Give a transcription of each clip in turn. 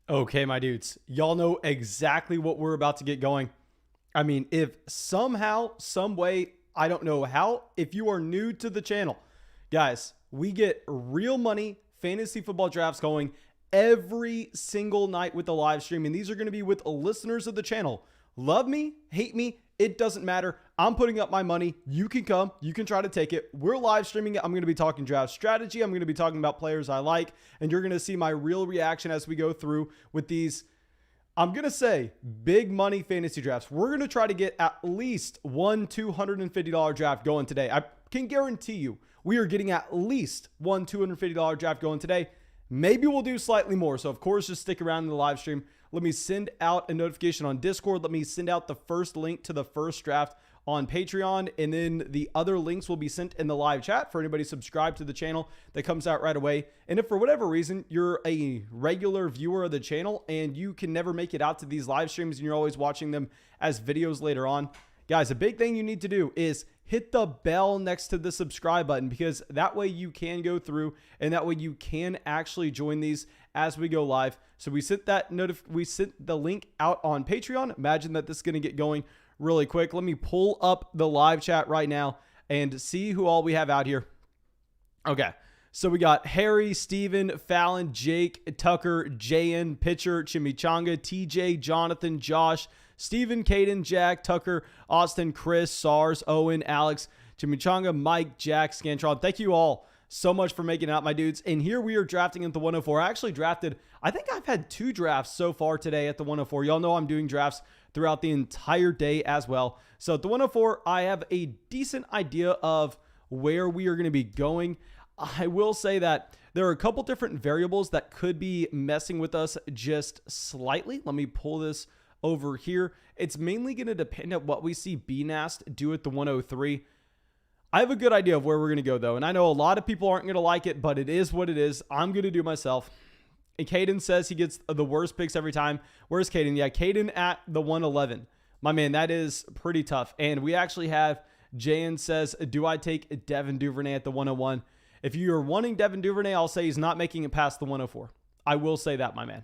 Okay, my dudes, y'all know exactly what we're about to get going. I mean, if somehow, some way, I don't know how, if you are new to the channel, guys, we get real money fantasy football drafts going every single night with the live stream. And these are going to be with listeners of the channel. Love me, hate me, it doesn't matter. I'm putting up my money. You can come. You can try to take it. We're live streaming it. I'm going to be talking draft strategy. I'm going to be talking about players I like. And you're going to see my real reaction as we go through with these, I'm going to say, big money fantasy drafts. We're going to try to get at least one $250 draft going today. I can guarantee you we are getting at least one $250 draft going today. Maybe we'll do slightly more. So, of course, just stick around in the live stream. Let me send out a notification on Discord. Let me send out the first link to the first draft on Patreon. And then the other links will be sent in the live chat for anybody subscribed to the channel that comes out right away. And if for whatever reason you're a regular viewer of the channel and you can never make it out to these live streams and you're always watching them as videos later on, guys, a big thing you need to do is hit the bell next to the subscribe button, because that way you can go through and that way you can actually join these as we go live. So we sent the link out on Patreon. Imagine that this is going to get going really quick. Let me pull up the live chat right now and see who all we have out here. Okay. So we got Harry, Steven, Fallon, Jake, Tucker, JN, Pitcher, Chimichanga, TJ, Jonathan, Josh, Steven, Caden, Jack, Tucker, Austin, Chris, SARS, Owen, Alex, Chimichanga, Mike, Jack, Scantron. Thank you all so much for making it out, my dudes. And here we are drafting at the 104. I actually drafted, I think I've had 2 drafts so far today at the 104. Y'all know I'm doing drafts throughout the entire day as well. So at the 104, I have a decent idea of where we are going to be going. I will say that there are a couple different variables that could be messing with us just slightly. Let me pull this over here. It's mainly going to depend on what we see BNAST do at the 103. I have a good idea of where we're going to go, though, and I know a lot of people aren't going to like it, but it is what it is. I'm going to do myself. And Caden says he gets the worst picks every time. Where's Caden? Yeah, Caden at the 111. My man, that is pretty tough. And we actually have Jayan says, do I take Devin Duvernay at the 101? If you're wanting Devin Duvernay, I'll say he's not making it past the 104. I will say that, my man.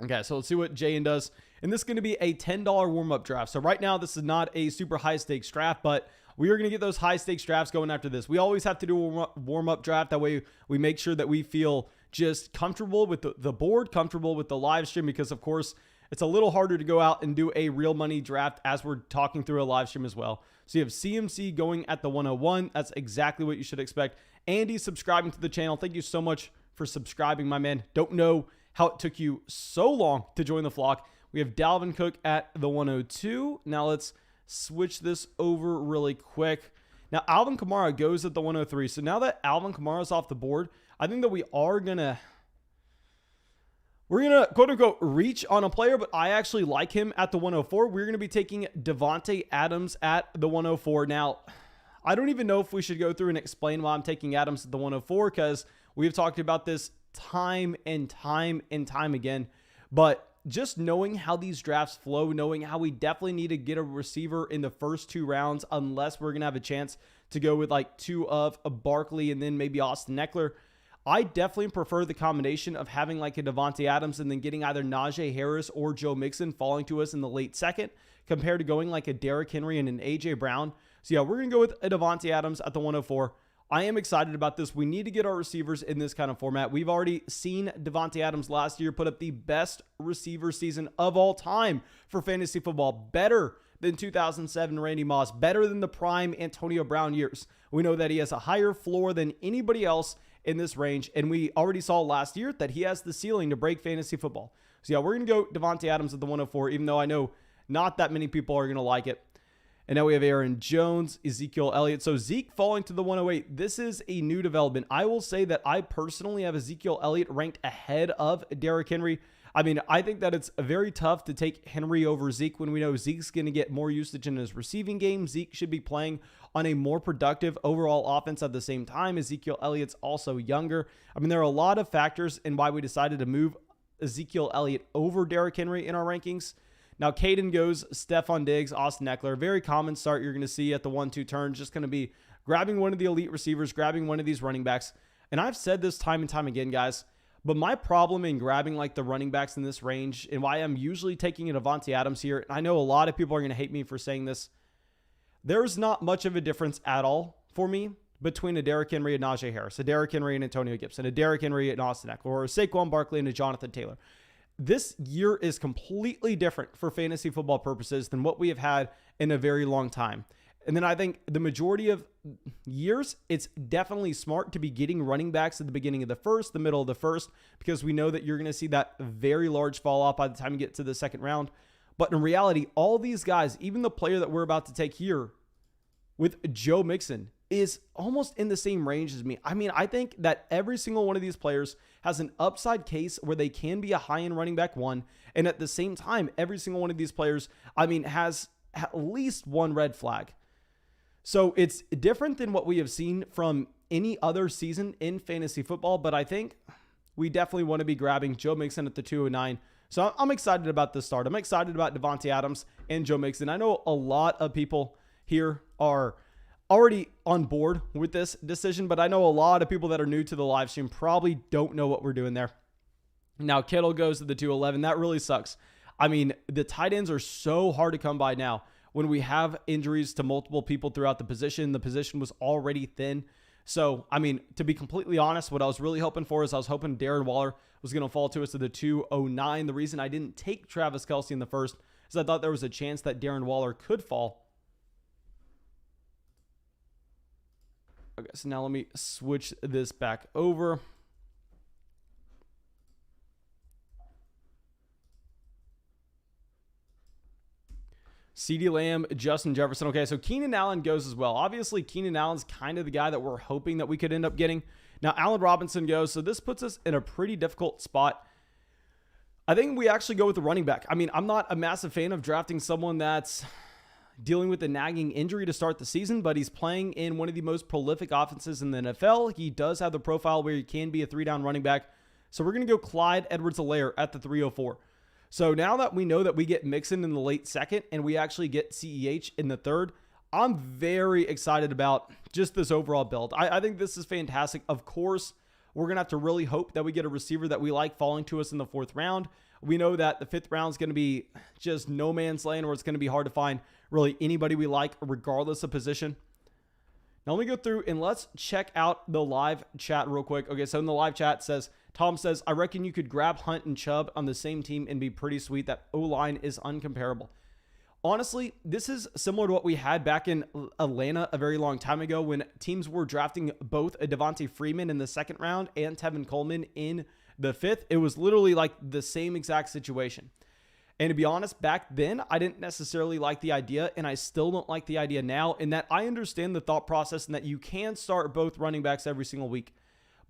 Okay, so let's see what Jayan does. And this is going to be a $10 warm-up draft. So right now, this is not a super high-stakes draft, but we are going to get those high-stakes drafts going after this. We always have to do a warm-up draft. That way, we make sure that we feel just comfortable with the board, comfortable with the live stream, because, of course, it's a little harder to go out and do a real money draft as we're talking through a live stream as well. So you have CMC going at the 101. That's exactly what you should expect. Andy subscribing to the channel. Thank you so much for subscribing, my man. Don't know how it took you so long to join the flock. We have Dalvin Cook at the 102. Now let's switch this over really quick. Now Alvin Kamara goes at the 103. So now that Alvin Kamara is off the board, I think that we're going to quote unquote reach on a player, but I actually like him at the 104. We're going to be taking Devonte Adams at the 104. Now, I don't even know if we should go through and explain why I'm taking Adams at the 104, because we've talked about this time and time again. But just knowing how these drafts flow, knowing how we definitely need to get a receiver in the first 2 rounds, unless we're going to have a chance to go with like 2 of a Barkley and then maybe Austin Eckler. I definitely prefer the combination of having like a Devonte Adams and then getting either Najee Harris or Joe Mixon falling to us in the late second, compared to going like a Derrick Henry and an AJ Brown. So yeah, we're going to go with a Devonte Adams at the 104. I am excited about this. We need to get our receivers in this kind of format. We've already seen Devonte Adams last year put up the best receiver season of all time for fantasy football. Better than 2007 Randy Moss. Better than the prime Antonio Brown years. We know that he has a higher floor than anybody else in this range. And we already saw last year that he has the ceiling to break fantasy football. So yeah, we're going to go Devonte Adams at the 104, even though I know not that many people are going to like it. And now we have Aaron Jones, Ezekiel Elliott. So Zeke falling to the 108. This is a new development. I will say that I personally have Ezekiel Elliott ranked ahead of Derrick Henry. I mean, I think that it's very tough to take Henry over Zeke when we know Zeke's going to get more usage in his receiving game. Zeke should be playing on a more productive overall offense at the same time. Ezekiel Elliott's also younger. I mean, there are a lot of factors in why we decided to move Ezekiel Elliott over Derrick Henry in our rankings. Now, Caden goes Stephon Diggs, Austin Eckler. Very common start you're going to see at the 1-2 turn. Just going to be grabbing one of the elite receivers, grabbing one of these running backs. And I've said this time and time again, guys, But my problem in grabbing like the running backs in this range, and why I'm usually taking a Devonte Adams here, and I know a lot of people are going to hate me for saying this, there's not much of a difference at all for me between a Derrick Henry and Najee Harris, a Derrick Henry and Antonio Gibson, a Derrick Henry and Austin Eckler, or a Saquon Barkley and a Jonathan Taylor. This year is completely different for fantasy football purposes than what we have had in a very long time. And then I think the majority of years, it's definitely smart to be getting running backs at the beginning of the first, the middle of the first, because we know that you're going to see that very large fall off by the time you get to the second round. But in reality, all these guys, even the player that we're about to take here with Joe Mixon, is almost in the same range as me. I mean, I think that every single one of these players has an upside case where they can be a high-end running back one. And at the same time, every single one of these players, I mean, has at least one red flag. So it's different than what we have seen from any other season in fantasy football. But I think we definitely want to be grabbing Joe Mixon at the 209. So I'm excited about this start. I'm excited about Devonte Adams and Joe Mixon. I know a lot of people here are already on board with this decision, but I know a lot of people that are new to the live stream probably don't know what we're doing there. Now, Kittle goes to the 211. That really sucks. I mean, the tight ends are so hard to come by now. When we have injuries to multiple people throughout the position was already thin. So, I mean, to be completely honest, what I was really hoping for is I was hoping Darren Waller was going to fall to us to the 209. The reason I didn't take Travis Kelce in the first is I thought there was a chance that Darren Waller could fall. Okay, so now let me switch this back over. CeeDee Lamb, Justin Jefferson. Okay, so Keenan Allen goes as well. Obviously, Keenan Allen's kind of the guy that we're hoping that we could end up getting. Now, Allen Robinson goes, so this puts us in a pretty difficult spot. I think we actually go with the running back. I mean, I'm not a massive fan of drafting someone that's dealing with a nagging injury to start the season, but he's playing in one of the most prolific offenses in the NFL. He does have the profile where he can be a 3-down running back. So we're going to go Clyde Edwards-Helaire at the 304. So now that we know that we get Mixon in the late second and we actually get CEH in the third, I'm very excited about just this overall build. I think this is fantastic. Of course, we're going to have to really hope that we get a receiver that we like falling to us in the 4th round. We know that the 5th round is going to be just no man's land, where it's going to be hard to find really anybody we like regardless of position. Now let me go through and let's check out the live chat real quick. Okay, so in the live chat Tom says, I reckon you could grab Hunt and Chubb on the same team and be pretty sweet. That O-line is uncomparable. Honestly, this is similar to what we had back in Atlanta a very long time ago when teams were drafting both a Devontae Freeman in the 2nd round and Tevin Coleman in the 5th. It was literally like the same exact situation. And to be honest, back then, I didn't necessarily like the idea, and I still don't like the idea now, in that I understand the thought process and that you can start both running backs every single week.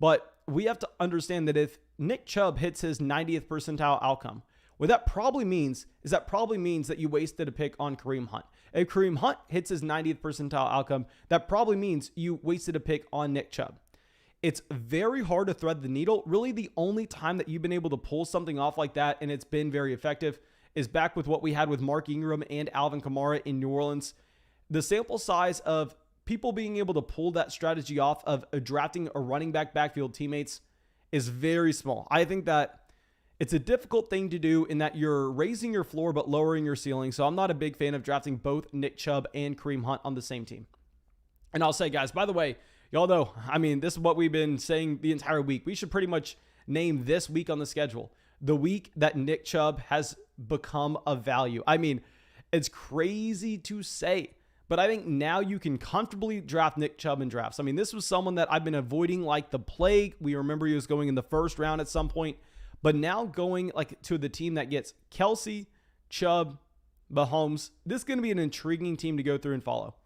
But we have to understand that if Nick Chubb hits his 90th percentile outcome, what that probably means is that you wasted a pick on Kareem Hunt. If Kareem Hunt hits his 90th percentile outcome, that probably means you wasted a pick on Nick Chubb. It's very hard to thread the needle. Really, the only time that you've been able to pull something off like that, and it's been very effective, is back with what we had with Mark Ingram and Alvin Kamara in New Orleans. The sample size of people being able to pull that strategy off of drafting a running back backfield teammates is very small. I think that it's a difficult thing to do in that you're raising your floor but lowering your ceiling. So I'm not a big fan of drafting both Nick Chubb and Kareem Hunt on the same team. And I'll say, guys, by the way, y'all know, I mean, this is what we've been saying the entire week. We should pretty much name this week on the schedule the week that Nick Chubb has become of value. I mean, it's crazy to say, but I think now you can comfortably draft Nick Chubb in drafts. I mean, this was someone that I've been avoiding like the plague. We remember he was going in the 1st round at some point, but now going like to the team that gets Kelce, Chubb, Mahomes. This is going to be an intriguing team to go through and follow.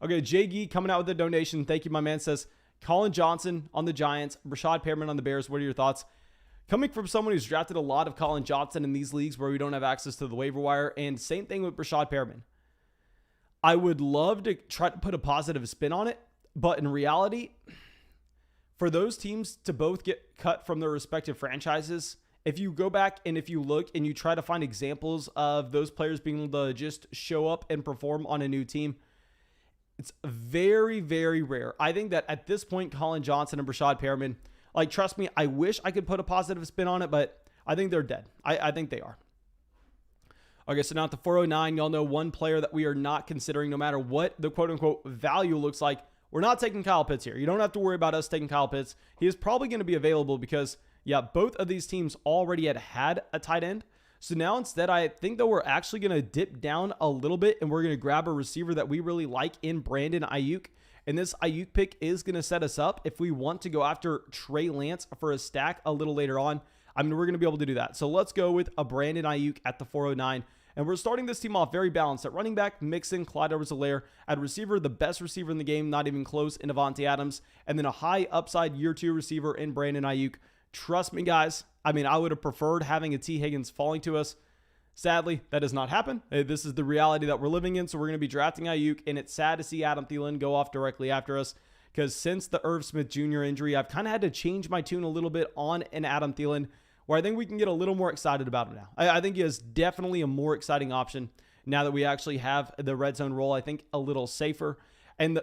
Okay, Jay Gee coming out with a donation. Thank you, my man. Says, Colin Johnson on the Giants, Rashad Perriman on the Bears. What are your thoughts? Coming from someone who's drafted a lot of Colin Johnson in these leagues where we don't have access to the waiver wire, and same thing with Rashad Perriman. I would love to try to put a positive spin on it, but in reality, for those teams to both get cut from their respective franchises, if you go back and if you look and you try to find examples of those players being able to just show up and perform on a new team, it's very, very rare. I think that at this point, Colin Johnson and Rashad Perriman Like, trust me, I wish I could put a positive spin on it, but I think they're dead. I think they are. Okay, so now at the 409, y'all know one player that we are not considering no matter what the quote-unquote value looks like. We're not taking Kyle Pitts here. You don't have to worry about us taking Kyle Pitts. He is probably going to be available because, yeah, both of these teams already had a tight end. So now instead, I think that we're actually going to dip down a little bit and we're going to grab a receiver that we really like in Brandon Ayuk. And this Ayuk pick is going to set us up if we want to go after Trey Lance for a stack a little later on. I mean, we're going to be able to do that. So let's go with a Brandon Ayuk at the 409. And we're starting this team off very balanced. At running back, Mixon, Clyde Edwards-Helaire. At receiver, the best receiver in the game, not even close, in Devonte Adams. And then a high upside year 2 receiver in Brandon Ayuk. Trust me, guys. I mean, I would have preferred having a T. Higgins falling to us. Sadly, that does not happen. This is the reality that we're living in. So we're going to be drafting Ayuk. And it's sad to see Adam Thielen go off directly after us. Because since the Irv Smith Jr. injury, I've kind of had to change my tune a little bit on an Adam Thielen, where I think we can get a little more excited about him now. I think he is definitely a more exciting option now that we actually have the red zone role. I think a little safer. And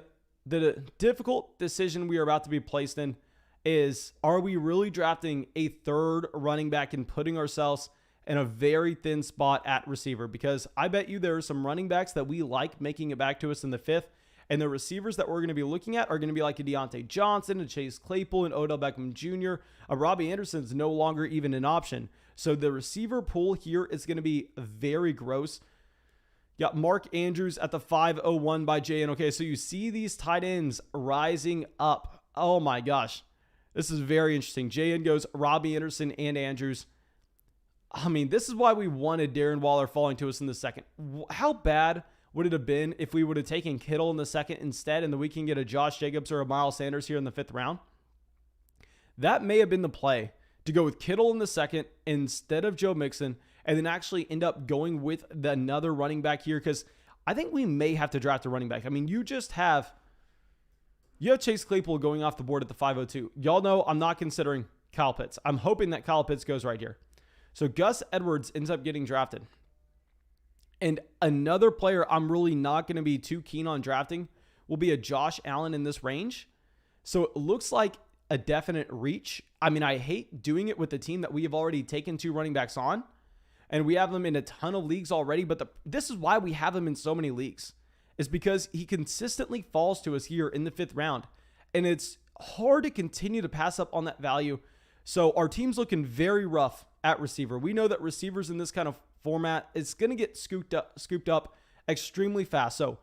the difficult decision we are about to be placed in is, are we really drafting a third running back and putting ourselves in a very thin spot at receiver? Because I bet you there are some running backs that we like making it back to us in the 5th. And the receivers that we're going to be looking at are going to be like a Deontay Johnson, a Chase Claypool, and Odell Beckham Jr. A Robbie Anderson is no longer even an option. So the receiver pool here is going to be very gross. Got Mark Andrews at the 501 by JN. Okay, so you see these tight ends rising up. Oh my gosh. This is very interesting. JN goes Robbie Anderson and Andrews. I mean, this is why we wanted Darren Waller falling to us in the 2nd. How bad would it have been if we would have taken Kittle in the 2nd instead, and then we can get a Josh Jacobs or a Miles Sanders here in the 5th round? That may have been the play, to go with Kittle in the 2nd instead of Joe Mixon, and then actually end up going with another running back here, because I think we may have to draft a running back. I mean, you have Chase Claypool going off the board at the 502. Y'all know I'm not considering Kyle Pitts. I'm hoping that Kyle Pitts goes right here. So Gus Edwards ends up getting drafted. And another player I'm really not going to be too keen on drafting will be a Josh Allen in this range. So it looks like a definite reach. I mean, I hate doing it with the team that we have already taken 2 running backs on. And we have them in a ton of leagues already. But this is why we have him in so many leagues. Is because he consistently falls to us here in the 5th round. And it's hard to continue to pass up on that value. So our team's looking very rough at receiver. We know that receivers in this kind of format is going to get scooped up extremely fast. So,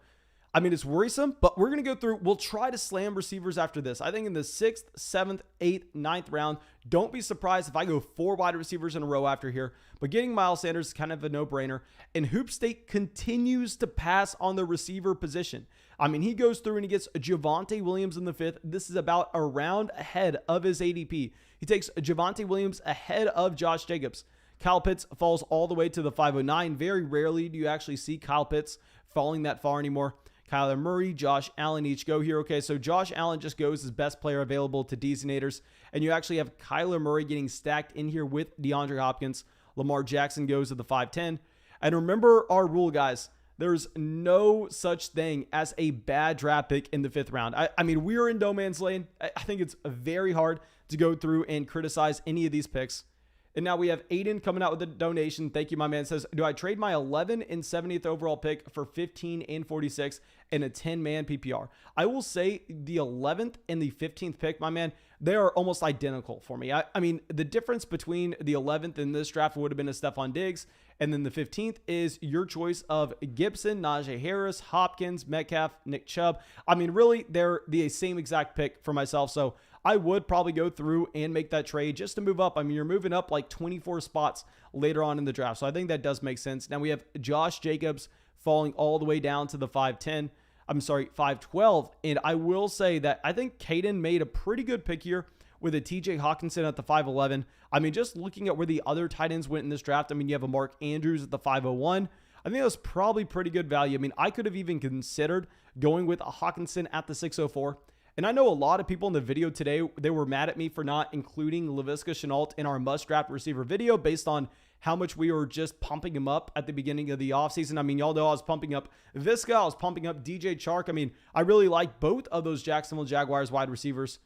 I mean, it's worrisome, but we're going to go through. We'll try to slam receivers after this. I think in the 6th, 7th, 8th, 9th round, don't be surprised if I go 4 wide receivers in a row after here. But getting Miles Sanders is kind of a no-brainer. And Hoop State continues to pass on the receiver position. I mean, he goes through and he gets Javonte Williams in the 5th. This is about a round ahead of his ADP. He takes Javonte Williams ahead of Josh Jacobs. Kyle Pitts falls all the way to the 509. Very rarely do you actually see Kyle Pitts falling that far anymore. Kyler Murray, Josh Allen each go here. Okay, so Josh Allen just goes as best player available to Deezinators. And you actually have Kyler Murray getting stacked in here with DeAndre Hopkins. Lamar Jackson goes to the 510. And remember our rule, guys. There's no such thing as a bad draft pick in the 5th round. I mean, we are in no man's lane. I think it's very hard to go through and criticize any of these picks. And now we have Aiden coming out with a donation. Thank you, my man. Says, do I trade my 11 and 70th overall pick for 15 and 46 in a 10-man PPR? I will say the 11th and the 15th pick, my man, they are almost identical for me. I mean, the difference between the 11th in this draft would have been a Stephon Diggs. And then the 15th is your choice of Gibson, Najee Harris, Hopkins, Metcalf, Nick Chubb. I mean, really, they're the same exact pick for myself. So I would probably go through and make that trade just to move up. I mean, you're moving up like 24 spots later on in the draft. So I think that does make sense. Now we have Josh Jacobs falling all the way down to the 510. I'm sorry, 512. And I will say that I think Caden made a pretty good pick here with a TJ Hawkinson at the 511. I mean, just looking at where the other tight ends went in this draft, I mean, you have a Mark Andrews at the 501. I think that was probably pretty good value. I mean, I could have even considered going with a Hawkinson at the 604. And I know a lot of people in the video today, they were mad at me for not including Laviska Shenault in our must-draft receiver video based on how much we were just pumping him up at the beginning of the offseason. I mean, y'all know I was pumping up Viska, I was pumping up DJ Chark. I mean, I really like both of those Jacksonville Jaguars wide receivers.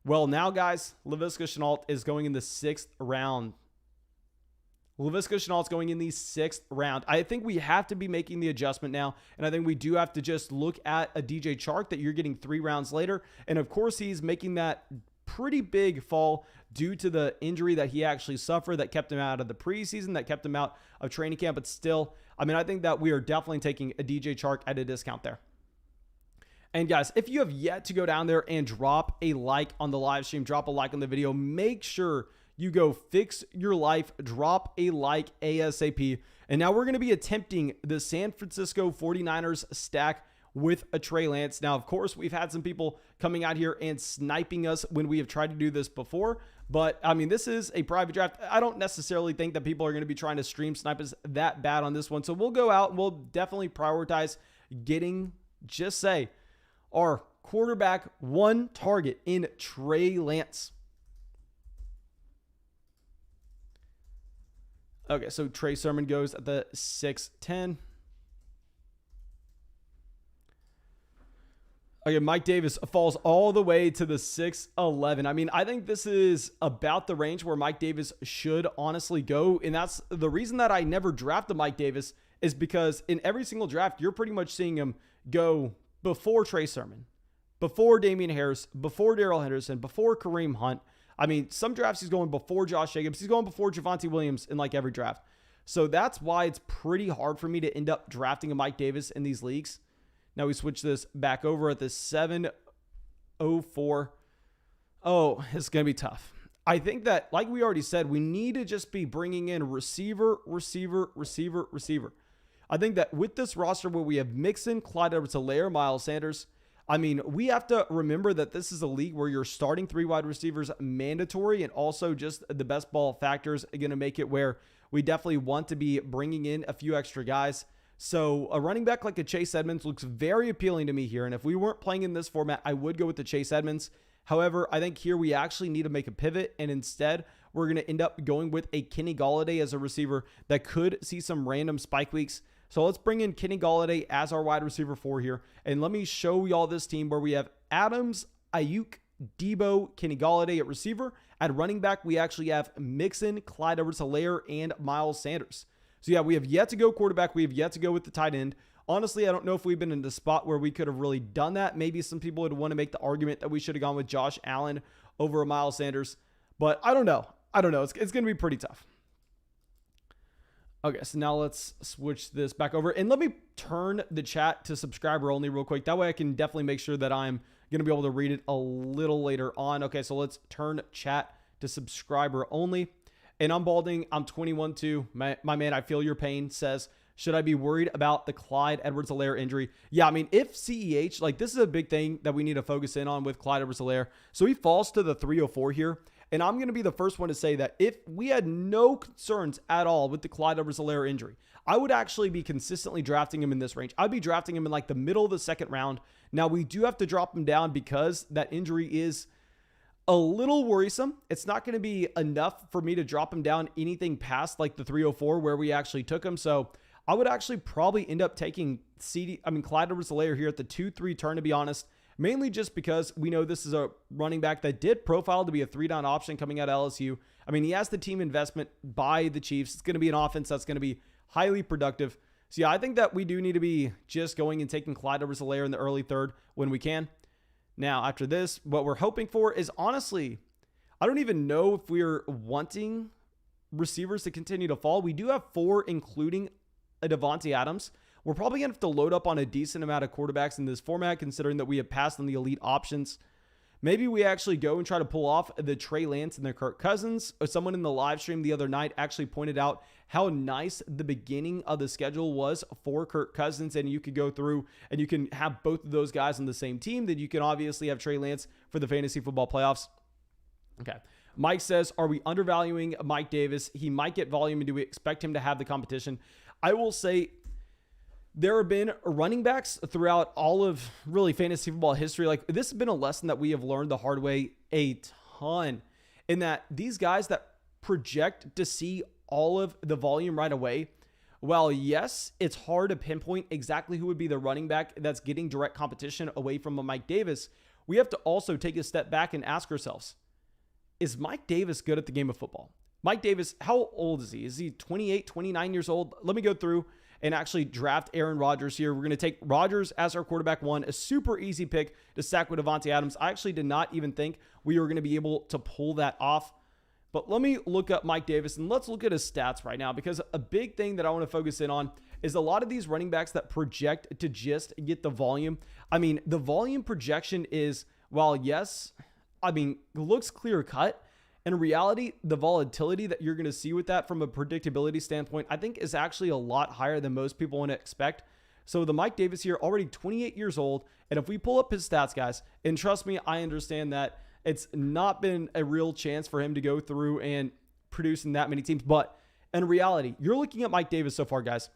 Well, now, guys, Laviska Shenault is going in the 6th round. Laviska Shenault's going in the 6th round. I think we have to be making the adjustment now, and I think we do have to just look at a DJ Chark that you're getting 3 rounds later, and of course he's making that pretty big fall due to the injury that he actually suffered that kept him out of the preseason, that kept him out of training camp, but still, I mean, I think that we are definitely taking a DJ Chark at a discount there. And guys, if you have yet to go down there and drop a like on the live stream, drop a like on the video, make sure you go fix your life, drop a like ASAP. And now we're going to be attempting the San Francisco 49ers stack with a Trey Lance. Now, of course, we've had some people coming out here and sniping us when we have tried to do this before. But, I mean, this is a private draft. I don't necessarily think that people are going to be trying to stream snipe us that bad on this one. So we'll go out and we'll definitely prioritize getting, just say, our quarterback 1 target in Trey Lance. Okay, so Trey Sermon goes at the 6'10". Okay, Mike Davis falls all the way to the 6'11". I mean, I think this is about the range where Mike Davis should honestly go. And that's the reason that I never drafted Mike Davis, is because in every single draft, you're pretty much seeing him go before Trey Sermon, before Damien Harris, before Darrell Henderson, before Kareem Hunt. I mean, some drafts he's going before Josh Jacobs. He's going before Javonte Williams in like every draft. So that's why it's pretty hard for me to end up drafting a Mike Davis in these leagues. Now we switch this back over at the 7:04. Oh, it's going to be tough. I think that, like we already said, we need to just be bringing in receiver. I think that with this roster where we have Mixon, Clyde Edwards-Helaire, Miles Sanders, I mean, we have to remember that this is a league where you're starting 3 wide receivers mandatory, and also just the best ball factors are going to make it where we definitely want to be bringing in a few extra guys. So a running back like a Chase Edmonds looks very appealing to me here. And if we weren't playing in this format, I would go with the Chase Edmonds. However, I think here we actually need to make a pivot, and instead we're going to end up going with a Kenny Golladay as a receiver that could see some random spike weeks. So let's bring in Kenny Golladay as our wide receiver 4 here. And let me show y'all this team where we have Adams, Ayuk, Debo, Kenny Golladay at receiver. At running back, we actually have Mixon, Clyde Edwards-Helaire, and Miles Sanders. So yeah, we have yet to go quarterback. We have yet to go with the tight end. Honestly, I don't know if we've been in the spot where we could have really done that. Maybe some people would want to make the argument that we should have gone with Josh Allen over Miles Sanders. But I don't know. It's going to be pretty tough. Okay, so now let's switch this back over. And let me turn the chat to subscriber only real quick. That way I can definitely make sure that I'm going to be able to read it a little later on. Okay, so let's turn chat to subscriber only. And I'm balding. I'm 21-2. My man, I feel your pain, says, should I be worried about the Clyde Edwards-Helaire injury? Yeah, I mean, if CEH, like this is a big thing that we need to focus in on with Clyde Edwards-Helaire. So he falls to the 304 here. And I'm going to be the first one to say that if we had no concerns at all with the Clyde Edwards-Helaire injury, I would actually be consistently drafting him in this range. I'd be drafting him in like the middle of the 2nd round. Now, we do have to drop him down because that injury is a little worrisome. It's not going to be enough for me to drop him down anything past like the 304 where we actually took him. So I would actually probably end up taking Clyde Edwards-Helaire here at the 2-3 turn, to be honest. Mainly just because we know this is a running back that did profile to be a 3-down option coming out of LSU. I mean, he has the team investment by the Chiefs. It's going to be an offense that's going to be highly productive. So yeah, I think that we do need to be just going and taking Clyde Edwards-Helaire in the early 3rd when we can. Now, after this, what we're hoping for is, honestly, I don't even know if we're wanting receivers to continue to fall. We do have 4, including a Devonte Adams. We're probably going to have to load up on a decent amount of quarterbacks in this format, considering that we have passed on the elite options. Maybe we actually go and try to pull off the Trey Lance and the Kirk Cousins. Someone in the live stream the other night actually pointed out how nice the beginning of the schedule was for Kirk Cousins, and you could go through and you can have both of those guys on the same team. Then you can obviously have Trey Lance for the fantasy football playoffs. Okay. Mike says, are we undervaluing Mike Davis? He might get volume, and do we expect him to have the competition? I will say, there have been running backs throughout all of really fantasy football history. Like, this has been a lesson that we have learned the hard way a ton, in that these guys that project to see all of the volume right away, while yes, it's hard to pinpoint exactly who would be the running back that's getting direct competition away from a Mike Davis, we have to also take a step back and ask ourselves, is Mike Davis good at the game of football? Mike Davis, how old is he? Is he 28, 29 years old? Let me go through and actually draft Aaron Rodgers here. We're going to take Rodgers as our quarterback 1, a super easy pick to stack with Devonte Adams. I actually did not even think we were going to be able to pull that off. But let me look up Mike Davis and let's look at his stats right now, because a big thing that I want to focus in on is a lot of these running backs that project to just get the volume. I mean, the volume projection is, while yes, I mean, looks clear cut. In reality, the volatility that you're going to see with that from a predictability standpoint, I think is actually a lot higher than most people want to expect. So the Mike Davis here, already 28 years old. And if we pull up his stats, guys, and trust me, I understand that it's not been a real chance for him to go through and produce in that many teams. But in reality, you're looking at Mike Davis so far, guys.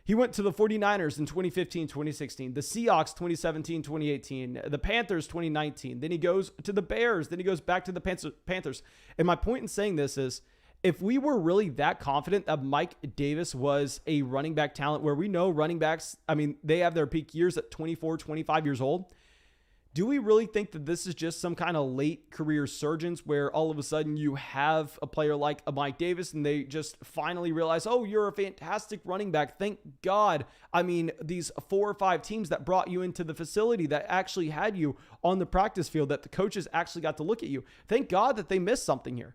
He went to the 49ers in 2015, 2016, the Seahawks 2017, 2018, the Panthers 2019. Then he goes to the Bears. Then he goes back to the Panthers. And my point in saying this is, if we were really that confident that Mike Davis was a running back talent, where we know running backs, I mean, they have their peak years at 24, 25 years old. Do we really think that this is just some kind of late career surgeons where all of a sudden you have a player like a Mike Davis and they just finally realize, oh, you're a fantastic running back. Thank God. I mean, these 4 or 5 teams that brought you into the facility, that actually had you on the practice field, that the coaches actually got to look at you. Thank God that they missed something here.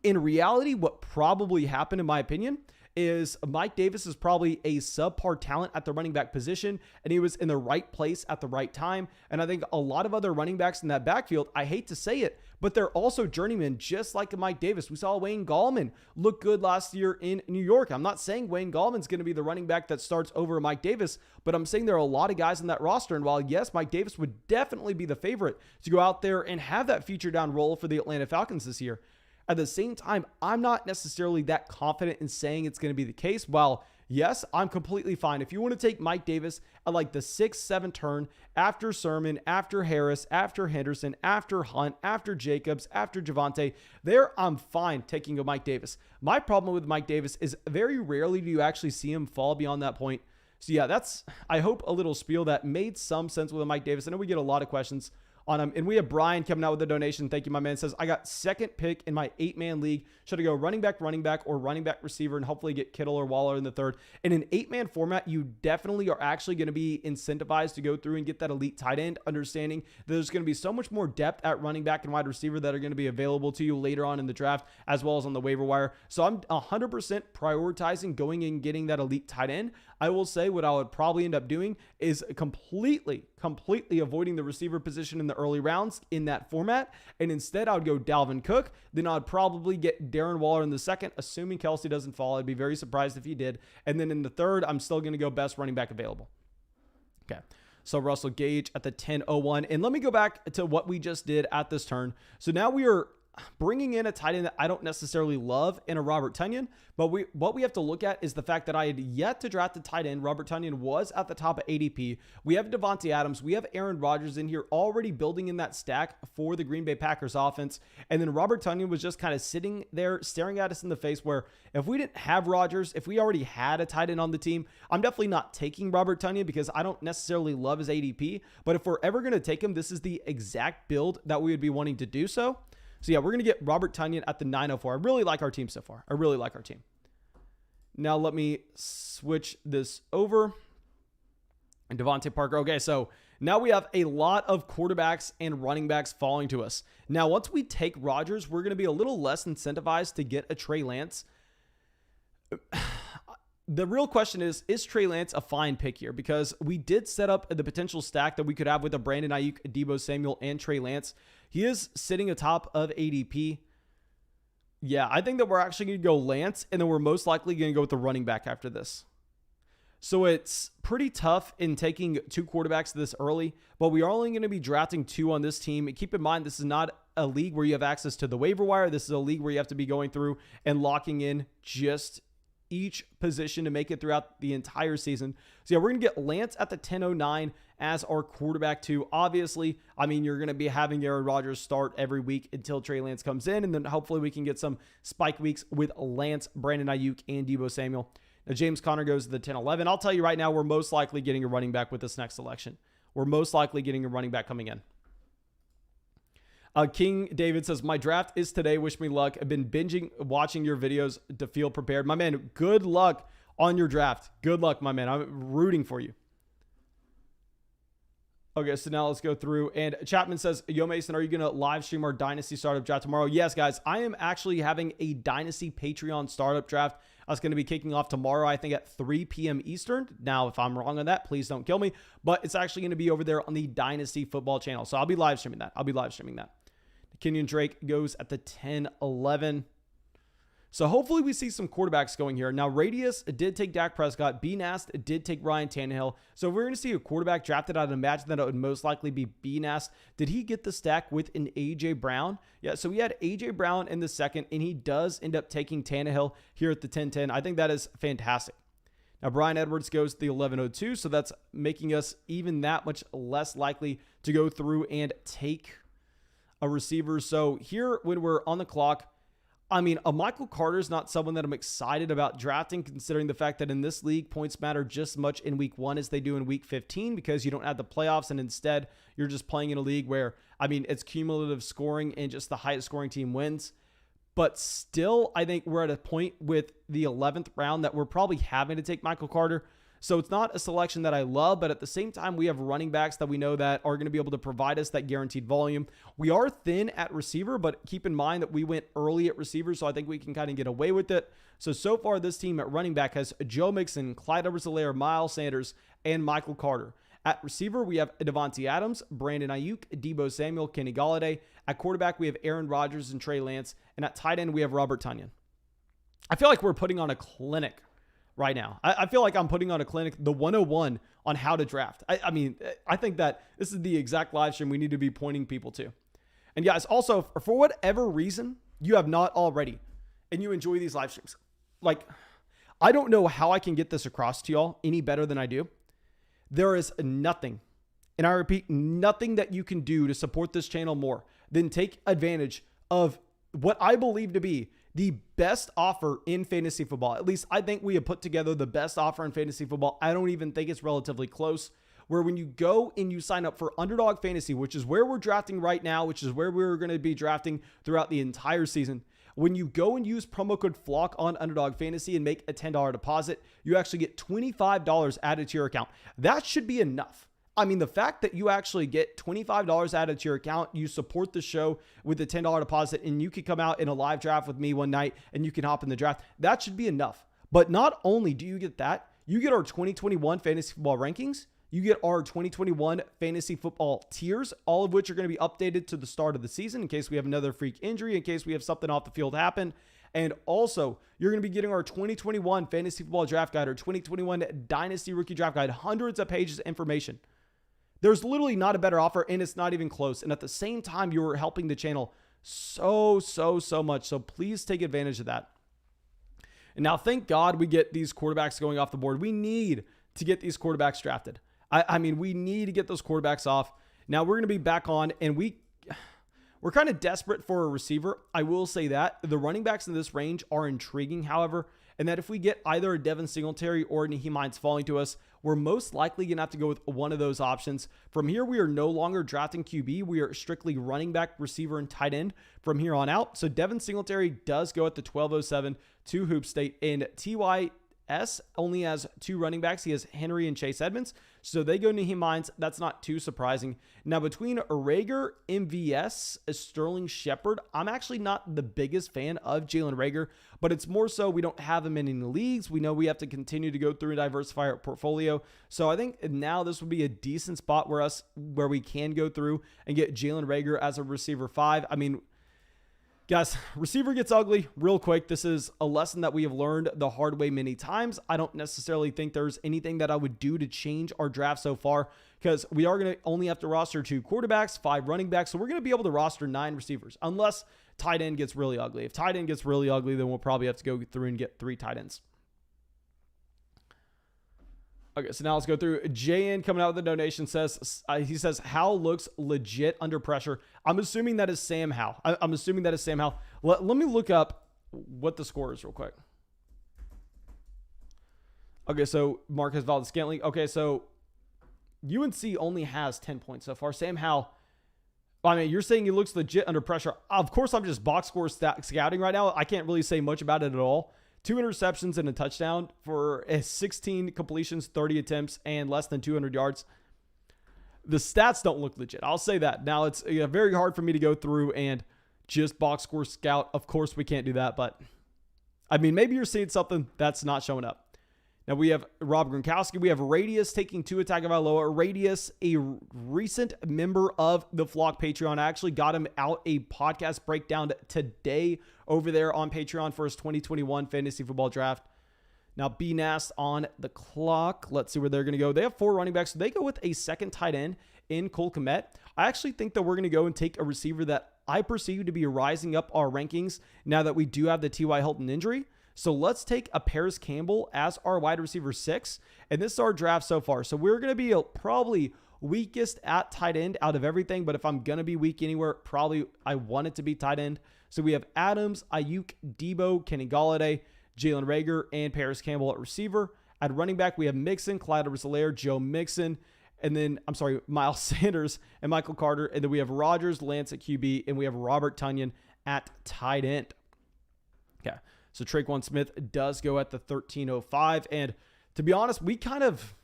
In reality, what probably happened, in my opinion, is Mike Davis is probably a subpar talent at the running back position, and he was in the right place at the right time. And I think a lot of other running backs in that backfield, I hate to say it, but they're also journeymen, just like Mike Davis. We saw Wayne Gallman look good last year in New York. I'm not saying Wayne Gallman's going to be the running back that starts over Mike Davis, but I'm saying there are a lot of guys in that roster. And while, yes, Mike Davis would definitely be the favorite to go out there and have that feature down role for the Atlanta Falcons this year, at the same time, I'm not necessarily that confident in saying it's going to be the case. While, yes, I'm completely fine. If you want to take Mike Davis at like the 6-7 turn after Sermon, after Harris, after Henderson, after Hunt, after Jacobs, after Javonte, there I'm fine taking a Mike Davis. My problem with Mike Davis is very rarely do you actually see him fall beyond that point. So yeah, that's, I hope, a little spiel that made some sense with Mike Davis. I know we get a lot of questions on him. And we have Brian coming out with a donation. Thank you, my man. Says, I got second pick in my 8-man league. Should I go running back, or running back receiver, and hopefully get Kittle or Waller in the third? In an 8-man format, you definitely are actually going to be incentivized to go through and get that elite tight end, understanding that there's going to be so much more depth at running back and wide receiver that are going to be available to you later on in the draft, as well as on the waiver wire. So I'm 100% prioritizing going and getting that elite tight end. I will say what I would probably end up doing is completely avoiding the receiver position in the early rounds in that format. And instead, I would go Dalvin Cook. Then I'd probably get Darren Waller in the second, assuming Kelsey doesn't fall. I'd be very surprised if he did. And then in the third, I'm still going to go best running back available. Okay. So Russell Gage at the 10:01. And let me go back to what we just did at this turn. So now we are bringing in a tight end that I don't necessarily love in a Robert Tonyan, but what we have to look at is the fact that I had yet to draft a tight end. Robert Tonyan was at the top of ADP. We have Devonte Adams. We have Aaron Rodgers in here already building in that stack for the Green Bay Packers offense. And then Robert Tonyan was just kind of sitting there staring at us in the face, where if we didn't have Rodgers, if we already had a tight end on the team, I'm definitely not taking Robert Tonyan because I don't necessarily love his ADP. But if we're ever going to take him, this is the exact build that we would be wanting to do so. So yeah, we're going to get Robert Tonyan at the 904. I really like our team so far. I really like our team. Now let me switch this over. And Devonte Parker. Okay, so now we have a lot of quarterbacks and running backs falling to us. Now, once we take Rodgers, we're going to be a little less incentivized to get a Trey Lance. The real question is Trey Lance a fine pick here? Because we did set up the potential stack that we could have with a Brandon Ayuk, Deebo Samuel, and Trey Lance. He is sitting atop of ADP. Yeah, I think that we're actually going to go Lance, and then we're most likely going to go with the running back after this. So it's pretty tough in taking 2 quarterbacks this early, but we are only going to be drafting 2 on this team. And keep in mind, this is not a league where you have access to the waiver wire. This is a league where you have to be going through and locking in just each position to make it throughout the entire season. So yeah, we're going to get Lance at the 10:09 as our quarterback 2. Obviously, I mean, you're going to be having Aaron Rodgers start every week until Trey Lance comes in, and then hopefully we can get some spike weeks with Lance, Brandon Ayuk, and Deebo Samuel. Now, James Conner goes to the 10:11. I'll tell you right now, we're most likely getting a running back with this next selection. We're most likely getting a running back coming in. King David says, my draft is today. Wish me luck. I've been binging, watching your videos to feel prepared. My man, good luck on your draft. Good luck, my man. I'm rooting for you. Okay, so now let's go through. And Chapman says, yo, Mason, are you going to live stream our Dynasty Startup Draft tomorrow? Yes, guys. I am actually having a Dynasty Patreon Startup Draft. That's going to be kicking off tomorrow, I think, at 3 p.m. Eastern. Now, if I'm wrong on that, please don't kill me. But it's actually going to be over there on the Dynasty Football channel. So I'll be live streaming that. Kenyon Drake goes at the 10-11. So hopefully we see some quarterbacks going here. Now, Radius did take Dak Prescott. B-Nast did take Ryan Tannehill. So if we're going to see a quarterback drafted, I'd imagine that it would most likely be B-Nast. Did he get the stack with an A.J. Brown? Yeah, so he had A.J. Brown in the second, and he does end up taking Tannehill here at the 10-10. I think that is fantastic. Now, Brian Edwards goes to the 11-02, so that's making us even that much less likely to go through and take a receiver. So here, when we're on the clock, I mean, a Michael Carter is not someone that I'm excited about drafting, considering the fact that in this league, points matter just as much in week 1 as they do in week 15, because you don't have the playoffs, and instead you're just playing in a league where, I mean, it's cumulative scoring and just the highest scoring team wins. But still, I think we're at a point with the 11th round that we're probably having to take Michael Carter. So it's not a selection that I love, but at the same time, we have running backs that we know that are going to be able to provide us that guaranteed volume. We are thin at receiver, but keep in mind that we went early at receiver, so I think we can kind of get away with it. So far, this team at running back has Joe Mixon, Clyde Edwards-Helaire, Miles Sanders, and Michael Carter. At receiver, we have Devonte Adams, Brandon Ayuk, Deebo Samuel, Kenny Golladay. At quarterback, we have Aaron Rodgers and Trey Lance. And at tight end, we have Robert Tonyan. I feel like we're putting on a clinic right now. I feel like I'm putting on a clinic, the 101 on how to draft. I mean, I think that this is the exact live stream we need to be pointing people to. And guys, also, for whatever reason you have not already, and you enjoy these live streams, like, I don't know how I can get this across to y'all any better than I do. There is nothing, and I repeat, nothing that you can do to support this channel more than take advantage of what I believe to be the best offer in fantasy football. At least I think we have put together the best offer in fantasy football. I don't even think it's relatively close. Where when you go and you sign up for Underdog Fantasy, which is where we're drafting right now, which is where we're going to be drafting throughout the entire season. When you go and use promo code FLOCK on Underdog Fantasy and make a $10 deposit, you actually get $25 added to your account. That should be enough. I mean, the fact that you actually get $25 added to your account, you support the show with a $10 deposit, and you can come out in a live draft with me one night and you can hop in the draft. That should be enough. But not only do you get that, you get our 2021 fantasy football rankings. You get our 2021 fantasy football tiers, all of which are going to be updated to the start of the season in case we have another freak injury, in case we have something off the field happen. And also, you're going to be getting our 2021 fantasy football draft guide, our 2021 dynasty rookie draft guide, hundreds of pages of information. There's literally not a better offer, and it's not even close. And at the same time, you're helping the channel so much. So please take advantage of that. And now, thank God we get these quarterbacks going off the board. We need to get these quarterbacks drafted. I mean, we need to get those quarterbacks off. Now, we're going to be back on, and we're kind of desperate for a receiver. I will say that. The running backs in this range are intriguing, however, and that if we get either a Devin Singletary or a Naheem Hines falling to us, we're most likely going to have to go with one of those options. From here, we are no longer drafting QB. We are strictly running back, receiver, and tight end from here on out. So Devin Singletary does go at the 1207 to Hoop State, and TYS only has 2 running backs. He has Henry and Chase Edmonds. So they go Naheem Hines. That's not too surprising. Now, between Rager, MVS, Sterling Shepard, I'm actually not the biggest fan of Jalen Rager, but it's more so we don't have him in any leagues. We know we have to continue to go through and diversify our portfolio. So I think now this would be a decent spot where we can go through and get Jalen Rager as a receiver 5. I mean, guys, receiver gets ugly real quick. This is a lesson that we have learned the hard way many times. I don't necessarily think there's anything that I would do to change our draft so far, because we are going to only have to roster 2 quarterbacks, 5 running backs. So we're going to be able to roster 9 receivers, unless tight end gets really ugly. If tight end gets really ugly, then we'll probably have to go through and get 3 tight ends. Okay, so now let's go through. JN coming out with a donation says, he says, Howell looks legit under pressure. I'm assuming that is Sam Howell. I'm assuming that is Sam Howell. Let me look up what the score is real quick. Okay, so Marcus Valdez-Scantling. Okay, so UNC only has 10 points so far. Sam Howell. I mean, you're saying he looks legit under pressure. Of course, I'm just box score scouting right now. I can't really say much about it at all. 2 interceptions and a touchdown for 16 completions, 30 attempts, and less than 200 yards. The stats don't look legit. I'll say that. Now, it's very hard for me to go through and just box score scout. Of course, we can't do that, but I mean, maybe you're seeing something that's not showing up. Now we have Rob Gronkowski. We have Radius taking Tua Tagovailoa. Radius, a recent member of the Flock Patreon. I actually got him out a podcast breakdown today over there on Patreon for his 2021 fantasy football draft. Now BNAS on the clock. Let's see where they're going to go. They have 4 running backs. So they go with a second tight end in Cole Kmet. I actually think that we're going to go and take a receiver that I perceive to be rising up our rankings now that we do have the T.Y. Hilton injury. So let's take a Paris Campbell as our wide receiver 6. And this is our draft so far. So we're going to be probably weakest at tight end out of everything. But if I'm going to be weak anywhere, probably I want it to be tight end. So we have Adams, Ayuk, Debo, Kenny Golladay, Jalen Reagor, and Paris Campbell at receiver. At running back, we have Mixon, Clyde Edwards-Helaire, Joe Mixon, and then, Miles Sanders and Michael Carter. And then we have Rodgers, Lance at QB, and we have Robert Tonyan at tight end. Okay. So Traquan Smith does go at the 1305. And to be honest, we kind of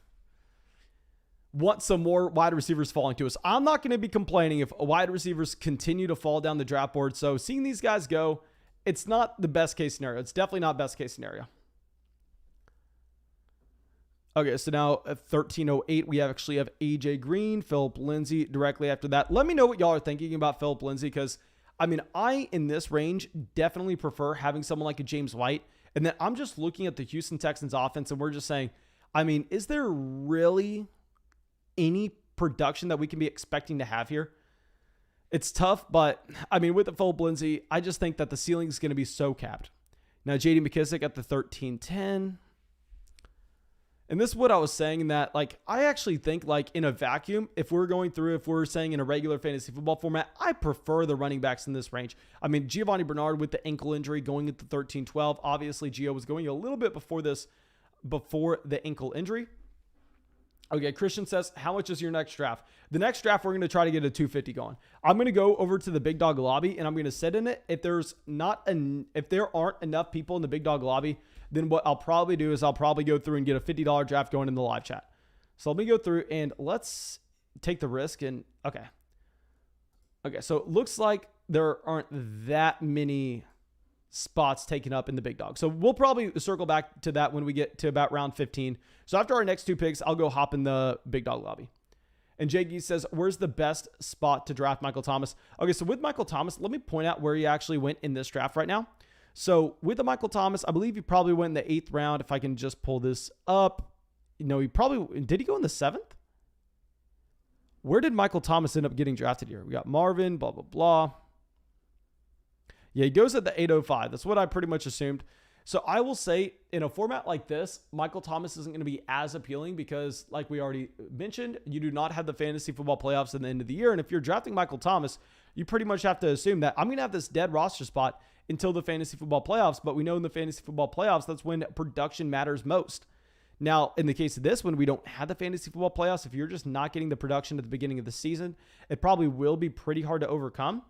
want some more wide receivers falling to us. I'm not going to be complaining if wide receivers continue to fall down the draft board. So seeing these guys go, it's not the best case scenario. It's definitely not best case scenario. Okay, so now at 1308, we actually have AJ Green, Philip Lindsay directly after that. Let me know what y'all are thinking about Philip Lindsay, because I mean, in this range, definitely prefer having someone like a James White. And then I'm just looking at the Houston Texans offense, and we're just saying, I mean, is there really any production that we can be expecting to have here? It's tough, but I mean, with the Philip Lindsay, I just think that the ceiling is going to be so capped. Now, J.D. McKissic at the 1310. And this is what I was saying, in that, like, I actually think, like, in a vacuum, if we're saying in a regular fantasy football format, I prefer the running backs in this range. I mean, Giovanni Bernard with the ankle injury going at the 13-12. Obviously, Gio was going a little bit before the ankle injury. Okay, Christian says, how much is your next draft? The next draft, we're going to try to get a 250 going. I'm going to go over to the Big Dog Lobby, and I'm going to sit in it. If there aren't enough people in the Big Dog Lobby, then what I'll probably do is I'll probably go through and get a $50 draft going in the live chat. So let me go through and let's take the risk. And okay, so it looks like there aren't that many spots taken up in the Big Dog. So we'll probably circle back to that when we get to about round 15. So after our next 2 picks, I'll go hop in the Big Dog Lobby. And Jay Gee says, where's the best spot to draft Michael Thomas? Okay, so with Michael Thomas, let me point out where he actually went in this draft right now. So with the Michael Thomas, I believe he probably went in the 8th round. If I can just pull this up, did he go in the 7th? Where did Michael Thomas end up getting drafted here? We got Marvin, blah, blah, blah. Yeah, he goes at the 805. That's what I pretty much assumed. So I will say, in a format like this, Michael Thomas isn't going to be as appealing because, like we already mentioned, you do not have the fantasy football playoffs at the end of the year. And if you're drafting Michael Thomas, you pretty much have to assume that I'm going to have this dead roster spot until the fantasy football playoffs. But we know in the fantasy football playoffs, that's when production matters most. Now, in the case of this, when we don't have the fantasy football playoffs, if you're just not getting the production at the beginning of the season, it probably will be pretty hard to overcome.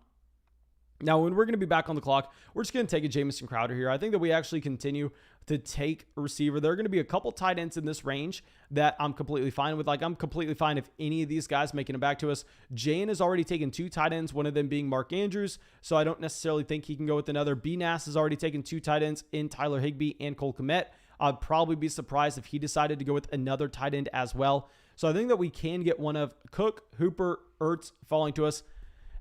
Now, when we're going to be back on the clock, we're just going to take a Jamison Crowder here. I think that we actually continue to take a receiver. There are going to be a couple tight ends in this range that I'm completely fine with. Like, I'm completely fine if any of these guys making it back to us. Jane has already taken 2 tight ends, one of them being Mark Andrews, so I don't necessarily think he can go with another. BNAS has already taken 2 tight ends in Tyler Higbee and Cole Kmet. I'd probably be surprised if he decided to go with another tight end as well. So I think that we can get one of Cook, Hooper, Ertz falling to us.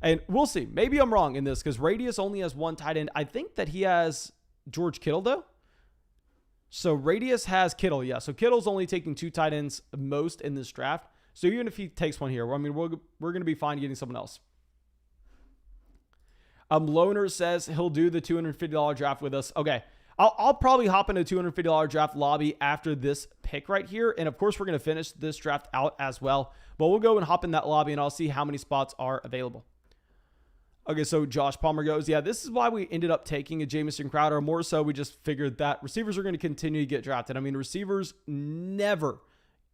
And we'll see. Maybe I'm wrong in this because Radius only has 1 tight end. I think that he has George Kittle, though. So Radius has Kittle, yeah. So Kittle's only taking 2 tight ends most in this draft. So even if he takes one here, I mean, we're going to be fine getting someone else. Loner says he'll do the $250 draft with us. Okay. I'll probably hop in a $250 draft lobby after this pick right here. And of course, we're going to finish this draft out as well. But we'll go and hop in that lobby and I'll see how many spots are available. Okay, so Josh Palmer goes, yeah, this is why we ended up taking a Jamison Crowder. More so, we just figured that receivers are going to continue to get drafted. I mean, receivers never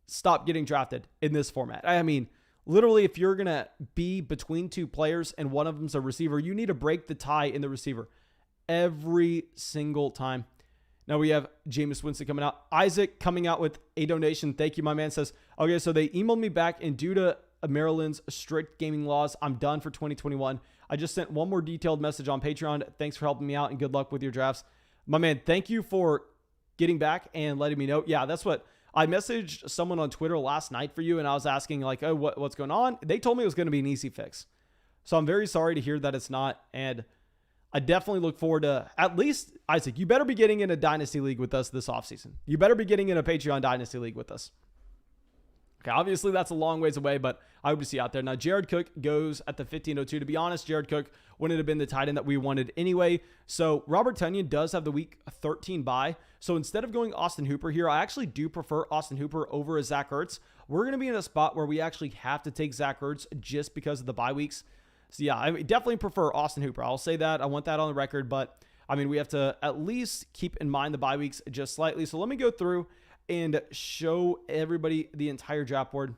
stop getting drafted in this format. I mean, Literally, if you're going to be between two players and one of them's a receiver, you need to break the tie in the receiver every single time. Now we have Jameis Winston coming out. Isaac coming out with a donation. Thank you, my man. Says, okay, so they emailed me back, and due to Maryland's strict gaming laws, I'm done for 2021. I just sent one more detailed message on Patreon. Thanks for helping me out, and good luck with your drafts. My man, thank you for getting back and letting me know. Yeah, that's what I messaged someone on Twitter last night for you, and I was asking like, oh, what's going on? They told me it was going to be an easy fix. So I'm very sorry to hear that it's not, and I definitely look forward to, at least, Isaac, you better be getting in a Dynasty League with us this offseason. You better be getting in a Patreon Dynasty League with us. Okay, obviously that's a long ways away, but I hope to see you out there. Now, Jared Cook goes at the 1502. To be honest, Jared Cook wouldn't have been the tight end that we wanted anyway. So Robert Tonyan does have the week 13 bye. So instead of going Austin Hooper here, I actually do prefer Austin Hooper over Zach Ertz. We're going to be in a spot where we actually have to take Zach Ertz just because of the bye weeks. So yeah, I definitely prefer Austin Hooper. I'll say that. I want that on the record, but I mean, we have to at least keep in mind the bye weeks just slightly. So let me go through and show everybody the entire draft board.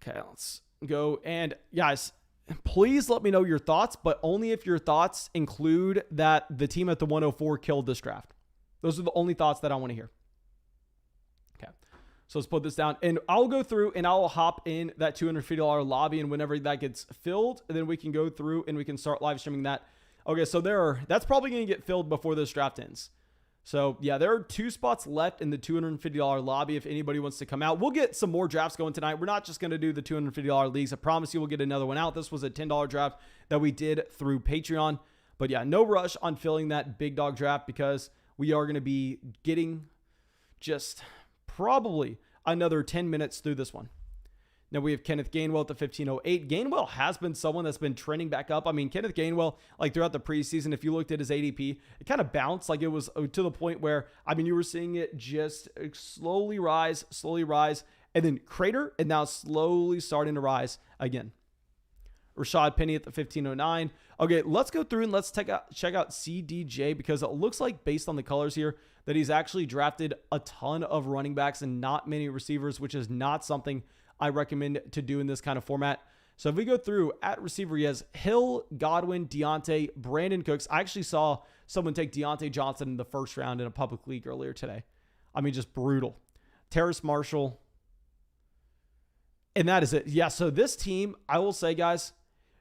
Okay, let's go. And guys, please let me know your thoughts, but only if your thoughts include that the team at the 104 killed this draft. Those are the only thoughts that I want to hear. Okay, so let's put this down, and I'll go through and I'll hop in that $250 lobby, and whenever that gets filled, then we can go through and we can start live streaming that. Okay, so that's probably going to get filled before this draft ends. So yeah, there are 2 spots left in the $250 lobby if anybody wants to come out. We'll get some more drafts going tonight. We're not just going to do the $250 leagues. I promise you we'll get another one out. This was a $10 draft that we did through Patreon. But yeah, no rush on filling that big dog draft because we are going to be getting just probably another 10 minutes through this one. Now we have Kenneth Gainwell at the 1508. Gainwell has been someone that's been trending back up. I mean, Kenneth Gainwell, like throughout the preseason, if you looked at his ADP, it kind of bounced. Like it was to the point where, I mean, you were seeing it just slowly rise, and then crater, and now slowly starting to rise again. Rashad Penny at the 1509. Okay, let's go through and let's check out CDJ because it looks like based on the colors here that he's actually drafted a ton of running backs and not many receivers, which is not something I recommend to do in this kind of format. So if we go through at receiver, he has Hill, Godwin, Deontay, Brandon Cooks. I actually saw someone take Deontay Johnson in the first round in a public league earlier today. I mean, just brutal. Terrace Marshall. And that is it. Yeah, so this team, I will say, guys,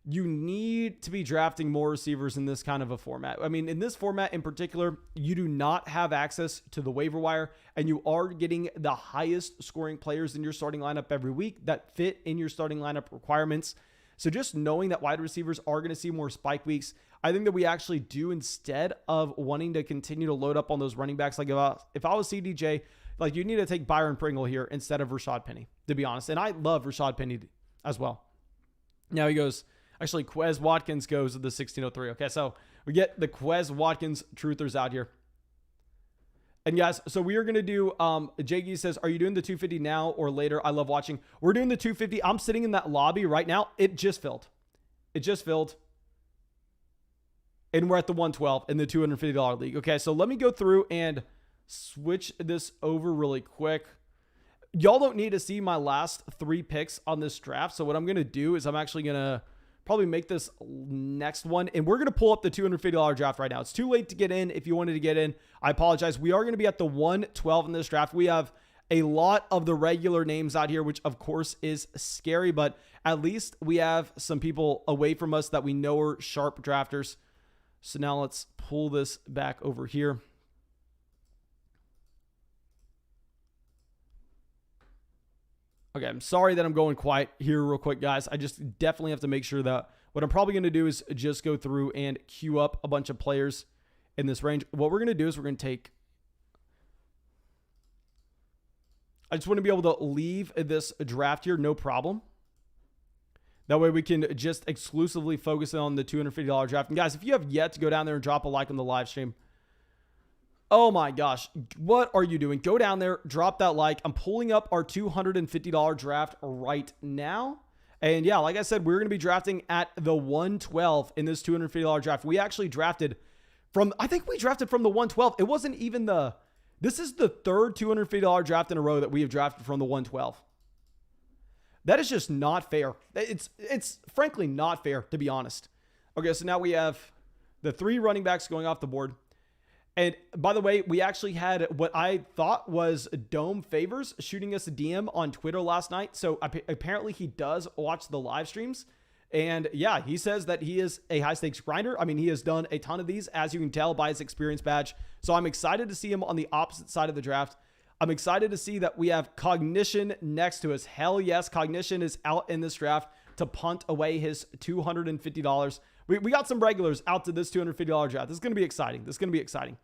you need to be drafting more receivers in this kind of a format. I mean, in this format in particular, you do not have access to the waiver wire, and you are getting the highest scoring players in your starting lineup every week that fit in your starting lineup requirements. So just knowing that wide receivers are going to see more spike weeks, I think that we actually do, instead of wanting to continue to load up on those running backs. Like if I was CDJ, like you need to take Byron Pringle here instead of Rashad Penny, to be honest. And I love Rashad Penny as well. Now he goes, actually, Quez Watkins goes to the 1603. Okay, so we get the Quez Watkins truthers out here. And guys, so we are going to do, Jaggy says, are you doing the 250 now or later? I love watching. We're doing the 250. I'm sitting in that lobby right now. It just filled. And we're at the 112 in the $250 league. Okay, so let me go through and switch this over really quick. Y'all don't need to see my last 3 picks on this draft. So what I'm going to do is I'm actually going to probably make this next one, and we're going to pull up the $250 draft right now. It's too late to get in. If you wanted to get in, I apologize. We are going to be at the 112 in this draft. We have a lot of the regular names out here, which of course is scary, but at least we have some people away from us that we know are sharp drafters. So now let's pull this back over here. Okay, I'm sorry that I'm going quiet here real quick, guys. I just definitely have to make sure that what I'm probably going to do is just go through and queue up a bunch of players in this range. What we're going to do is we're going to take... I just want to be able to leave this draft here, no problem. That way we can just exclusively focus on the $250 draft. And guys, if you have yet to go down there and drop a like on the live stream, oh my gosh, what are you doing? Go down there, drop that like. I'm pulling up our $250 draft right now. And yeah, like I said, we're going to be drafting at the 112 in this $250 draft. We actually drafted from, I think we drafted from the 112. It wasn't even this is the third $250 draft in a row that we have drafted from the 112. That is just not fair. It's frankly not fair, to be honest. Okay, so now we have the 3 running backs going off the board. And by the way, we actually had what I thought was Dome Favors shooting us a DM on Twitter last night. So apparently he does watch the live streams. And yeah, he says that he is a high stakes grinder. I mean, he has done a ton of these, as you can tell by his experience badge. So I'm excited to see him on the opposite side of the draft. I'm excited to see that we have Cognition next to us. Hell yes, Cognition is out in this draft to punt away his $250. We got some regulars out to this $250 draft. This is going to be exciting. This is going to be exciting.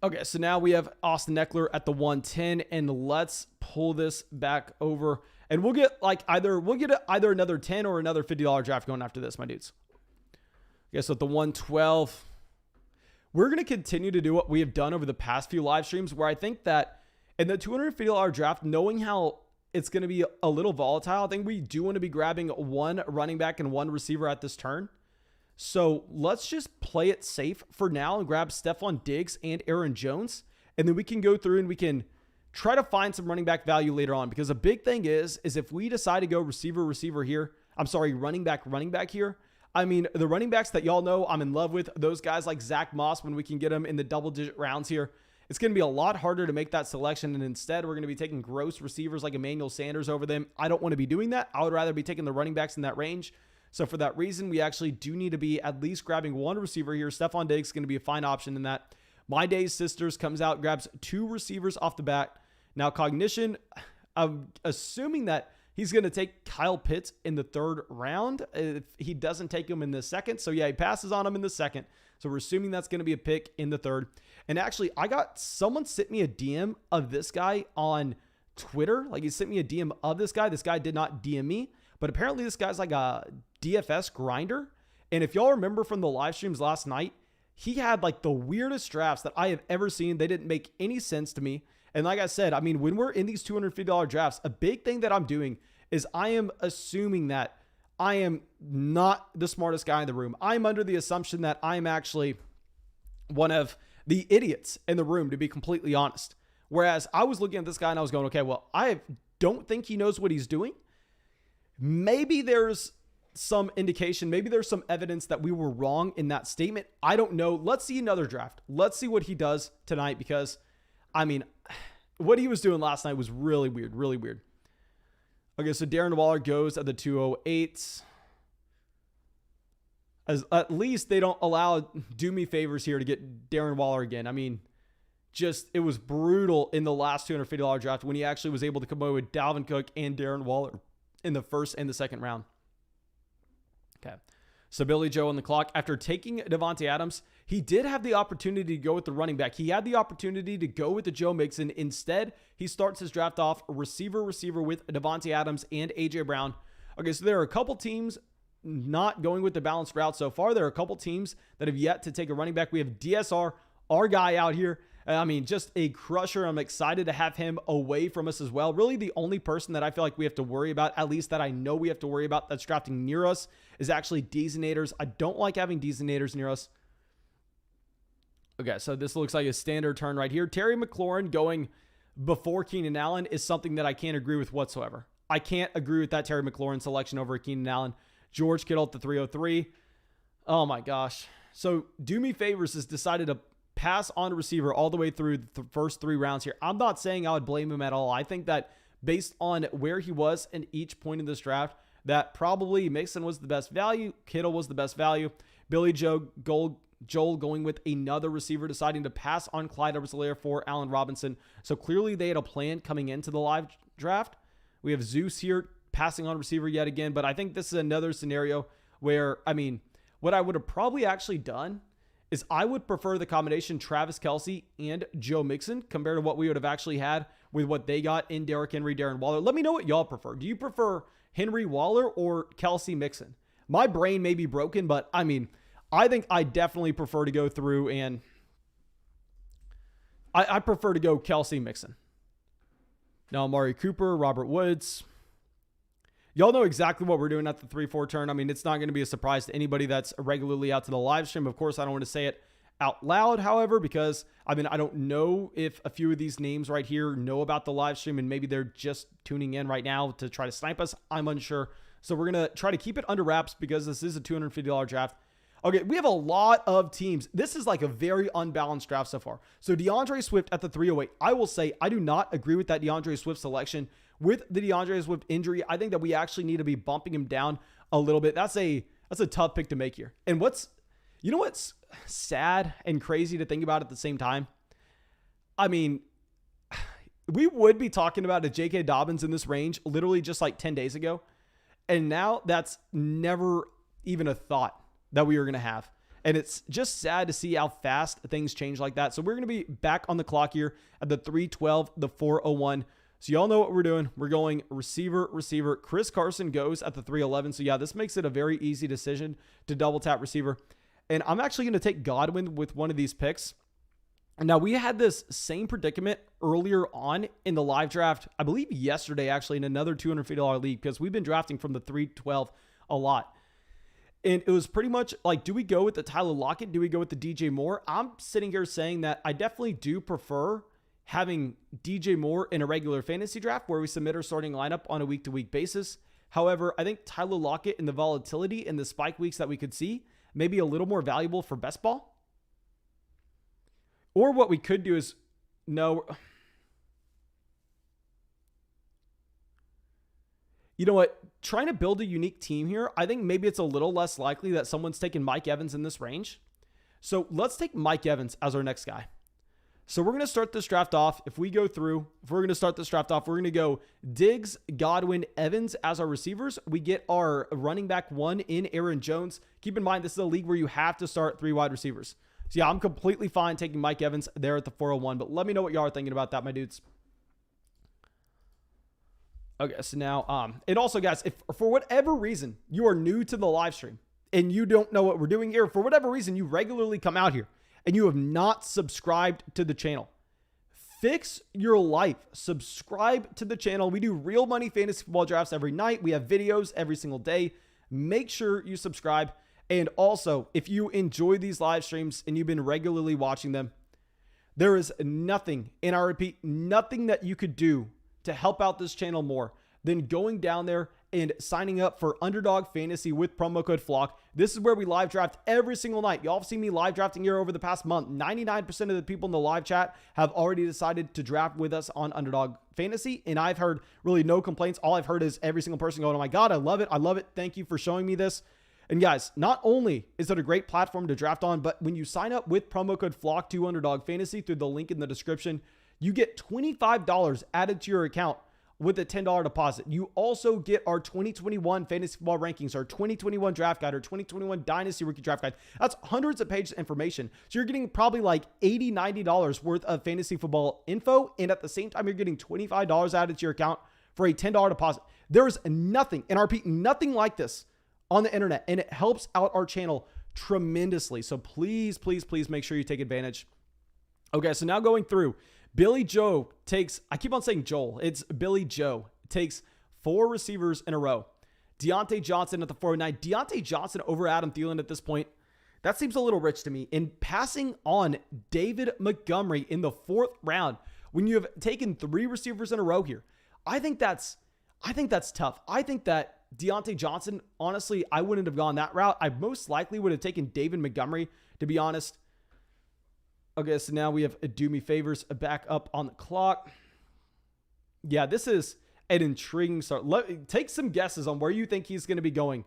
Okay, so now we have Austin Eckler at the 110, and let's pull this back over, and we'll get either another 10 or another $50 draft going after this, my dudes. Okay, so at the 112, we're going to continue to do what we have done over the past few live streams, where I think that in the $250 draft, knowing how it's going to be a little volatile, I think we do want to be grabbing 1 running back and 1 receiver at this turn. So let's just play it safe for now and grab Stephon Diggs and Aaron Jones. And then we can go through and we can try to find some running back value later on. Because a big thing is if we decide to go receiver here, running back here. I mean, the running backs that y'all know I'm in love with, those guys like Zach Moss, when we can get them in the double-digit rounds here, it's going to be a lot harder to make that selection. And instead, we're going to be taking gross receivers like Emmanuel Sanders over them. I don't want to be doing that. I would rather be taking the running backs in that range. So for that reason, we actually do need to be at least grabbing 1 receiver here. Stephon Diggs is going to be a fine option in that. My Day's Sisters comes out, grabs 2 receivers off the bat. Now, Cognition, I'm assuming that he's going to take Kyle Pitts in the 3rd round if he doesn't take him in the 2nd. So yeah, he passes on him in the 2nd. So we're assuming that's going to be a pick in the 3rd. And actually, I got someone sent me a DM of this guy on Twitter. Like, he sent me a DM of this guy. This guy did not DM me. But apparently this guy's like a DFS grinder. And if y'all remember from the live streams last night, he had like the weirdest drafts that I have ever seen. They didn't make any sense to me. And like I said, I mean, when we're in these $250 drafts, a big thing that I'm doing is I am assuming that I am not the smartest guy in the room. I'm under the assumption that I'm actually one of the idiots in the room, to be completely honest. Whereas I was looking at this guy and I was going, okay, well, I don't think he knows what he's doing. Maybe there's some indication, maybe there's some evidence that we were wrong in that statement. I don't know. Let's see another draft. Let's see what he does tonight, because, I mean, what he was doing last night was really weird, really weird. Okay, so Darren Waller goes at the 208. As at least they don't do me favors here to get Darren Waller again. I mean, it was brutal in the last $250 draft when he actually was able to come away with Dalvin Cook and Darren Waller in the 1st and the 2nd round. Okay. So Billy Joe on the clock. After taking Devonte Adams, he did have the opportunity to go with the running back. He had the opportunity to go with the Joe Mixon. Instead, he starts his draft off receiver with Devonte Adams and A.J. Brown. Okay, so there are a couple teams not going with the balanced route so far. There are a couple teams that have yet to take a running back. We have DSR, our guy out here. I mean, just a crusher. I'm excited to have him away from us as well. Really, the only person that I feel like we have to worry about, at least that I know we have to worry about, that's drafting near us, is actually Deezinators. I don't like having Deezinators near us. Okay, so this looks like a standard turn right here. Terry McLaurin going before Keenan Allen is something that I can't agree with whatsoever. I can't agree with that Terry McLaurin selection over Keenan Allen. George Kittle at the 303. Oh my gosh. So Do Me Favors has decided to pass on receiver all the way through the first 3 rounds here. I'm not saying I would blame him at all. I think that based on where he was in each point in this draft, that probably Mixon was the best value. Kittle was the best value. Billy Joel going with another receiver, deciding to pass on Clyde Edwards-Helaire for Allen Robinson. So clearly they had a plan coming into the live draft. We have Zeus here passing on receiver yet again, but I think this is another scenario where, I mean, what I would have probably actually done is I would prefer the combination Travis Kelce and Joe Mixon compared to what we would have actually had with what they got in Derrick Henry, Darren Waller. Let me know what y'all prefer. Do you prefer Henry, Waller, or Kelce, Mixon? My brain may be broken, but I mean, I think I definitely prefer to go through and I prefer to go Kelce, Mixon. Now, Amari Cooper, Robert Woods. Y'all know exactly what we're doing at the 3-4 turn. I mean, it's not going to be a surprise to anybody that's regularly out to the live stream. Of course, I don't want to say it out loud, however, because I mean, I don't know if a few of these names right here know about the live stream and maybe they're just tuning in right now to try to snipe us. I'm unsure. So we're going to try to keep it under wraps because this is a $250 draft. Okay, we have a lot of teams. This is like a very unbalanced draft so far. So DeAndre Swift at the 308. I will say I do not agree with that DeAndre Swift selection. With the DeAndre Swift injury, I think that we actually need to be bumping him down a little bit. That's a tough pick to make here. And what's sad and crazy to think about at the same time? I mean, we would be talking about a J.K. Dobbins in this range literally just like 10 days ago. And now that's never even a thought that we were going to have. And it's just sad to see how fast things change like that. So we're going to be back on the clock here at the 312, the 401. So y'all know what we're doing. We're going receiver. Chris Carson goes at the 311. So yeah, this makes it a very easy decision to double tap receiver. And I'm actually going to take Godwin with one of these picks. And now we had this same predicament earlier on in the live draft, I believe yesterday actually, in another $250 league, because we've been drafting from the 312 a lot. And it was pretty much like, do we go with the Tyler Lockett? Do we go with the DJ Moore? I'm sitting here saying that I definitely do prefer having DJ Moore in a regular fantasy draft where we submit our starting lineup on a week-to-week basis. However, I think Tyler Lockett and the volatility and the spike weeks that we could see may be a little more valuable for best ball. Or what we could do is, no, you know what? Trying to build a unique team here, I think maybe it's a little less likely that someone's taking Mike Evans in this range. So let's take Mike Evans as our next guy. So we're going to start this draft off. If we're going to start this draft off, we're going to go Diggs, Godwin, Evans as our receivers. We get our running back one in Aaron Jones. Keep in mind, this is a league where you have to start 3 wide receivers. So yeah, I'm completely fine taking Mike Evans there at the 401, but let me know what y'all are thinking about that, my dudes. Okay, so now, and also guys, if for whatever reason you are new to the live stream and you don't know what we're doing here, for whatever reason you regularly come out here and you have not subscribed to the channel, fix your life. Subscribe to the channel. We do real money fantasy football drafts every night. We have videos every single day. Make sure you subscribe. And also, if you enjoy these live streams and you've been regularly watching them, there is nothing, and I repeat, nothing that you could do to help out this channel more than going down there and signing up for Underdog Fantasy with promo code FLOCK. This is where we live draft every single night. Y'all have seen me live drafting here over the past month. 99% of the people in the live chat have already decided to draft with us on Underdog Fantasy, and I've heard really no complaints. All I've heard is every single person going, oh my God, I love it. I love it. Thank you for showing me this. And guys, not only is it a great platform to draft on, but when you sign up with promo code FLOCK to Underdog Fantasy through the link in the description, you get $25 added to your account with a $10 deposit. You also get our 2021 fantasy football rankings, our 2021 draft guide, our 2021 dynasty rookie draft guide. That's hundreds of pages of information. So you're getting probably like $80, $90 worth of fantasy football info. And at the same time, you're getting $25 added to your account for a $10 deposit. There is nothing, and I repeat, nothing like this on the internet. And it helps out our channel tremendously. So please, please, please make sure you take advantage. Okay, so now going through, Billy Joe takes, I keep on saying Joel, it's Billy Joe, takes 4 receivers in a row. Deontay Johnson at the 409. Deontay Johnson over Adam Thielen at this point, that seems a little rich to me. In passing on David Montgomery in the 4th round, when you have taken 3 receivers in a row here, I think that's tough. I think that Deontay Johnson, honestly, I wouldn't have gone that route. I most likely would have taken David Montgomery, to be honest. Okay, so now we have Do Me Favors back up on the clock. Yeah, this is an intriguing start. Take some guesses on where you think he's going to be going.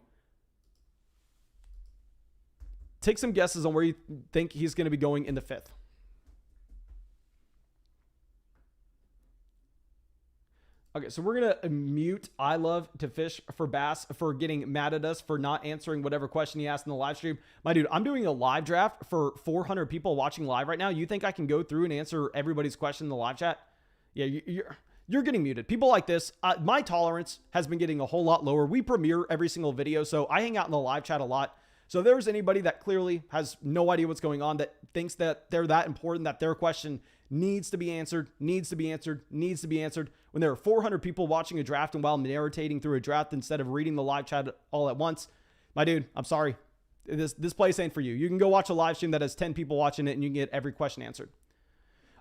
Take some guesses on where you think he's going to be going in the 5th. Okay, so we're going to mute I Love to Fish for Bass for getting mad at us for not answering whatever question he asked in the live stream. My dude, I'm doing a live draft for 400 people watching live right now. You think I can go through and answer everybody's question in the live chat? Yeah, you're getting muted. People like this, my tolerance has been getting a whole lot lower. We premiere every single video, so I hang out in the live chat a lot. So if there's anybody that clearly has no idea what's going on, that thinks that they're that important, that their question needs to be answered, when there are 400 people watching a draft and while narrating through a draft instead of reading the live chat all at once, my dude, I'm sorry. This place ain't for you. You can go watch a live stream that has 10 people watching it and you can get every question answered.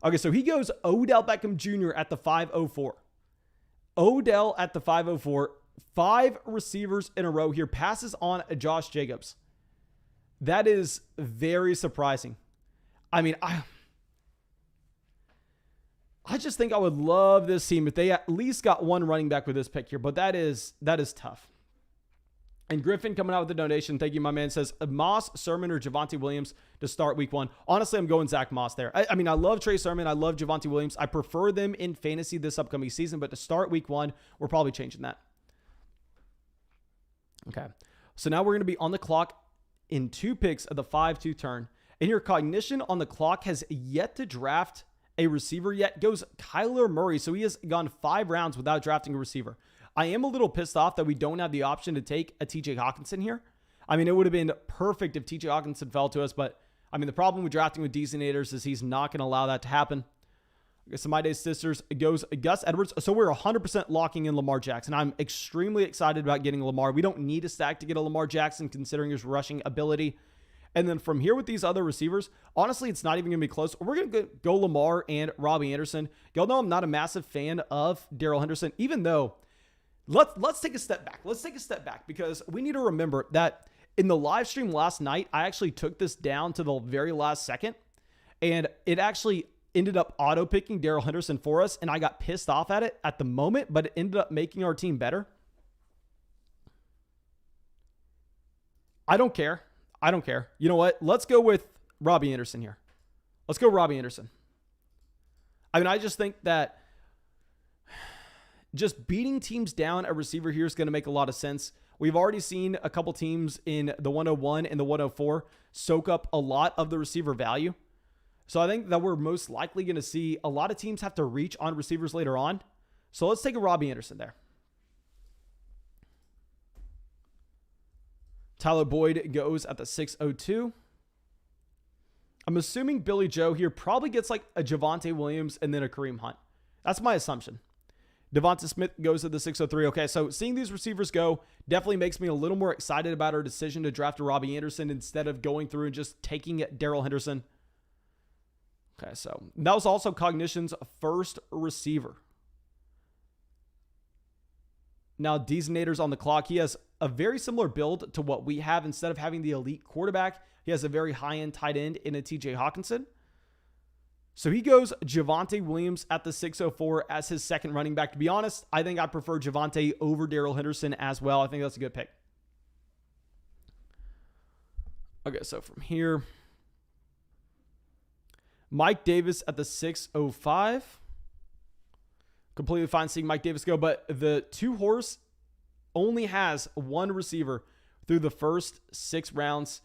Okay, so he goes Odell Beckham Jr. at the 504. Odell at the 504. 5 receivers in a row here. Passes on Josh Jacobs. That is very surprising. I mean, I just think I would love this team if they at least got one running back with this pick here, but that is tough. And Griffin coming out with a donation. Thank you, my man. Says Moss, Sermon, or Javonte Williams to start week 1. Honestly, I'm going Zach Moss there. I mean, I love Trey Sermon. I love Javonte Williams. I prefer them in fantasy this upcoming season, but to start week 1, we're probably changing that. Okay. So now we're going to be on the clock in 2 picks of the 5-2 turn. And your cognition on the clock has yet to draft a receiver yet. Goes Kyler Murray. So he has gone 5 rounds without drafting a receiver. I am a little pissed off that we don't have the option to take a TJ Hawkinson here. I mean, it would have been perfect if TJ Hawkinson fell to us, but I mean, the problem with drafting with Desinators is he's not going to allow that to happen. I guess My Day Sisters goes Gus Edwards. So we're 100% locking in Lamar Jackson. I'm extremely excited about getting Lamar. We don't need a stack to get a Lamar Jackson considering his rushing ability. And then from here with these other receivers, honestly, it's not even going to be close. We're going to go Lamar and Robbie Anderson. Y'all know I'm not a massive fan of Darrell Henderson, even though let's take a step back. Let's take a step back because we need to remember that in the live stream last night, I actually took this down to the very last second, and it actually ended up auto-picking Darrell Henderson for us, and I got pissed off at it at the moment, but it ended up making our team better. I don't care. I don't care. You know what? Let's go with Robbie Anderson here. Let's go Robbie Anderson. I mean, I just think that just beating teams down a receiver here is going to make a lot of sense. We've already seen a couple teams in the 101 and the 104 soak up a lot of the receiver value. So I think that we're most likely going to see a lot of teams have to reach on receivers later on. So let's take a Robbie Anderson there. Tyler Boyd goes at the 602. I'm assuming Billy Joe here probably gets like a Javonte Williams and then a Kareem Hunt. That's my assumption. Devonta Smith goes to the 603. Okay, so seeing these receivers go definitely makes me a little more excited about our decision to draft a Robbie Anderson instead of going through and just taking Darrell Henderson. Okay, so that was also Cognition's first receiver. Now, Designator's on the clock. He has a very similar build to what we have. Instead of having the elite quarterback, he has a very high-end tight end in a TJ Hawkinson. So he goes Javonte Williams at the 604 as his second running back. To be honest, I think I prefer Javonte over Darrell Henderson as well. I think that's a good pick. Okay, so from here, Mike Davis at the 605. Completely fine seeing Mike Davis go, but the 2-horse only has one receiver through the first 6 rounds.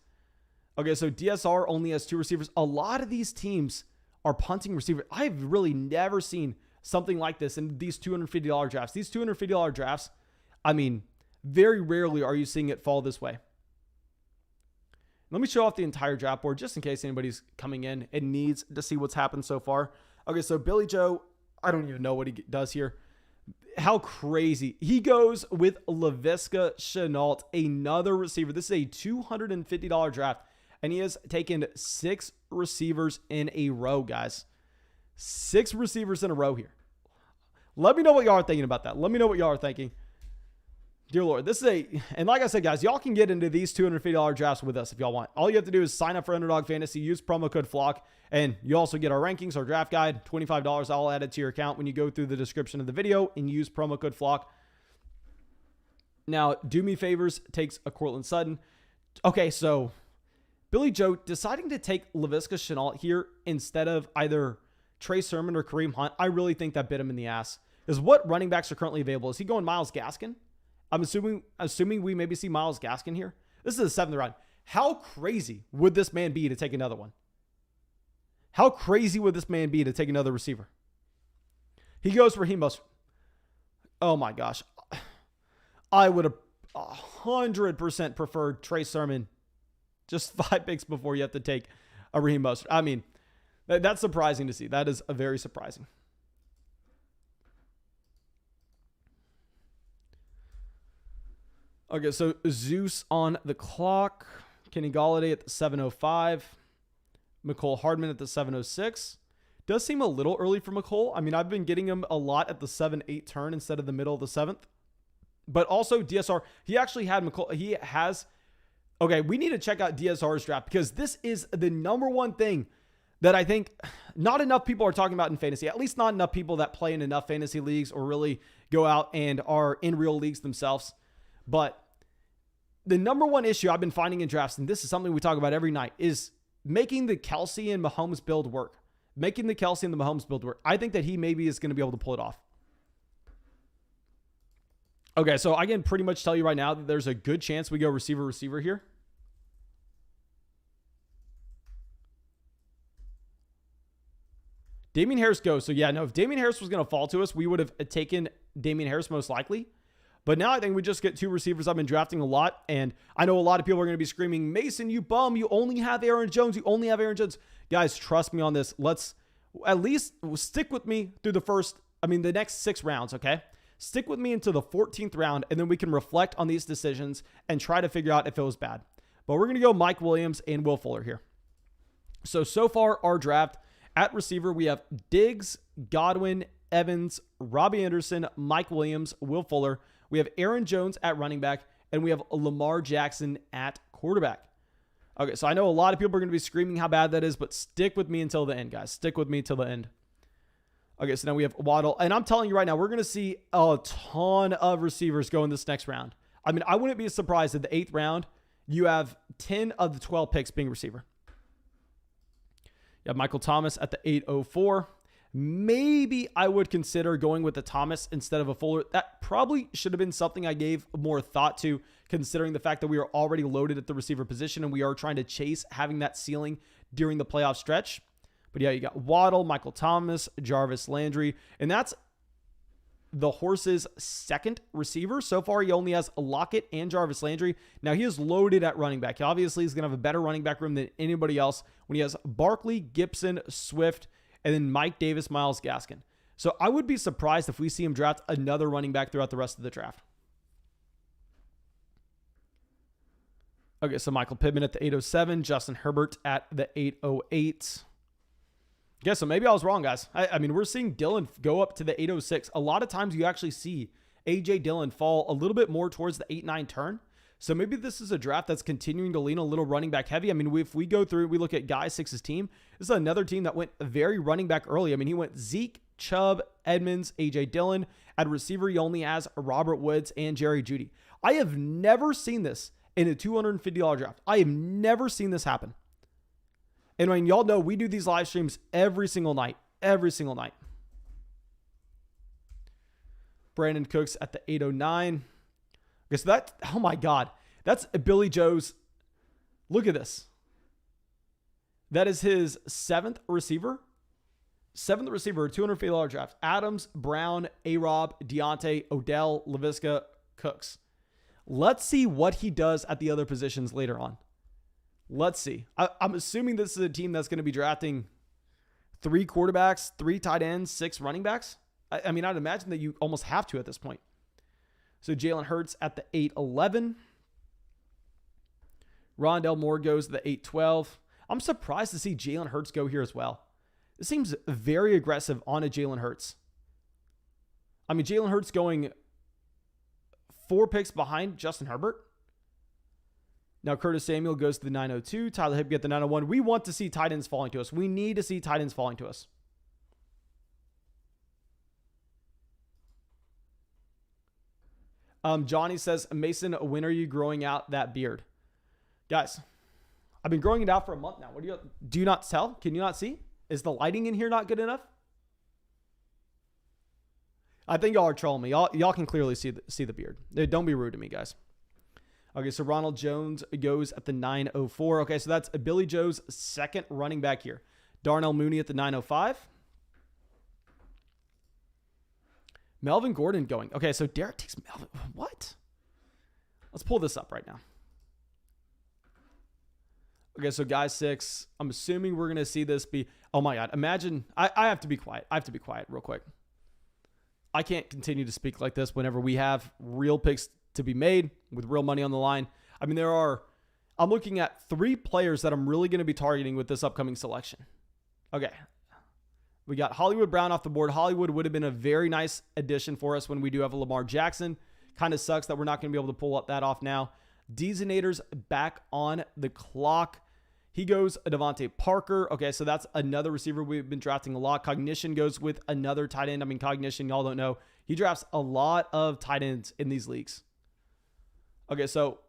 Okay, so DSR only has 2 receivers. A lot of these teams are punting receivers. I've really never seen something like this in these $250 drafts. These $250 drafts, I mean, very rarely are you seeing it fall this way. Let me show off the entire draft board just in case anybody's coming in and needs to see what's happened so far. Okay, so Billy Joe, I don't even know what he does here. How crazy. He goes with Laviska Shenault, another receiver. This is a $250 draft, and he has taken 6 receivers in a row, guys. 6 receivers in a row here. Let me know what y'all are thinking about that. Let me know what y'all are thinking. Dear Lord, this is and like I said, guys, y'all can get into these $250 drafts with us if y'all want. All you have to do is sign up for Underdog Fantasy, use promo code FLOCK, and you also get our rankings, our draft guide, $25 all added to your account when you go through the description of the video and use promo code FLOCK. Now, do me favors, takes a Courtland Sutton. Okay, so Billy Joe deciding to take Laviska Shenault here instead of either Trey Sermon or Kareem Hunt, I really think that bit him in the ass. Because what running backs are currently available? Is he going Myles Gaskin? I'm assuming we maybe see Myles Gaskin here. This is the 7th round. How crazy would this man be to take another one? How crazy would this man be to take another receiver? He goes Raheem Mostert. Oh my gosh. I would have 100% preferred Trey Sermon just 5 picks before you have to take a Raheem Mostert. I mean, that's surprising to see. That is a very surprising. Okay, so Zeus on the clock. Kenny Golladay at the 705. McCole Hardman at the 706. Does seem a little early for McCole. I mean, I've been getting him a lot at the 7-8 turn instead of the middle of the 7th. But also DSR, he actually had McCole. He has. Okay, we need to check out DSR's draft because this is the number one thing that I think not enough people are talking about in fantasy. At least not enough people that play in enough fantasy leagues or really go out and are in real leagues themselves. But the number one issue I've been finding in drafts, and this is something we talk about every night, is making the Kelsey and Mahomes build work. Making the Kelsey and the Mahomes build work. I think that he maybe is going to be able to pull it off. Okay, so I can pretty much tell you right now that there's a good chance we go receiver here. Damien Harris goes. So yeah, no, if Damien Harris was going to fall to us, we would have taken Damien Harris most likely. But now I think we just get two receivers I've been drafting a lot. And I know a lot of people are going to be screaming, Mason, you bum. You only have Aaron Jones. You only have Aaron Jones. Guys, trust me on this. Let's at least stick with me through the next 6 rounds, okay? Stick with me into the 14th round, and then we can reflect on these decisions and try to figure out if it was bad. But we're going to go Mike Williams and Will Fuller here. So far, our draft at receiver, we have Diggs, Godwin, Evans, Robbie Anderson, Mike Williams, Will Fuller. We have Aaron Jones at running back, and we have Lamar Jackson at quarterback. Okay, so I know a lot of people are going to be screaming how bad that is, but stick with me until the end, guys. Stick with me till the end. Okay, so now we have Waddle. And I'm telling you right now, we're going to see a ton of receivers go in this next round. I mean, I wouldn't be surprised at the 8th round, you have 10 of the 12 picks being receiver. You have Michael Thomas at the 804. Maybe I would consider going with the Thomas instead of a Fuller. That probably should have been something I gave more thought to, considering the fact that we are already loaded at the receiver position and we are trying to chase having that ceiling during the playoff stretch. But yeah, you got Waddle, Michael Thomas, Jarvis Landry, and that's the Horse's second receiver. So far, he only has Lockett and Jarvis Landry. Now, he is loaded at running back. Obviously, he's going to have a better running back room than anybody else when he has Barkley, Gibson, Swift, and then Mike Davis, Myles Gaskin. So I would be surprised if we see him draft another running back throughout the rest of the draft. Okay, so Michael Pittman at the 807, Justin Herbert at the 808. Yeah, so maybe I was wrong, guys. I mean, we're seeing Dillon go up to the 806. A lot of times you actually see A.J. Dillon fall a little bit more towards the 8-9 turn. So maybe this is a draft that's continuing to lean a little running back heavy. I mean, if we go through, we look at Guy Six's team, this is another team that went very running back early. I mean, he went Zeke, Chubb, Edmonds, A.J. Dillon. At receiver, he only has Robert Woods and Jerry Jeudy. I have never seen this in a $250 draft. I have never seen this happen. And I mean, y'all know we do these live streams every single night. Brandon Cooks at the 809. Okay, so that, oh my God, that's Billy Joe's. Look at this. That is his 7th receiver. 7th receiver, $250 draft. Adams, Brown, A-Rob, Deontay, Odell, Laviska, Cooks. Let's see what he does at the other positions later on. Let's see. I'm assuming this is a team that's going to be drafting 3 quarterbacks, 3 tight ends, 6 running backs. I mean, I'd imagine that you almost have to at this point. So Jalen Hurts at the 811. Rondell Moore goes to the 812. I'm surprised to see Jalen Hurts go here as well. It seems very aggressive on a Jalen Hurts. I mean, Jalen Hurts going 4 picks behind Justin Herbert. Now, Curtis Samuel goes to the 902. Tyler Higbee at the 901. We want to see tight ends falling to us. We need to see tight ends falling to us. Johnny says, Mason, when are you growing out that beard? Guys, I've been growing it out for a month now. What do you not tell? Can you not see? Is the lighting in here not good enough? I think y'all are trolling me. Y'all can clearly see the beard. Don't be rude to me, guys. Okay, so Ronald Jones goes at the 904. Okay, so that's Billy Joe's 2nd running back here. Darnell Mooney at the 905. Melvin Gordon going. Okay, so Derek takes Melvin. What? Let's pull this up right now. Okay, so guy 6. I'm assuming we're going to see this be... Oh my God. Imagine... I have to be quiet. I have to be quiet real quick. I can't continue to speak like this whenever we have real picks to be made with real money on the line. I mean, there are... I'm looking at 3 players that I'm really going to be targeting with this upcoming selection. Okay. We got Hollywood Brown off the board. Hollywood would have been a very nice addition for us when we do have a Lamar Jackson. Kind of sucks that we're not going to be able to pull up that off now. Designator's back on the clock. He goes a Devonte Parker. Okay, so that's another receiver we've been drafting a lot. Cognition goes with another tight end. I mean, Cognition, y'all don't know. He drafts a lot of tight ends in these leagues. Okay, so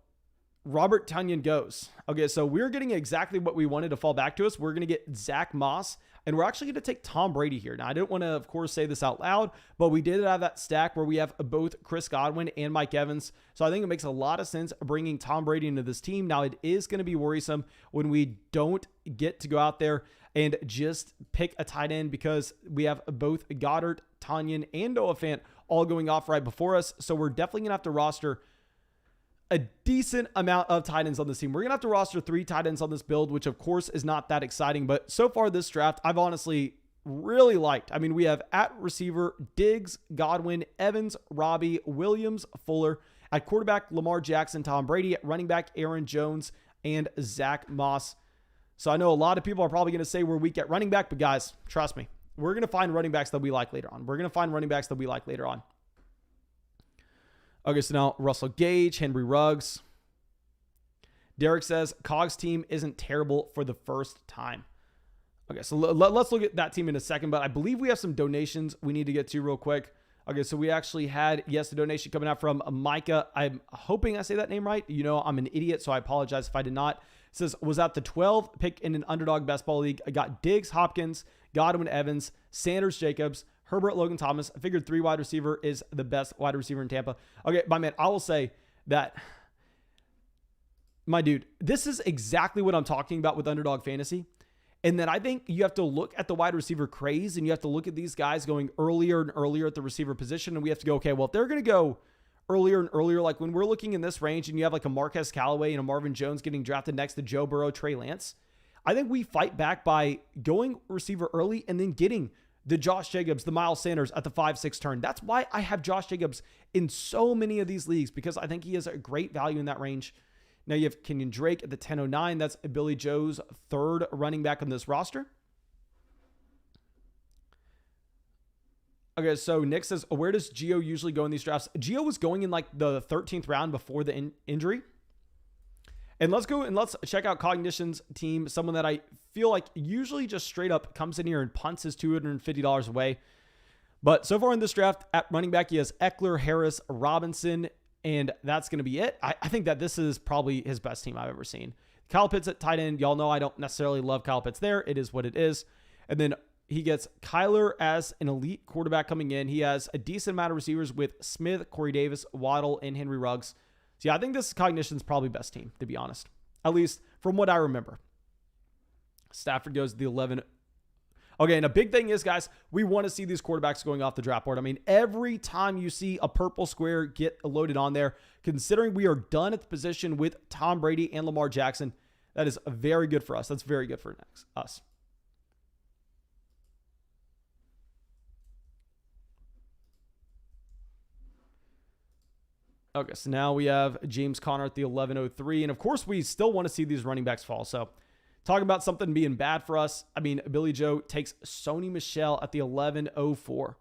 Robert Tonyan goes. Okay, so we're getting exactly what we wanted to fall back to us. We're going to get Zach Moss, and we're actually going to take Tom Brady here. Now, I didn't want to, of course, say this out loud, but we did have that stack where we have both Chris Godwin and Mike Evans. So I think it makes a lot of sense bringing Tom Brady into this team. Now, it is going to be worrisome when we don't get to go out there and just pick a tight end because we have both Goddard, Tonyan, and Noah Fant all going off right before us. So we're definitely going to have to roster a decent amount of tight ends on this team. We're going to have to roster 3 tight ends on this build, which of course is not that exciting, but so far this draft, I've honestly really liked. I mean, we have at receiver, Diggs, Godwin, Evans, Robbie, Williams, Fuller. At quarterback, Lamar Jackson, Tom Brady. At running back, Aaron Jones, and Zach Moss. So I know a lot of people are probably going to say we're weak at running back, but guys, trust me, we're going to find running backs that we like later on. Okay, so now Russell Gage, Henry Ruggs. Derek says, Cog's team isn't terrible for the first time. Okay, so let's look at that team in a second, but I believe we have some donations we need to get to real quick. Okay, so we actually had, yes, a donation coming out from Micah. I'm hoping I say that name right. You know, I'm an idiot, so I apologize if I did not. It says, was at the 12th pick in an underdog best ball league. I got Diggs, Hopkins, Godwin, Evans, Sanders, Jacobs, Herbert, Logan Thomas. I figured 3 wide receiver is the best wide receiver in Tampa. Okay, my man, I will say that, my dude, this is exactly what I'm talking about with underdog fantasy. And then I think you have to look at the wide receiver craze and you have to look at these guys going earlier and earlier at the receiver position. And we have to go, okay, well, if they're going to go earlier and earlier, like when we're looking in this range and you have like a Marquez Callaway and a Marvin Jones getting drafted next to Joe Burrow, Trey Lance, I think we fight back by going receiver early and then getting the Josh Jacobs, the Miles Sanders at the 5-6 turn. That's why I have Josh Jacobs in so many of these leagues, because I think he has a great value in that range. Now you have Kenyon Drake at the 10.09. That's Billy Joe's 3rd running back on this roster. Okay, so Nick says, where does Gio usually go in these drafts? Gio was going in like the 13th round before the injury. And let's go and let's check out Cognition's team. Someone that I feel like usually just straight up comes in here and punts his $250 away. But so far in this draft, at running back, he has Eckler, Harris, Robinson, and that's going to be it. I think that this is probably his best team I've ever seen. Kyle Pitts at tight end. Y'all know I don't necessarily love Kyle Pitts there. It is what it is. And then he gets Kyler as an elite quarterback coming in. He has a decent amount of receivers with Smith, Corey Davis, Waddle, and Henry Ruggs. So yeah, I think this Cognition's probably best team, to be honest. At least from what I remember. Stafford goes to the 11. Okay, and a big thing is, guys, we want to see these quarterbacks going off the draft board. I mean, every time you see a purple square get loaded on there, considering we are done at the position with Tom Brady and Lamar Jackson, that is very good for us. That's very good for us. Okay, so now we have James Conner at the 11.03. And of course, we still want to see these running backs fall. So talking about something being bad for us, I mean, Billy Joe takes Sony Michel at the 11.04.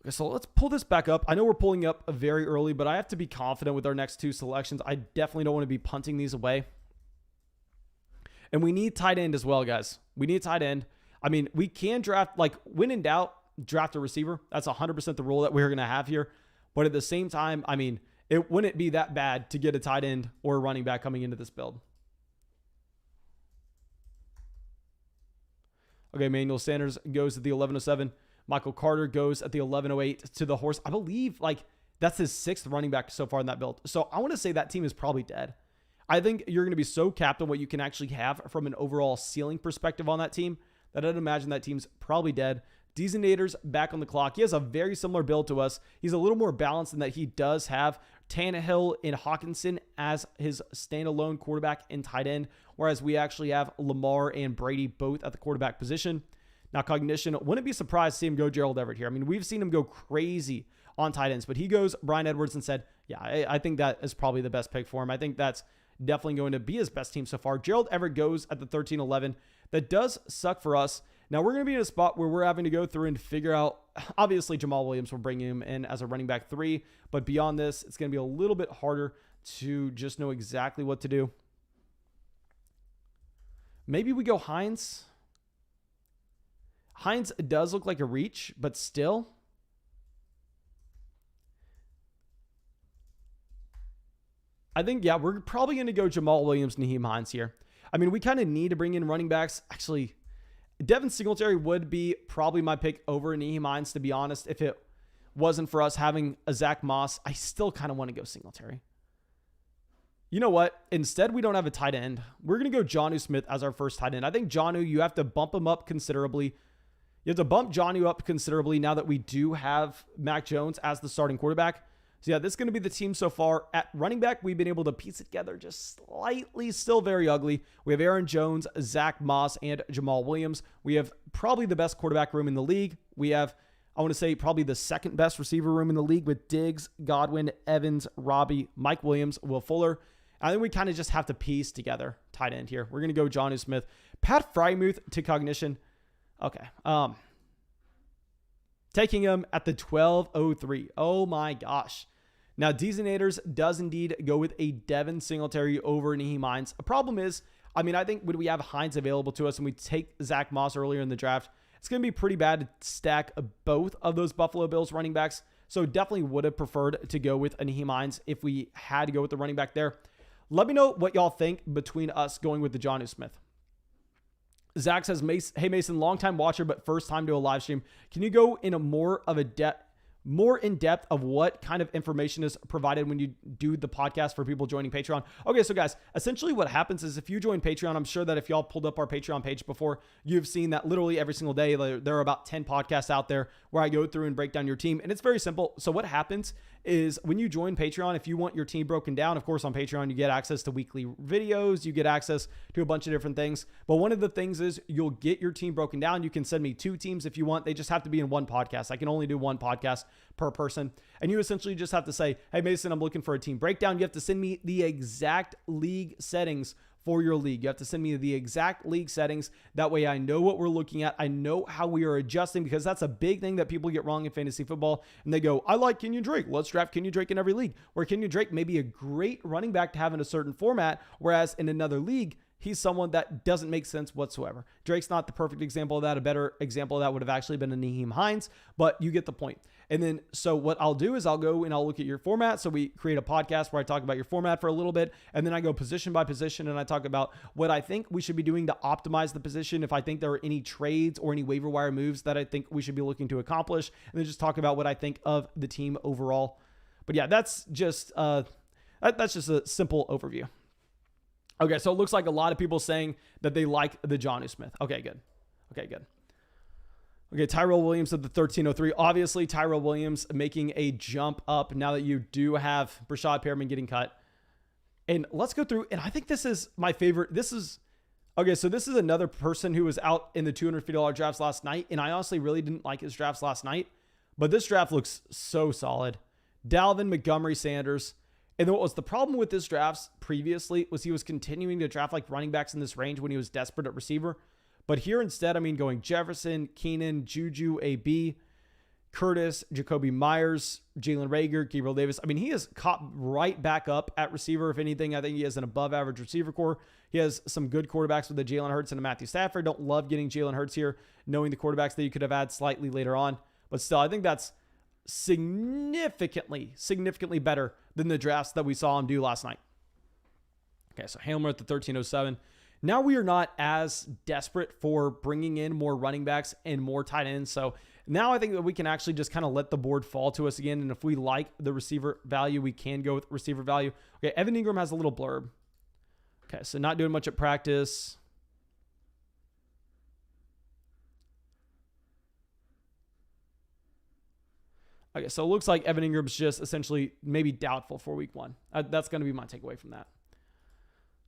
Okay, so let's pull this back up. I know we're pulling up very early, but I have to be confident with our next 2 selections. I definitely don't want to be punting these away. And we need tight end as well, guys. We need tight end. I mean, we can draft, like, when in doubt, draft a receiver. That's 100% the rule that we're going to have here. But at the same time, I mean, it wouldn't be that bad to get a tight end or a running back coming into this build. Okay, Emmanuel Sanders goes at the 11.07. Michael Carter goes at the 11.08 to the horse. I believe, like, that's his 6th running back so far in that build. So I want to say that team is probably dead. I think you're going to be so capped on what you can actually have from an overall ceiling perspective on that team that I'd imagine that team's probably dead. Designator's back on the clock. He has a very similar build to us. He's a little more balanced in that he does have Tannehill and Hawkinson as his standalone quarterback and tight end, whereas we actually have Lamar and Brady both at the quarterback position. Now, Cognition, wouldn't be surprised to see him go Gerald Everett here. I mean, we've seen him go crazy on tight ends, but he goes Bryan Edwards and said, yeah, I think that is probably the best pick for him. I think that's definitely going to be his best team so far. Gerald Everett goes at the 13-11. That does suck for us. Now we're going to be in a spot where we're having to go through and figure out, obviously Jamal Williams will bring him in as a running back 3, but beyond this, it's going to be a little bit harder to just know exactly what to do. Maybe we go Hines. Hines does look like a reach, but still. I think, yeah, we're probably going to go Jamal Williams, Nyheim Hines here. I mean, we kind of need to bring in running backs. Actually, Devin Singletary would be probably my pick over Nyheim Hines, to be honest. If it wasn't for us having a Zach Moss, I still kind of want to go Singletary. You know what? Instead, we don't have a tight end. We're going to go Jonnu Smith as our first tight end. I think Jonnu, you have to bump him up considerably. You have to bump Jonnu up considerably now that we do have Mac Jones as the starting quarterback. So yeah, this is going to be the team so far. At running back, we've been able to piece it together just slightly, still very ugly. We have Aaron Jones, Zach Moss, and Jamal Williams. We have probably the best quarterback room in the league. We have, I want to say, probably the second best receiver room in the league with Diggs, Godwin, Evans, Robbie, Mike Williams, Will Fuller. I think we kind of just have to piece together tight end here. We're going to go Jonnu Smith. Pat Freiermuth to cognition. Okay. Taking him at the 12:03. Oh my gosh. Now, Deezinators does indeed go with a Devin Singletary over Nyheim Hines. A problem is, I mean, I think when we have Hines available to us and we take Zach Moss earlier in the draft, it's going to be pretty bad to stack both of those Buffalo Bills running backs. So definitely would have preferred to go with a Nyheim Hines if we had to go with the running back there. Let me know what y'all think between us going with the Jonnu Smith. Zach says, hey Mason, longtime watcher, but first time to a live stream. Can you go in a more in depth of what kind of information is provided when you do the podcast for people joining Patreon? Okay, so guys, essentially what happens is if you join Patreon, I'm sure that if y'all pulled up our Patreon page before, you've seen that literally every single day, there are about 10 podcasts out there where I go through and break down your team. And it's very simple. So what happens is when you join Patreon, if you want your team broken down, of course, on Patreon, you get access to weekly videos, you get access to a bunch of different things. But one of the things is you'll get your team broken down. You can send me 2 teams if you want. They just have to be in one podcast. I can only do one podcast per person. And you essentially just have to say, hey, Mason, I'm looking for a team breakdown. You have to send me the exact league settings for your league. You have to send me the exact league settings. That way I know what we're looking at. I know how we are adjusting, because that's a big thing that people get wrong in fantasy football. And they go, I like Kenyon Drake. Let's draft Kenyon Drake in every league. Where Kenyon Drake may be a great running back to have in a certain format, whereas in another league, he's someone that doesn't make sense whatsoever. Drake's not the perfect example of that. A better example of that would have actually been a Nyheim Hines, but you get the point. And then, so what I'll do is I'll go and I'll look at your format. So we create a podcast where I talk about your format for a little bit, and then I go position by position and I talk about what I think we should be doing to optimize the position. If I think there are any trades or any waiver wire moves that I think we should be looking to accomplish, and then just talk about what I think of the team overall. But yeah, that's just a simple overview. Okay, so it looks like a lot of people saying that they like the Jonnu Smith. Okay, good. Okay, Tyrell Williams at the 13:03. Obviously, Tyrell Williams making a jump up now that you do have Brashad Perriman getting cut. And let's go through, and I think this is my favorite. This is another person who was out in the $250 drafts last night, and I honestly really didn't like his drafts last night. But this draft looks so solid. Dalvin, Montgomery, Sanders. And what was the problem with this drafts previously was he was continuing to draft like running backs in this range when he was desperate at receiver. But here instead, I mean, going Jefferson, Keenan, Juju, AB, Curtis, Jacoby Myers, Jalen Reagor, Gabriel Davis. I mean, he is caught right back up at receiver. If anything, I think he has an above average receiver core. He has some good quarterbacks with the Jalen Hurts and a Matthew Stafford. Don't love getting Jalen Hurts here, knowing the quarterbacks that you could have had slightly later on. But still, I think that's significantly better than the drafts that we saw him do last night. Okay, so Hamler at the 13:07. Now we are not as desperate for bringing in more running backs and more tight ends. So now I think that we can actually just kind of let the board fall to us again. And if we like the receiver value, we can go with receiver value. Okay, Evan Ingram has a little blurb. Okay, so not doing much at practice. Okay, so it looks like Evan Ingram's just essentially maybe doubtful for week 1. That's going to be my takeaway from that.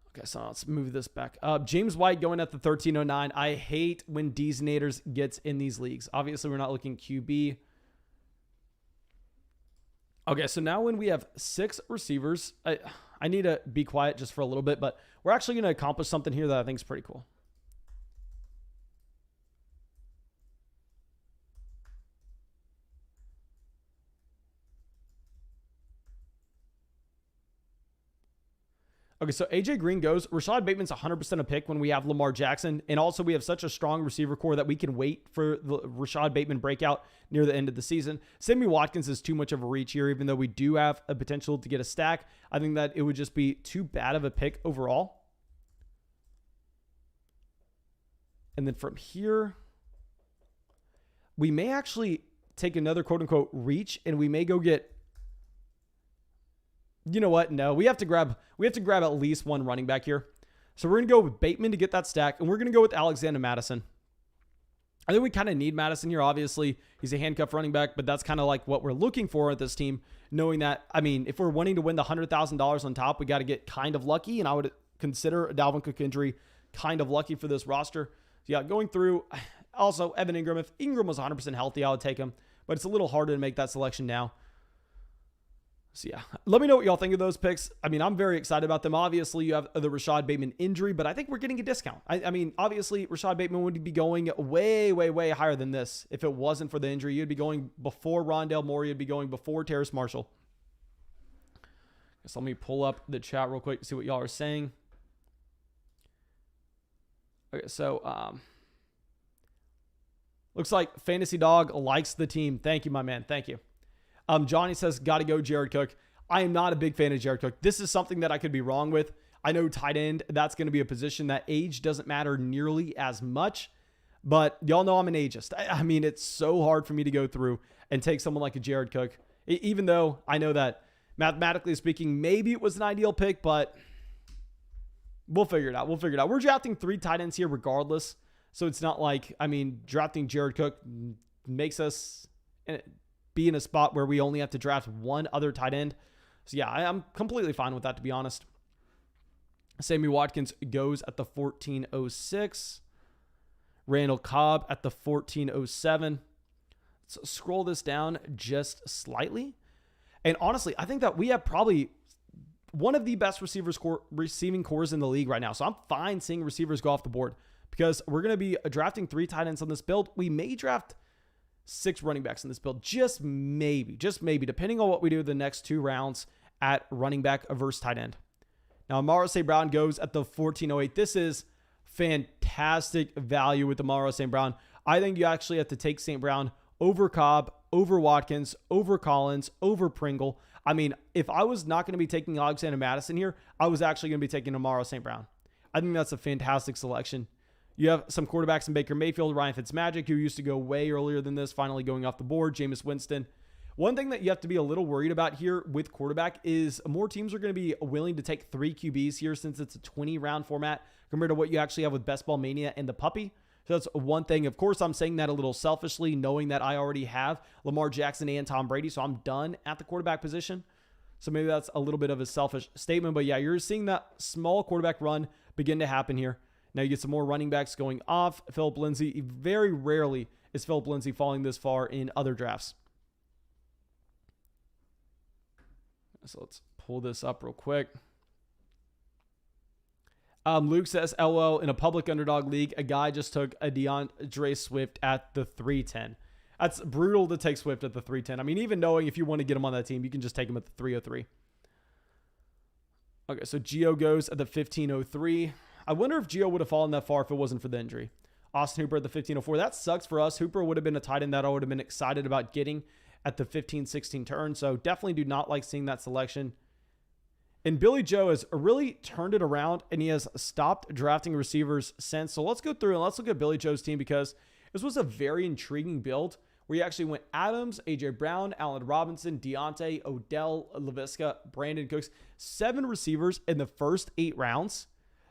Okay, so let's move this back up. James White going at the 13:09. I hate when Deezinators gets in these leagues. Obviously, we're not looking QB. Okay, so now when we have 6 receivers, I need to be quiet just for a little bit, but we're actually going to accomplish something here that I think is pretty cool. Okay, so AJ Green goes. Rashad Bateman's 100% a pick when we have Lamar Jackson. And also we have such a strong receiver core that we can wait for the Rashad Bateman breakout near the end of the season. Sammy Watkins is too much of a reach here, even though we do have a potential to get a stack. I think that it would just be too bad of a pick overall. And then from here, we may actually take another quote-unquote reach, and we may go get... You know what? No, we have to grab at least one running back here. So we're going to go with Bateman to get that stack, and we're going to go with Alexander Madison. I think we kind of need Madison here. Obviously, he's a handcuff running back, but that's kind of like what we're looking for at this team, knowing that, I mean, if we're wanting to win the $100,000 on top, we got to get kind of lucky, and I would consider a Dalvin Cook injury kind of lucky for this roster. So yeah, going through, also Evan Ingram. If Ingram was 100% healthy, I would take him, but it's a little harder to make that selection now. So yeah, let me know what y'all think of those picks. I mean, I'm very excited about them. Obviously, you have the Rashad Bateman injury, but I think we're getting a discount. I mean, obviously, Rashad Bateman would be going way, way, way higher than this. If it wasn't for the injury, you'd be going before Rondale Moore. You'd be going before Terrace Marshall. So let me pull up the chat real quick to see what y'all are saying. Okay, so looks like Fantasy Dog likes the team. Thank you, my man. Thank you. Johnny says, got to go Jared Cook. I am not a big fan of Jared Cook. This is something that I could be wrong with. I know tight end, that's going to be a position that age doesn't matter nearly as much, but y'all know I'm an ageist. I mean, it's so hard for me to go through and take someone like a Jared Cook, even though I know that mathematically speaking, maybe it was an ideal pick, but we'll figure it out. We'll figure it out. We're drafting 3 tight ends here regardless. So it's not like, I mean, drafting Jared Cook makes us be in a spot where we only have to draft one other tight end. So yeah, I'm completely fine with that, to be honest. Sammy Watkins goes at the 1406. Randall Cobb at the 1407. Let's scroll this down just slightly. And honestly, I think that we have probably one of the best receiving cores in the league right now. So I'm fine seeing receivers go off the board because we're going to be drafting 3 tight ends on this build. We may draft 6 running backs in this build. Just maybe, depending on what we do the next 2 rounds at running back versus tight end. Now, Amara St. Brown goes at the 1408. This is fantastic value with Amara St. Brown. I think you actually have to take St. Brown over Cobb, over Watkins, over Collins, over Pringle. I mean, if I was not going to be taking Alexander Madison here, I was actually going to be taking Amara St. Brown. I think that's a fantastic selection. You have some quarterbacks in Baker Mayfield, Ryan Fitzmagic, who used to go way earlier than this, finally going off the board, Jameis Winston. One thing that you have to be a little worried about here with quarterback is more teams are going to be willing to take 3 QBs here since it's a 20-round format compared to what you actually have with Best Ball Mania and the Puppy. So that's one thing. Of course, I'm saying that a little selfishly, knowing that I already have Lamar Jackson and Tom Brady, so I'm done at the quarterback position. So maybe that's a little bit of a selfish statement. But yeah, you're seeing that small quarterback run begin to happen here. Now you get some more running backs going off. Philip Lindsay, very rarely is Philip Lindsay falling this far in other drafts. So let's pull this up real quick. Luke says, LOL, in a public underdog league, a guy just took a DeAndre Swift at the 310. That's brutal to take Swift at the 310. I mean, even knowing if you want to get him on that team, you can just take him at the 303. Okay, so Gio goes at the 1503. I wonder if Gio would have fallen that far if it wasn't for the injury. Austin Hooper at the 1504. That sucks for us. Hooper would have been a tight end that I would have been excited about getting at the 15-16 turn. So definitely do not like seeing that selection. And Billy Joe has really turned it around, and he has stopped drafting receivers since. So let's go through and let's look at Billy Joe's team, because this was a very intriguing build where he actually went Adams, A.J. Brown, Allen Robinson, Deontay, Odell, Laviska, Brandon Cooks. 7 receivers in the first 8 rounds.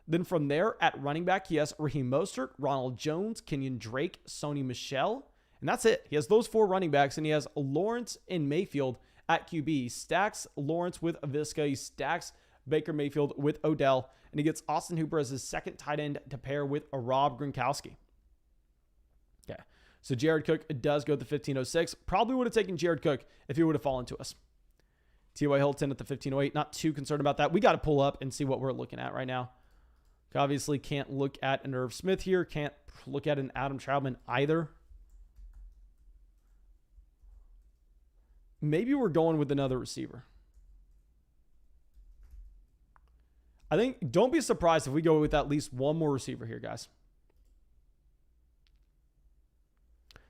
Then from there, at running back, he has Raheem Mostert, Ronald Jones, Kenyon Drake, Sony Michel. And that's it. He has those 4 running backs, and he has Lawrence and Mayfield at QB. He stacks Lawrence with Aviska. He stacks Baker Mayfield with Odell. And he gets Austin Hooper as his second tight end to pair with a Rob Gronkowski. Okay. So Jared Cook does go to the 1506. Probably would have taken Jared Cook if he would have fallen to us. T.Y. Hilton at the 1508. Not too concerned about that. We got to pull up and see what we're looking at right now. Obviously can't look at an Irv Smith here. Can't look at an Adam Trautman either. Maybe we're going with another receiver. I think, don't be surprised if we go with at least one more receiver here, guys.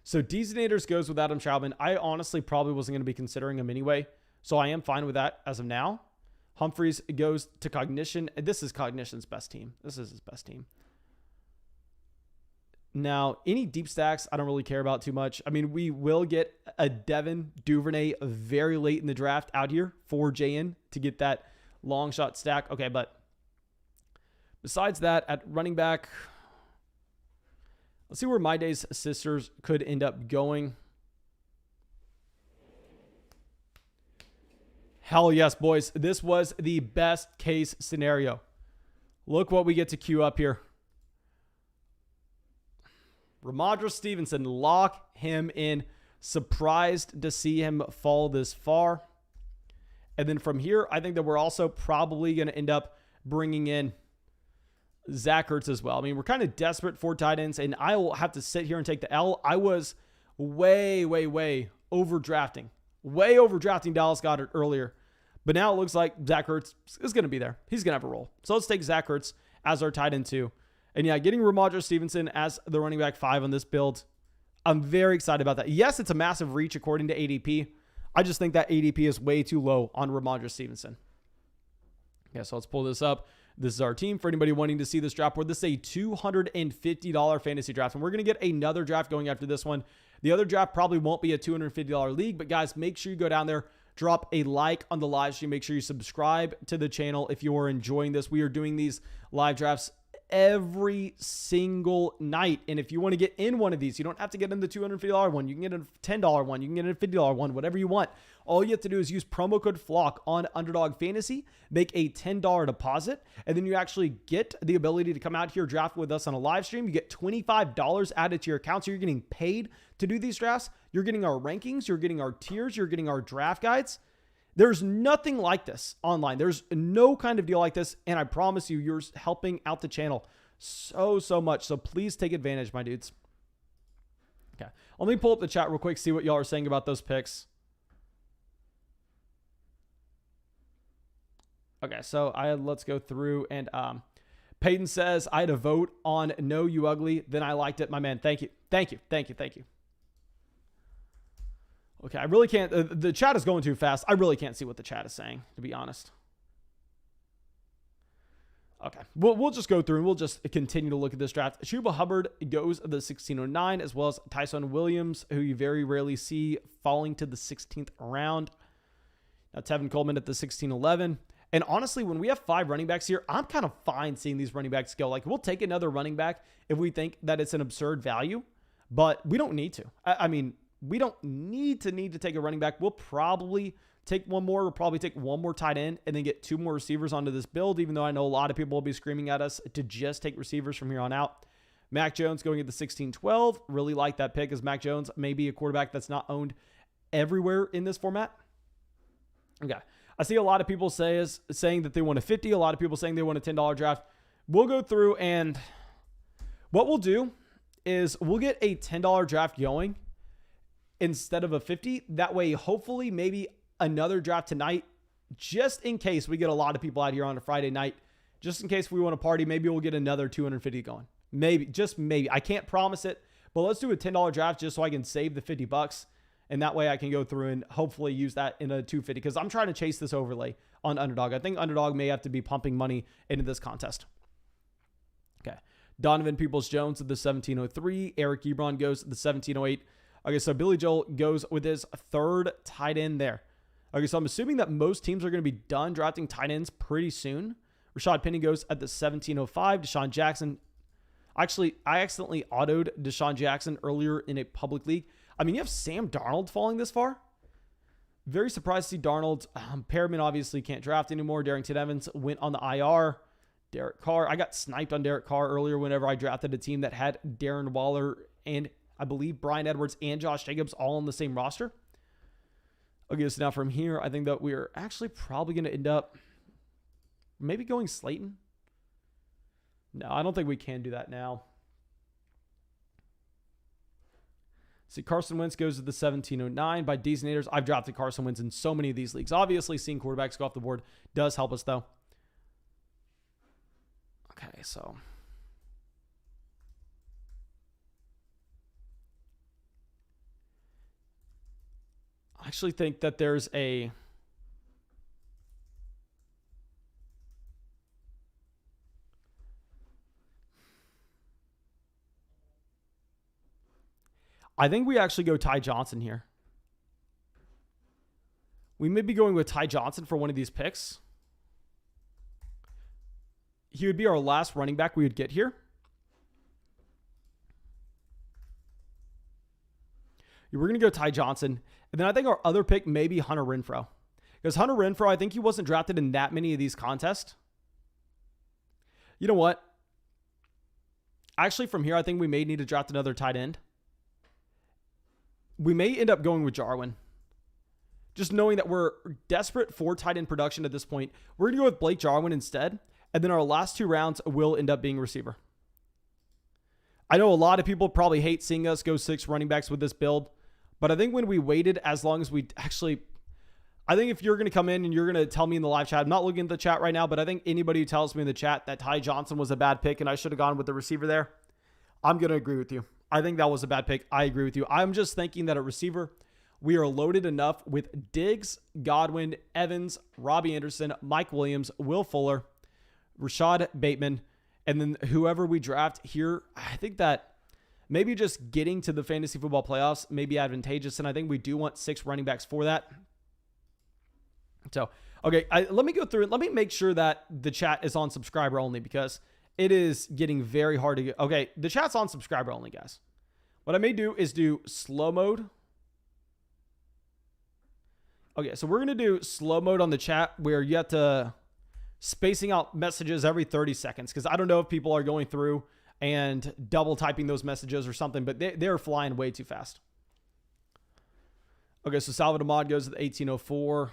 So Deeznators goes with Adam Trautman. I honestly probably wasn't going to be considering him anyway, so I am fine with that as of now. Humphreys goes to Cognition. This is Cognition's best team. This is his best team. Now, any deep stacks, I don't really care about too much. I mean, we will get a Devin Duvernay very late in the draft out here for JN to get that long shot stack. Okay, but besides that, at running back, let's see where My Day's sisters could end up going. Hell yes, boys. This was the best case scenario. Look what we get to queue up here. Ramondre Stevenson, lock him in. Surprised to see him fall this far. And then from here, I think that we're also probably going to end up bringing in Zach Ertz as well. I mean, we're kind of desperate for tight ends, and I will have to sit here and take the L. I was way overdrafting. Way overdrafting Dallas Goedert earlier. But now it looks like Zach Ertz is going to be there. He's going to have a role. So let's take Zach Ertz as our tight end 2. And yeah, getting Ramondre Stevenson as the running back 5 on this build, I'm very excited about that. Yes, it's a massive reach according to ADP. I just think that ADP is way too low on Ramondre Stevenson. Okay, so let's pull this up. This is our team. For anybody wanting to see this draft board, this is a $250 fantasy draft. And we're going to get another draft going after this one. The other draft probably won't be a $250 league. But guys, make sure you go down there, drop a like on the live stream. Make sure you subscribe to the channel if you are enjoying this. We are doing these live drafts every single night. And if you want to get in one of these, you don't have to get in the $250 one. You can get a $10 one. You can get a $50 one, whatever you want. All you have to do is use promo code FLOCK on Underdog Fantasy, make a $10 deposit, and then you actually get the ability to come out here, draft with us on a live stream. You get $25 added to your account, so you're getting paid to do these drafts. You're getting our rankings, you're getting our tiers, you're getting our draft guides. There's nothing like this online. There's no kind of deal like this, and I promise you, you're helping out the channel so much. So please take advantage, my dudes. Okay, let me pull up the chat real quick, see what y'all are saying about those picks. Okay, so let's go through, and Peyton says, I had a vote on No You Ugly, then I liked it. My man, thank you. Okay, I really can't, the chat is going too fast. I really can't see what the chat is saying, to be honest. Okay, we'll just go through and we'll just continue to look at this draft. Chuba Hubbard goes the 1609, as well as Tyson Williams, who you very rarely see falling to the 16th round. Now Tevin Coleman at the 1611. And honestly, when we have 5 running backs here, I'm kind of fine seeing these running backs go. Like, we'll take another running back if we think that it's an absurd value, but we don't need to. I mean, we don't need to take a running back. We'll probably take one more. We'll probably take one more tight end and then get 2 more receivers onto this build, even though I know a lot of people will be screaming at us to just take receivers from here on out. Mac Jones going at the 1612. Really like that pick, as Mac Jones may be a quarterback that's not owned everywhere in this format. Okay. I see a lot of people saying that they want a 50. A lot of people saying they want a $10 draft. We'll go through, and what we'll do is we'll get a $10 draft going instead of a 50. That way, hopefully, maybe another draft tonight, just in case we get a lot of people out here on a Friday night. Just in case we want to party, maybe we'll get another 250 going. Maybe, just maybe. I can't promise it, but let's do a $10 draft just so I can save the $50. And that way I can go through and hopefully use that in a 250, because I'm trying to chase this overlay on Underdog. I think Underdog may have to be pumping money into this contest. Okay. Donovan Peoples-Jones at the 1703. Eric Ebron goes to the 1708. Okay, so Billy Joel goes with his 3rd tight end there. Okay, so I'm assuming that most teams are going to be done drafting tight ends pretty soon. Rashad Penny goes at the 1705. Deshaun Jackson. Actually, I accidentally autoed Deshaun Jackson earlier in a public league. I mean, you have Sam Darnold falling this far. Very surprised to see Darnold. Perriman obviously can't draft anymore. Darrington Evans went on the IR. Derek Carr. I got sniped on Derek Carr earlier whenever I drafted a team that had Darren Waller and I believe Bryan Edwards and Josh Jacobs all on the same roster. Okay, so now from here, I think that we're actually probably going to end up maybe going Slayton. No, I don't think we can do that now. See, Carson Wentz goes to the 1709 by Deeznators. I've drafted Carson Wentz in so many of these leagues. Obviously, seeing quarterbacks go off the board does help us, though. Okay, so I actually think that there's a I think we actually go Ty Johnson here. We may be going with Ty Johnson for one of these picks. He would be our last running back we would get here. We're going to go Ty Johnson. And then I think our other pick may be Hunter Renfrow. Because Hunter Renfrow, I think he wasn't drafted in that many of these contests. You know what? Actually, from here, I think we may need to draft another tight end. We may end up going with Jarwin. Just knowing that we're desperate for tight end production at this point. We're going to go with Blake Jarwin instead. And then our last 2 rounds will end up being receiver. I know a lot of people probably hate seeing us go 6 running backs with this build. But I think when we waited as long as we actually... I think if you're going to come in and you're going to tell me in the live chat, I'm not looking at the chat right now, but I think anybody who tells me in the chat that Ty Johnson was a bad pick and I should have gone with the receiver there, I'm going to agree with you. I think that was a bad pick. I agree with you. I'm just thinking that at receiver, we are loaded enough with Diggs, Godwin, Evans, Robbie Anderson, Mike Williams, Will Fuller, Rashad Bateman, and then whoever we draft here. I think that maybe just getting to the fantasy football playoffs may be advantageous, and I think we do want 6 running backs for that. So, okay, let me go through it. Let me make sure that the chat is on subscriber only because it is getting very hard to get. Okay, the chat's on subscriber only, guys. What I may do is do slow mode. Okay, so we're going to do slow mode on the chat where you have to spacing out messages every 30 seconds because I don't know if people are going through and double typing those messages or something, but they're flying way too fast. Okay, so Salvador Ahmad goes to the 1804.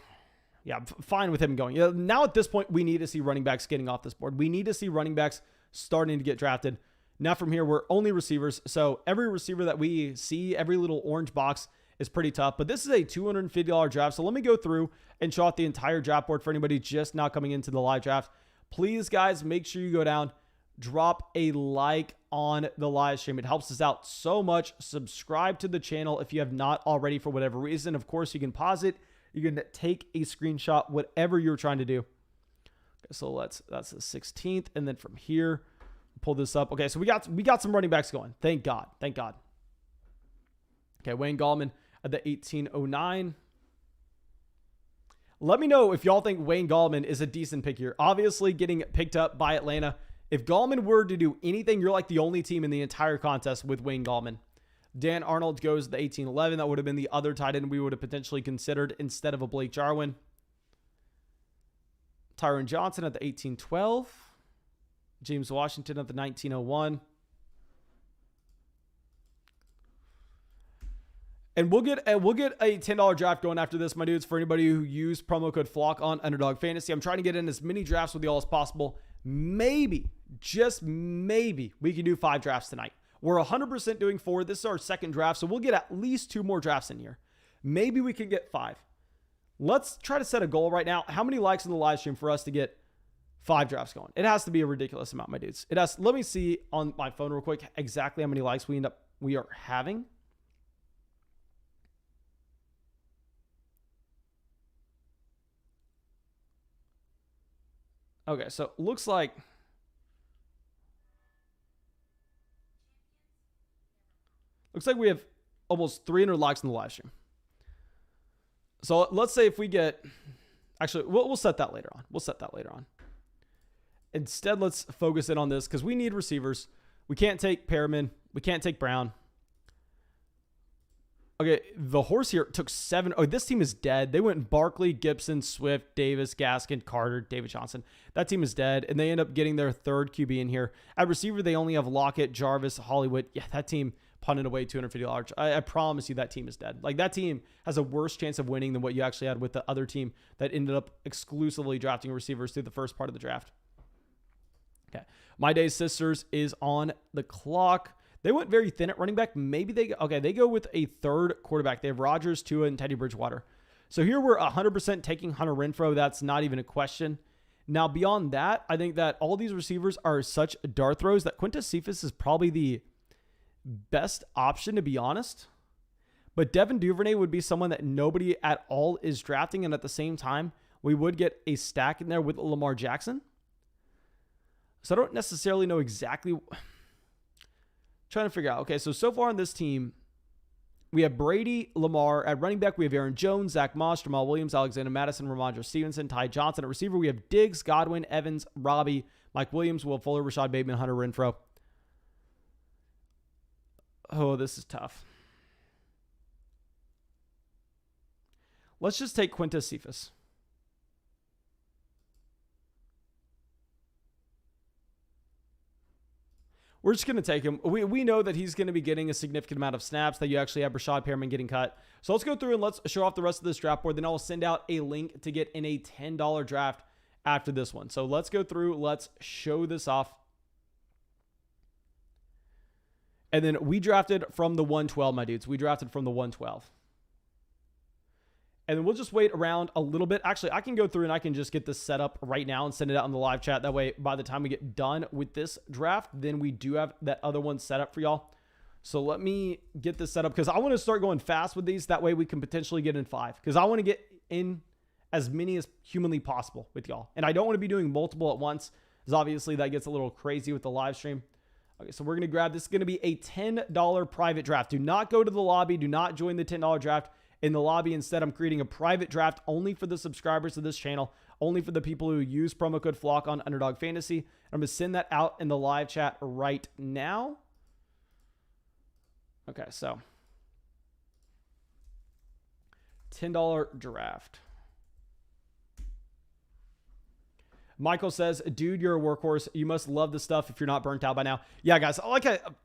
Yeah, fine with him going. Now at this point, we need to see running backs getting off this board. We need to see running backs starting to get drafted. Now from here, we're only receivers. So every receiver that we see, every little orange box is pretty tough. But this is a $250 draft. So let me go through and show out the entire draft board for anybody just now coming into the live draft. Please, guys, make sure you go down, drop a like on the live stream. It helps us out so much. Subscribe to the channel if you have not already for whatever reason. Of course, you can pause it. You can take a screenshot, whatever you're trying to do. Okay, so that's the 16th. And then from here, pull this up. Okay, so we got some running backs going. Thank God. Thank God. Okay, Wayne Gallman at the 1809. Let me know if y'all think Wayne Gallman is a decent pick here. Obviously getting picked up by Atlanta. If Gallman were to do anything, you're like the only team in the entire contest with Wayne Gallman. Dan Arnold goes to the 1811. That would have been the other tight end we would have potentially considered instead of a Blake Jarwin. Tyron Johnson at the 1812. James Washington at the 1901. And we'll get a $10 draft going after this, my dudes, for anybody who used promo code FLOCK on Underdog Fantasy. I'm trying to get in as many drafts with y'all as possible. Maybe, just maybe, we can do 5 drafts tonight. We're 100% doing 4. This is our second draft, so we'll get at least 2 more drafts in here. Maybe we can get 5. Let's try to set a goal right now. How many likes in the live stream for us to get 5 drafts going? It has to be a ridiculous amount, my dudes. It has. Let me see on my phone real quick exactly how many likes we are having. Okay, so looks like we have almost 300 likes in the live stream. So let's say if we get, actually, we'll set that later on. We'll set that later on. Instead, let's focus in on this because we need receivers. We can't take Perriman. We can't take Brown. Okay, the horse here took 7. Oh, this team is dead. They went Barkley, Gibson, Swift, Davis, Gaskin, Carter, David Johnson. That team is dead, and they end up getting their 3rd QB in here. At receiver, they only have Lockett, Jarvis, Hollywood. Yeah, that team punted away $250. I promise you that team is dead. Like, that team has a worse chance of winning than what you actually had with the other team that ended up exclusively drafting receivers through the first part of the draft. Okay. My Day's Sisters is on the clock. They went very thin at running back. Maybe they go with a third quarterback. They have Rodgers, Tua, and Teddy Bridgewater. So here we're 100% taking Hunter Renfrow. That's not even a question. Now, beyond that, I think that all these receivers are such dart throws that Quintez Cephas is probably the best option, to be honest. But Devin Duvernay would be someone that nobody at all is drafting. And at the same time, we would get a stack in there with Lamar Jackson. So I don't necessarily know exactly. Trying to figure out. Okay, so far on this team, we have Brady, Lamar. At running back, we have Aaron Jones, Zach Moss, Jamal Williams, Alexander Madison, Ramondre Stevenson, Ty Johnson. At receiver, we have Diggs, Godwin, Evans, Robbie, Mike Williams, Will Fuller, Rashad Bateman, Hunter Renfrow. Oh, this is tough. Let's just take Quintez Cephas. We're just going to take him. We know that he's going to be getting a significant amount of snaps, that you actually have Rashad Perriman getting cut. So let's go through and let's show off the rest of this draft board. Then I'll send out a link to get in a $10 draft after this one. So let's go through. Let's show this off. And then we drafted from the 112, my dudes. We drafted from the 112. And then we'll just wait around a little bit. Actually, I can go through and I can just get this set up right now and send it out in the live chat. That way, by the time we get done with this draft, then we do have that other one set up for y'all. So let me get this set up because I want to start going fast with these. That way we can potentially get in 5 because I want to get in as many as humanly possible with y'all. And I don't want to be doing multiple at once because obviously that gets a little crazy with the live stream. Okay, so we're going to grab, this is going to be a $10 private draft. Do not go to the lobby. Do not join the $10 draft in the lobby. Instead, I'm creating a private draft only for the subscribers to this channel, only for the people who use promo code FLOCK on Underdog Fantasy. I'm going to send that out in the live chat right now. Okay, so $10 draft. Michael says, dude, you're a workhorse. You must love the stuff if you're not burnt out by now. Yeah, guys,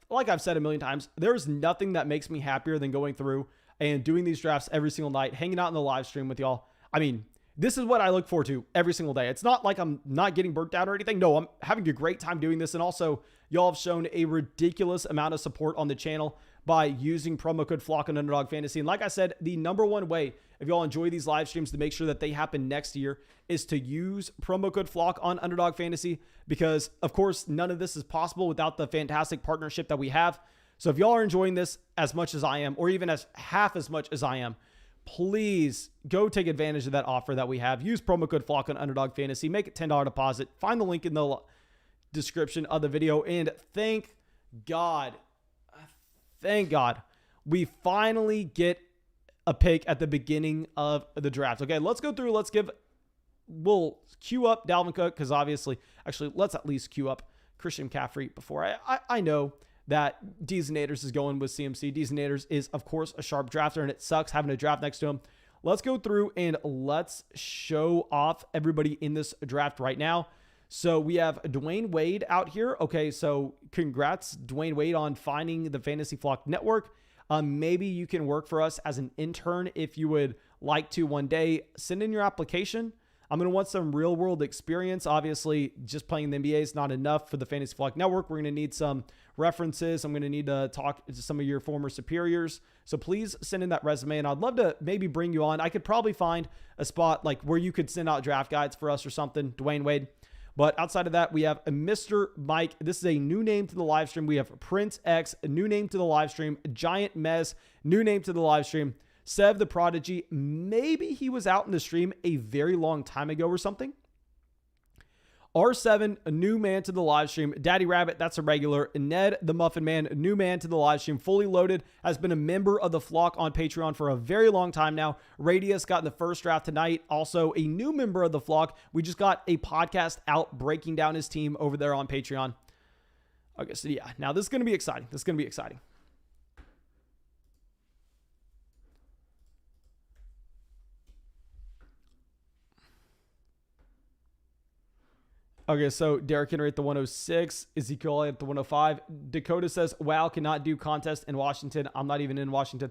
like I've said a million times, there's nothing that makes me happier than going through and doing these drafts every single night, hanging out in the live stream with y'all. I mean, this is what I look forward to every single day. It's not like I'm not getting burnt out or anything. No, I'm having a great time doing this. And also, y'all have shown a ridiculous amount of support on the channel by using promo code FLOCK on Underdog Fantasy. And like I said, the number one way, if y'all enjoy these live streams, to make sure that they happen next year is to use promo code FLOCK on Underdog Fantasy. Because, of course, none of this is possible without the fantastic partnership that we have. So if y'all are enjoying this as much as I am, or even as half as much as I am, please go take advantage of that offer that we have. Use promo code FLOCK on Underdog Fantasy. Make it $10 deposit. Find the link in the description of the video. And thank God, we finally get a pick at the beginning of the draft. Okay, let's go through. We'll queue up Dalvin Cook because obviously, actually, let's at least queue up Christian McCaffrey before. I know that Deezenators is going with CMC. Deezenators is, of course, a sharp drafter, and it sucks having a draft next to him. Let's go through and let's show off everybody in this draft right now. So we have Dwayne Wade out here. Okay, so congrats, Dwayne Wade, on finding the Fantasy Flock Network. Maybe you can work for us as an intern if you would like to one day. Send in your application. I'm going to want some real-world experience. Obviously, just playing the NBA is not enough for the Fantasy Flock Network. We're going to need some references. I'm going to need to talk to some of your former superiors. So please send in that resume, and I'd love to maybe bring you on. I could probably find a spot like where you could send out draft guides for us or something, Dwayne Wade. But outside of that, we have a Mr. Mike. This is a new name to the live stream. We have Prince X, a new name to the live stream. Giant Mez, new name to the live stream. Sev the Prodigy, maybe he was out in the stream a very long time ago or something. R7, a new man to the live stream. Daddy Rabbit, that's a regular. Ned the Muffin Man, a new man to the live stream. Fully Loaded has been a member of the flock on Patreon for a very long time now. Radius got in the first draft tonight. Also a new member of the flock. We just got a podcast out breaking down his team over there on Patreon. Okay, so yeah, now this is going to be exciting. Okay, so Derrick Henry at the 106, Ezekiel at the 105. Dakota says, wow, cannot do contest in Washington. I'm not even in Washington.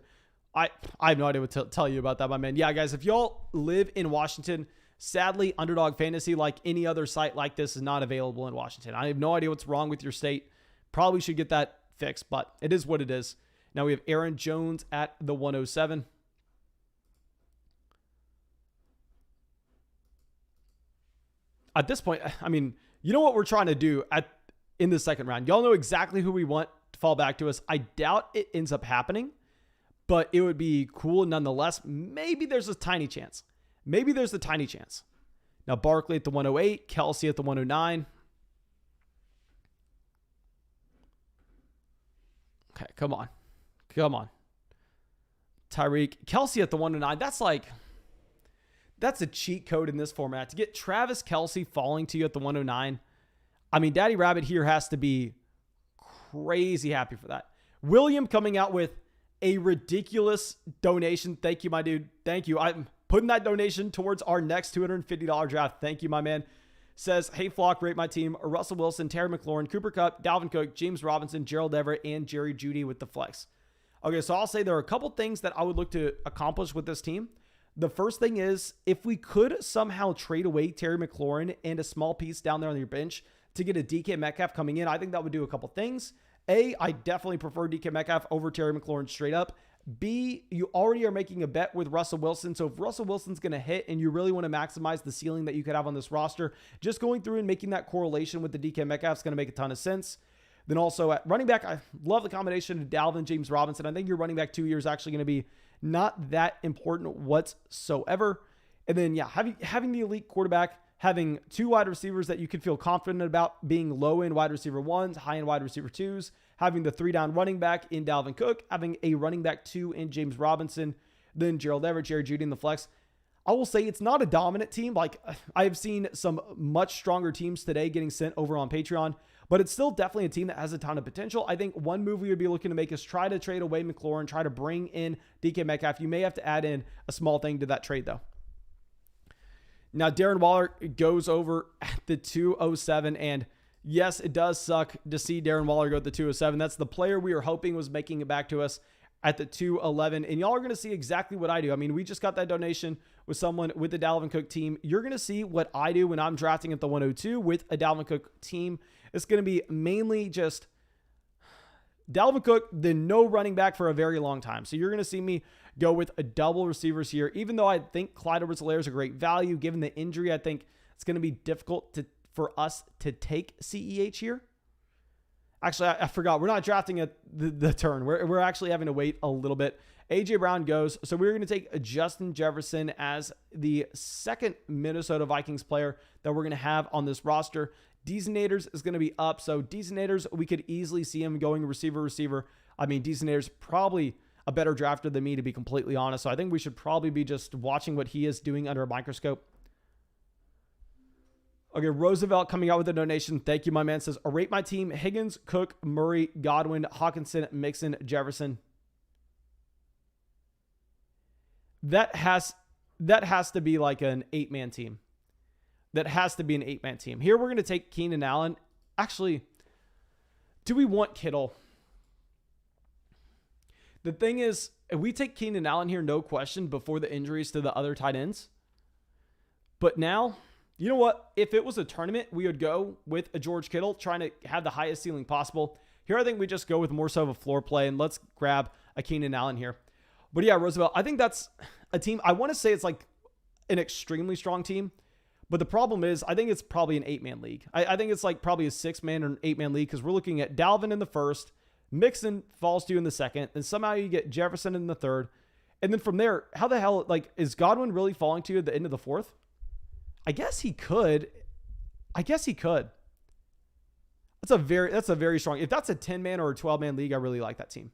I have no idea what to tell you about that, my man. Yeah, guys, if y'all live in Washington, sadly, Underdog Fantasy, like any other site like this, is not available in Washington. I have no idea what's wrong with your state. Probably should get that fixed, but it is what it is. Now we have Aaron Jones at the 107. At this point, I mean, you know what we're trying to do in the second round. Y'all know exactly who we want to fall back to us. I doubt it ends up happening, but it would be cool nonetheless. Maybe there's a tiny chance. Maybe there's a tiny chance. Now, Barkley at the 108, Kelsey at the 109. Okay, come on. Come on. Tyreek. Kelsey at the 109. That's a cheat code in this format. To get Travis Kelsey falling to you at the 109, I mean, Daddy Rabbit here has to be crazy happy for that. William coming out with a ridiculous donation. Thank you, my dude. Thank you. I'm putting that donation towards our next $250 draft. Thank you, my man. Says, hey, Flock, rate my team. Russell Wilson, Terry McLaurin, Cooper Kupp, Dalvin Cook, James Robinson, Gerald Everett, and Jerry Jeudy with the flex. Okay, so I'll say there are a couple things that I would look to accomplish with this team. The first thing is, if we could somehow trade away Terry McLaurin and a small piece down there on your bench to get a DK Metcalf coming in, I think that would do a couple things. A, I definitely prefer DK Metcalf over Terry McLaurin straight up. B, you already are making a bet with Russell Wilson. So if Russell Wilson's going to hit and you really want to maximize the ceiling that you could have on this roster, just going through and making that correlation with the DK Metcalf is going to make a ton of sense. Then also at running back, I love the combination of Dalvin, James Robinson. I think your running back 2 years actually going to be not that important whatsoever. And then, yeah, having the elite quarterback, having two wide receivers that you can feel confident about being low-end wide receiver ones, high-end wide receiver twos, having the three-down running back in Dalvin Cook, having a running back 2 in James Robinson, then Gerald Everett, Jerry Jeudy in the flex. I will say it's not a dominant team. Like, I have seen some much stronger teams today getting sent over on Patreon, but it's still definitely a team that has a ton of potential. I think one move we would be looking to make is try to trade away McLaurin, try to bring in DK Metcalf. You may have to add in a small thing to that trade, though. Now, Darren Waller goes over at the 207, and yes, it does suck to see Darren Waller go at the 207. That's the player we were hoping was making it back to us at the 211, and y'all are going to see exactly what I do. I mean, we just got that donation with someone with the Dalvin Cook team. You're going to see what I do when I'm drafting at the 102 with a Dalvin Cook team. It's going to be mainly just Dalvin Cook, then no running back for a very long time. So you're going to see me go with a double receivers here. Even though I think Clyde Edwards-Helaire is a great value, given the injury, I think it's going to be difficult for us to take CEH here. Actually, I forgot. We're not drafting at the turn. We're actually having to wait a little bit. A.J. Brown goes. So we're going to take Justin Jefferson as the second Minnesota Vikings player that we're going to have on this roster. Deezenators is going to be up. So Deezenators, we could easily see him going receiver. I mean, Deezenators probably a better drafter than me, to be completely honest. So I think we should probably be just watching what he is doing under a microscope. Okay, Roosevelt coming out with a donation. Thank you, my man. Says, rate my team: Higgins, Cook, Murray, Godwin, Hawkinson, Mixon, Jefferson. That has to be like an 8-man team. That has to be an 8-man team. Here we're going to take Keenan Allen. Actually, do we want Kittle? The thing is, if we take Keenan Allen here, no question, before the injuries to the other tight ends. But now, you know what? If it was a tournament, we would go with a George Kittle, trying to have the highest ceiling possible. Here, I think we just go with more so of a floor play, and let's grab a Keenan Allen here. But yeah, Roosevelt, I think that's a team. I want to say it's like an extremely strong team. But the problem is, I think it's probably an 8-man league. I think it's like probably a 6-man or an 8-man league, because we're looking at Dalvin in the first, Mixon falls to you in the second, and somehow you get Jefferson in the third. And then from there, how the hell, like, is Godwin really falling to you at the end of the fourth? I guess he could. That's a very strong, if that's a 10-man or a 12-man league, I really like that team.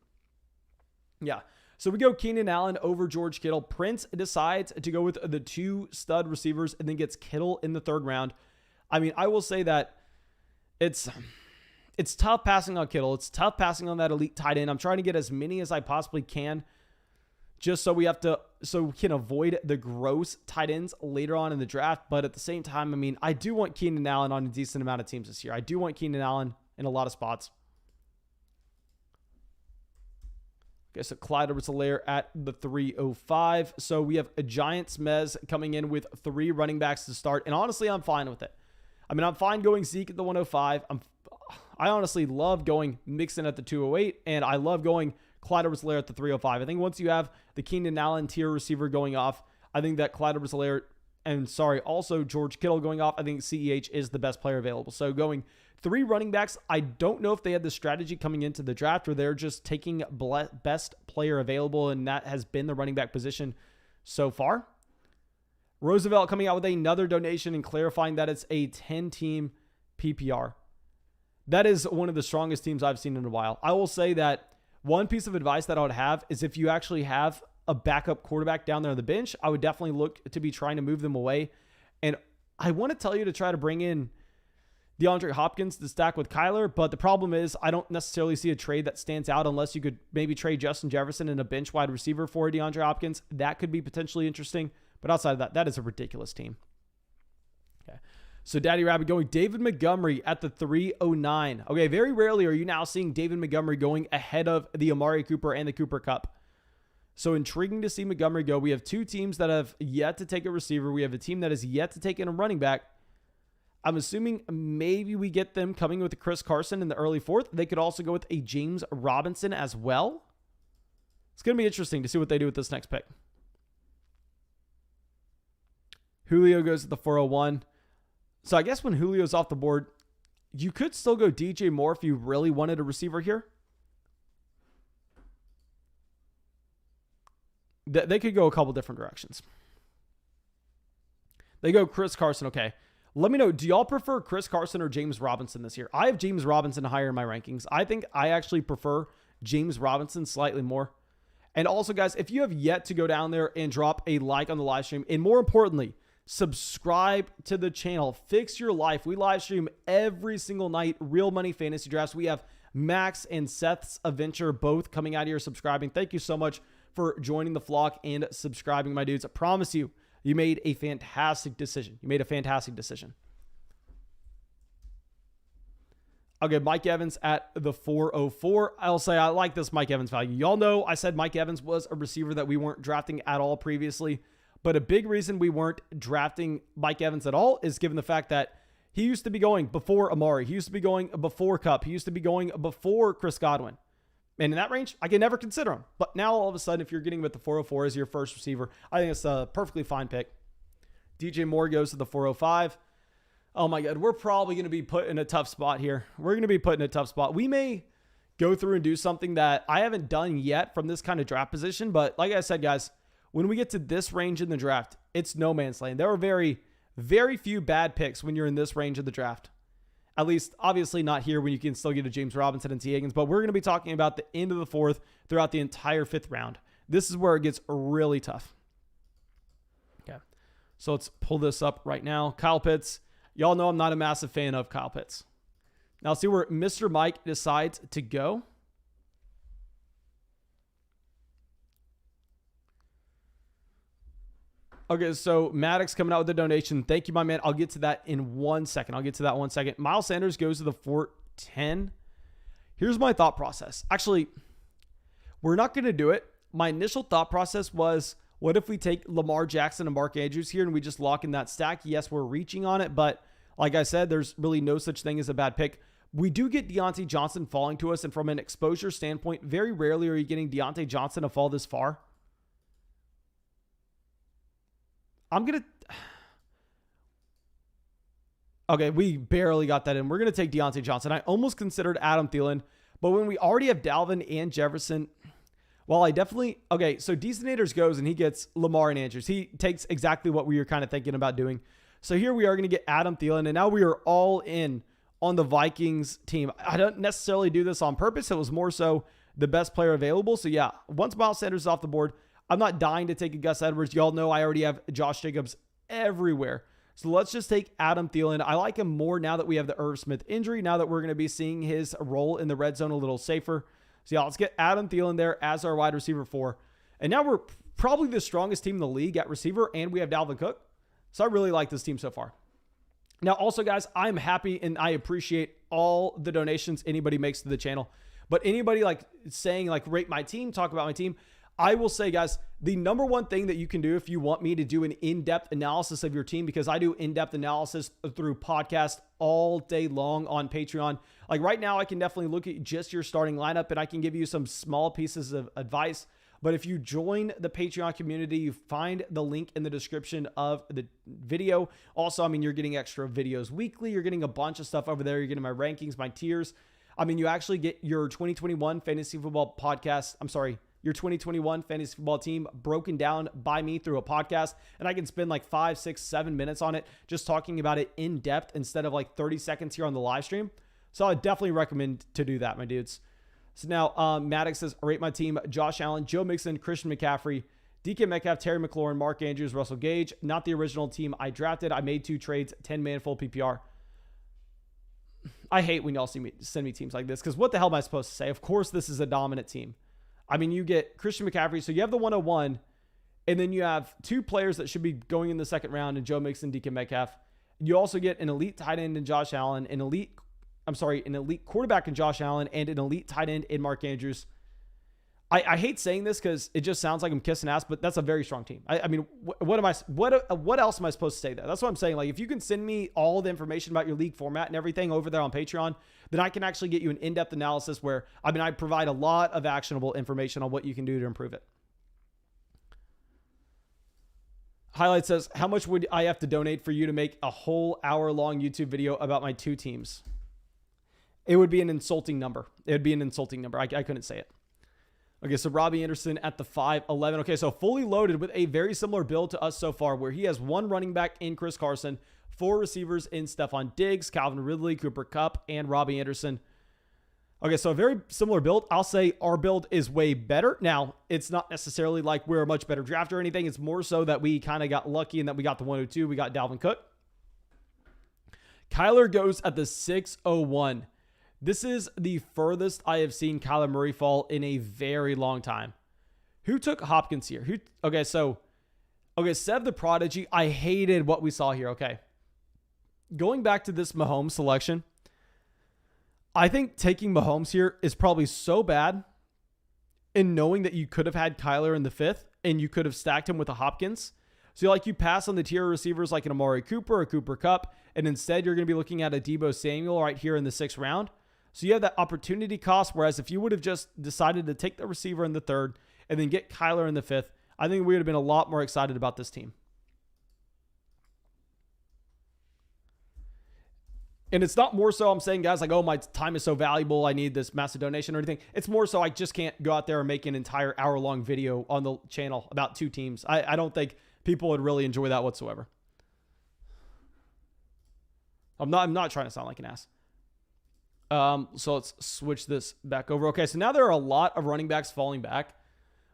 Yeah. So we go Keenan Allen over George Kittle. Prince decides to go with the 2 stud receivers and then gets Kittle in the third round. I mean, I will say that it's tough passing on Kittle. It's tough passing on that elite tight end. I'm trying to get as many as I possibly can just so we can avoid the gross tight ends later on in the draft. But at the same time, I mean, I do want Keenan Allen on a decent amount of teams this year. I do want Keenan Allen in a lot of spots. Okay, so Clyde Edwards-Helaire at the 305. So we have a Giants mez coming in with 3 running backs to start. And honestly, I'm fine with it. I mean, I'm fine going Zeke at the 105. I honestly love going Mixon at the 208. And I love going Clyde Edwards-Helaire at the 305. I think once you have the Keenan Allen tier receiver going off, I think that Clyde Edwards-Helaire also George Kittle going off, I think CEH is the best player available. So going 3 running backs, I don't know if they had the strategy coming into the draft or they're just taking best player available, and that has been the running back position so far. Roosevelt coming out with another donation and clarifying that it's a 10-team PPR. That is one of the strongest teams I've seen in a while. I will say that one piece of advice that I would have is if you actually have a backup quarterback down there on the bench, I would definitely look to be trying to move them away. And I want to tell you to try to bring in DeAndre Hopkins to stack with Kyler, but the problem is I don't necessarily see a trade that stands out unless you could maybe trade Justin Jefferson and a bench wide receiver for DeAndre Hopkins. That could be potentially interesting, but outside of that, that is a ridiculous team. Okay, so Daddy Rabbit going David Montgomery at the 309. Okay, very rarely are you now seeing David Montgomery going ahead of the Amari Cooper and the Cooper Kupp. So intriguing to see Montgomery go. We have 2 teams that have yet to take a receiver. We have a team that has yet to take in a running back. I'm assuming maybe we get them coming with a Chris Carson in the early 4th. They could also go with a James Robinson as well. It's going to be interesting to see what they do with this next pick. Julio goes to the 401. So I guess when Julio's off the board, you could still go DJ Moore if you really wanted a receiver here. They could go a couple different directions. They go Chris Carson. Okay. Let me know, do y'all prefer Chris Carson or James Robinson this year? I have James Robinson higher in my rankings. I think I actually prefer James Robinson slightly more. And also, guys, if you have yet to go down there and drop a like on the live stream, and more importantly, subscribe to the channel, fix your life. We live stream every single night, real money fantasy drafts. We have Max and Seth's adventure both coming out here subscribing. Thank you so much for joining the flock and subscribing, my dudes. I promise you, you made a fantastic decision. Okay, Mike Evans at the 404. I'll say I like this Mike Evans value. Y'all know I said Mike Evans was a receiver that we weren't drafting at all previously. But a big reason we weren't drafting Mike Evans at all is given the fact that he used to be going before Amari. He used to be going before Kupp. He used to be going before Chris Godwin. And in that range, I can never consider him. But now all of a sudden, if you're getting with the 404 as your first receiver, I think it's a perfectly fine pick. DJ Moore goes to the 405. Oh my God, we're probably going to be put in a tough spot here. We may go through and do something that I haven't done yet from this kind of draft position. But like I said, guys, when we get to this range in the draft, it's no man's land. There are very, very few bad picks when you're in this range of the draft. At least, obviously not here when you can still get a James Robinson and T. Higgins, but we're going to be talking about the end of the 4th throughout the entire 5th round. This is where it gets really tough. Okay, so let's pull this up right now. Kyle Pitts. Y'all know I'm not a massive fan of Kyle Pitts. Now, see where Mr. Mike decides to go. Okay, so Maddox coming out with the donation. Thank you, my man. I'll get to that in 1 second. Miles Sanders goes to the 410. Here's my thought process. Actually, we're not going to do it. My initial thought process was, what if we take Lamar Jackson and Mark Andrews here and we just lock in that stack? Yes, we're reaching on it, but like I said, there's really no such thing as a bad pick. We do get Deontay Johnson falling to us, and from an exposure standpoint, very rarely are you getting Deontay Johnson to fall this far. Okay, we barely got that in. We're going to take Deontay Johnson. I almost considered Adam Thielen, but when we already have Dalvin and Jefferson, well, okay, so Decenators goes and he gets Lamar and Andrews. He takes exactly what we were kind of thinking about doing. So here we are going to get Adam Thielen, and now we are all in on the Vikings team. I don't necessarily do this on purpose. It was more so the best player available. So yeah, once Miles Sanders is off the board, I'm not dying to take a Gus Edwards. Y'all know I already have Josh Jacobs everywhere. So let's just take Adam Thielen. I like him more now that we have the Irv Smith injury, now that we're going to be seeing his role in the red zone a little safer. So yeah, let's get Adam Thielen there as our wide receiver 4. And now we're probably the strongest team in the league at receiver, and we have Dalvin Cook. So I really like this team so far. Now, also, guys, I'm happy and I appreciate all the donations anybody makes to the channel. But anybody like saying like rate my team, talk about my team, I will say, guys, the number one thing that you can do if you want me to do an in-depth analysis of your team, because I do in-depth analysis through podcast all day long on Patreon. Like right now, I can definitely look at just your starting lineup and I can give you some small pieces of advice. But if you join the Patreon community, you find the link in the description of the video. Also, I mean, you're getting extra videos weekly. You're getting a bunch of stuff over there. You're getting my rankings, my tiers. I mean, you actually get your 2021 fantasy football podcast. I'm sorry, your 2021 fantasy football team broken down by me through a podcast. And I can spend like 5, 6, 7 minutes on it, just talking about it in depth instead of like 30 seconds here on the live stream. So I definitely recommend to do that, my dudes. So now Maddox says, rate my team: Josh Allen, Joe Mixon, Christian McCaffrey, DK Metcalf, Terry McLaurin, Mark Andrews, Russell Gage. Not the original team I drafted. I made 2 trades, 10-man full PPR. I hate when y'all send me teams like this, because what the hell am I supposed to say? Of course, this is a dominant team. I mean, you get Christian McCaffrey, so you have the 101, and then you have 2 players that should be going in the second round in Joe Mixon, DK Metcalf. You also get an elite tight end in Josh Allen, an elite quarterback in Josh Allen, and an elite tight end in Mark Andrews. I hate saying this because it just sounds like I'm kissing ass, but that's a very strong team. I mean, what else am I supposed to say there? That's what I'm saying. Like, if you can send me all the information about your league format and everything over there on Patreon, then I can actually get you an in-depth analysis where, I mean, I provide a lot of actionable information on what you can do to improve it. Highlight says, how much would I have to donate for you to make a whole hour-long YouTube video about my 2 teams? It would be an insulting number. It would be an insulting number. I couldn't say it. Okay, so Robbie Anderson at the 5'11". Okay, so fully loaded with a very similar build to us so far, where he has 1 running back in Chris Carson, 4 receivers in Stephon Diggs, Calvin Ridley, Cooper Kupp, and Robbie Anderson. Okay, so a very similar build. I'll say our build is way better. Now, it's not necessarily like we're a much better draft or anything. It's more so that we kind of got lucky and that we got the 102. We got Dalvin Cook. Kyler goes at the 601. This is the furthest I have seen Kyler Murray fall in a very long time. Who took Hopkins here? Okay, Sev the Prodigy. I hated what we saw here. Okay. Going back to this Mahomes selection, I think taking Mahomes here is probably so bad, in knowing that you could have had Kyler in the 5th and you could have stacked him with a Hopkins. So like you pass on the tier receivers like an Amari Cooper or Cooper Kupp, and instead you're going to be looking at a Deebo Samuel right here in the 6th round. So you have that opportunity cost, whereas if you would have just decided to take the receiver in the 3rd and then get Kyler in the 5th, I think we would have been a lot more excited about this team. And it's not more so I'm saying, guys, like, oh, my time is so valuable, I need this massive donation or anything. It's more so I just can't go out there and make an entire hour-long video on the channel about 2 teams. I don't think people would really enjoy that whatsoever. I'm not trying to sound like an ass. So let's switch this back over. Okay, so now there are a lot of running backs falling back,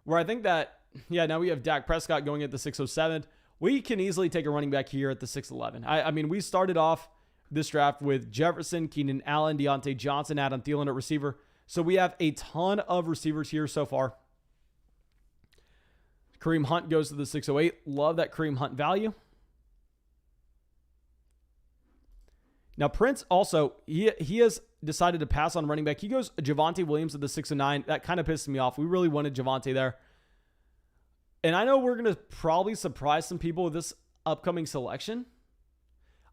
where I think that, yeah, now we have Dak Prescott going at the 607. We can easily take a running back here at the 611. I mean, we started off this draft with Jefferson, Keenan Allen, Deontay Johnson, Adam Thielen at receiver. So we have a ton of receivers here so far. Kareem Hunt goes to the 608. Love that Kareem Hunt value. Now, Prince also, he has decided to pass on running back. He goes Javonte Williams at the 609. That kind of pissed me off. We really wanted Javonte there. And I know we're going to probably surprise some people with this upcoming selection.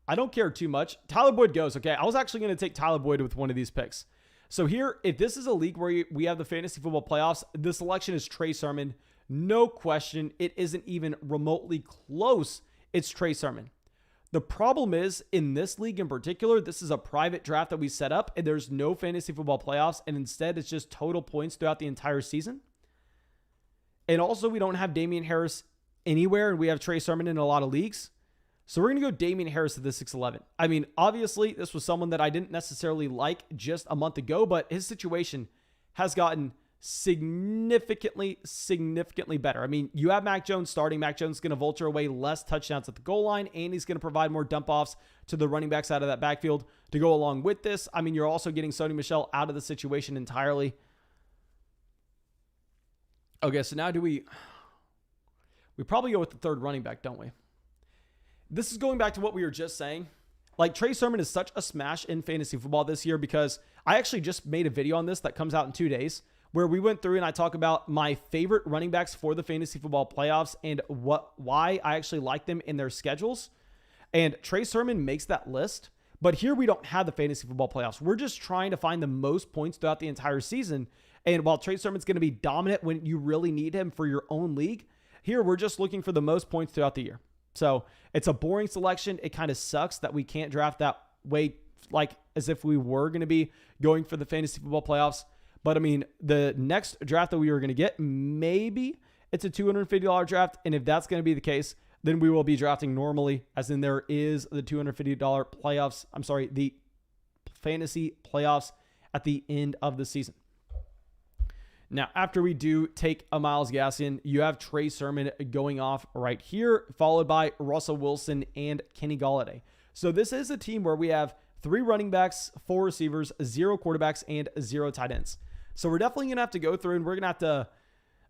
I don't care too much. Tyler Boyd goes, okay? I was actually going to take Tyler Boyd with one of these picks. So here, if this is a league where we have the fantasy football playoffs, the selection is Trey Sermon. No question. It isn't even remotely close. It's Trey Sermon. The problem is, in this league in particular, this is a private draft that we set up, and there's no fantasy football playoffs, and instead it's just total points throughout the entire season. And also, we don't have Damien Harris anywhere, and we have Trey Sermon in a lot of leagues. So we're going to go Damien Harris at the 611. I mean, obviously, this was someone that I didn't necessarily like just a month ago, but his situation has gotten significantly better. I mean, you have Mac Jones starting. Mac Jones is going to vulture away less touchdowns at the goal line, and he's going to provide more dump offs to the running backs out of that backfield to go along with this. I mean, you're also getting Sony Michel out of the situation entirely. Okay, so now we probably go with the third running back, don't we? This is going back to what we were just saying. Like, Trey Sermon is such a smash in fantasy football this year because I actually just made a video on this that comes out in 2 days where we went through and I talk about my favorite running backs for the fantasy football playoffs and why I actually like them in their schedules. And Trey Sermon makes that list. But here we don't have the fantasy football playoffs. We're just trying to find the most points throughout the entire season. And while Trey Sermon's going to be dominant when you really need him for your own league, here we're just looking for the most points throughout the year. So it's a boring selection. It kind of sucks that we can't draft that way, like as if we were going to be going for the fantasy football playoffs. But I mean, the next draft that we were going to get, maybe it's a $250 draft. And if that's going to be the case, then we will be drafting normally, as in there is the $250 playoffs. I'm sorry, the fantasy playoffs at the end of the season. Now, after we do take a Myles Gaskin, you have Trey Sermon going off right here, followed by Russell Wilson and Kenny Golladay. So this is a team where we have 3 running backs, 4 receivers, 0 quarterbacks, and 0 tight ends. So we're definitely going to have to go through and we're going to have to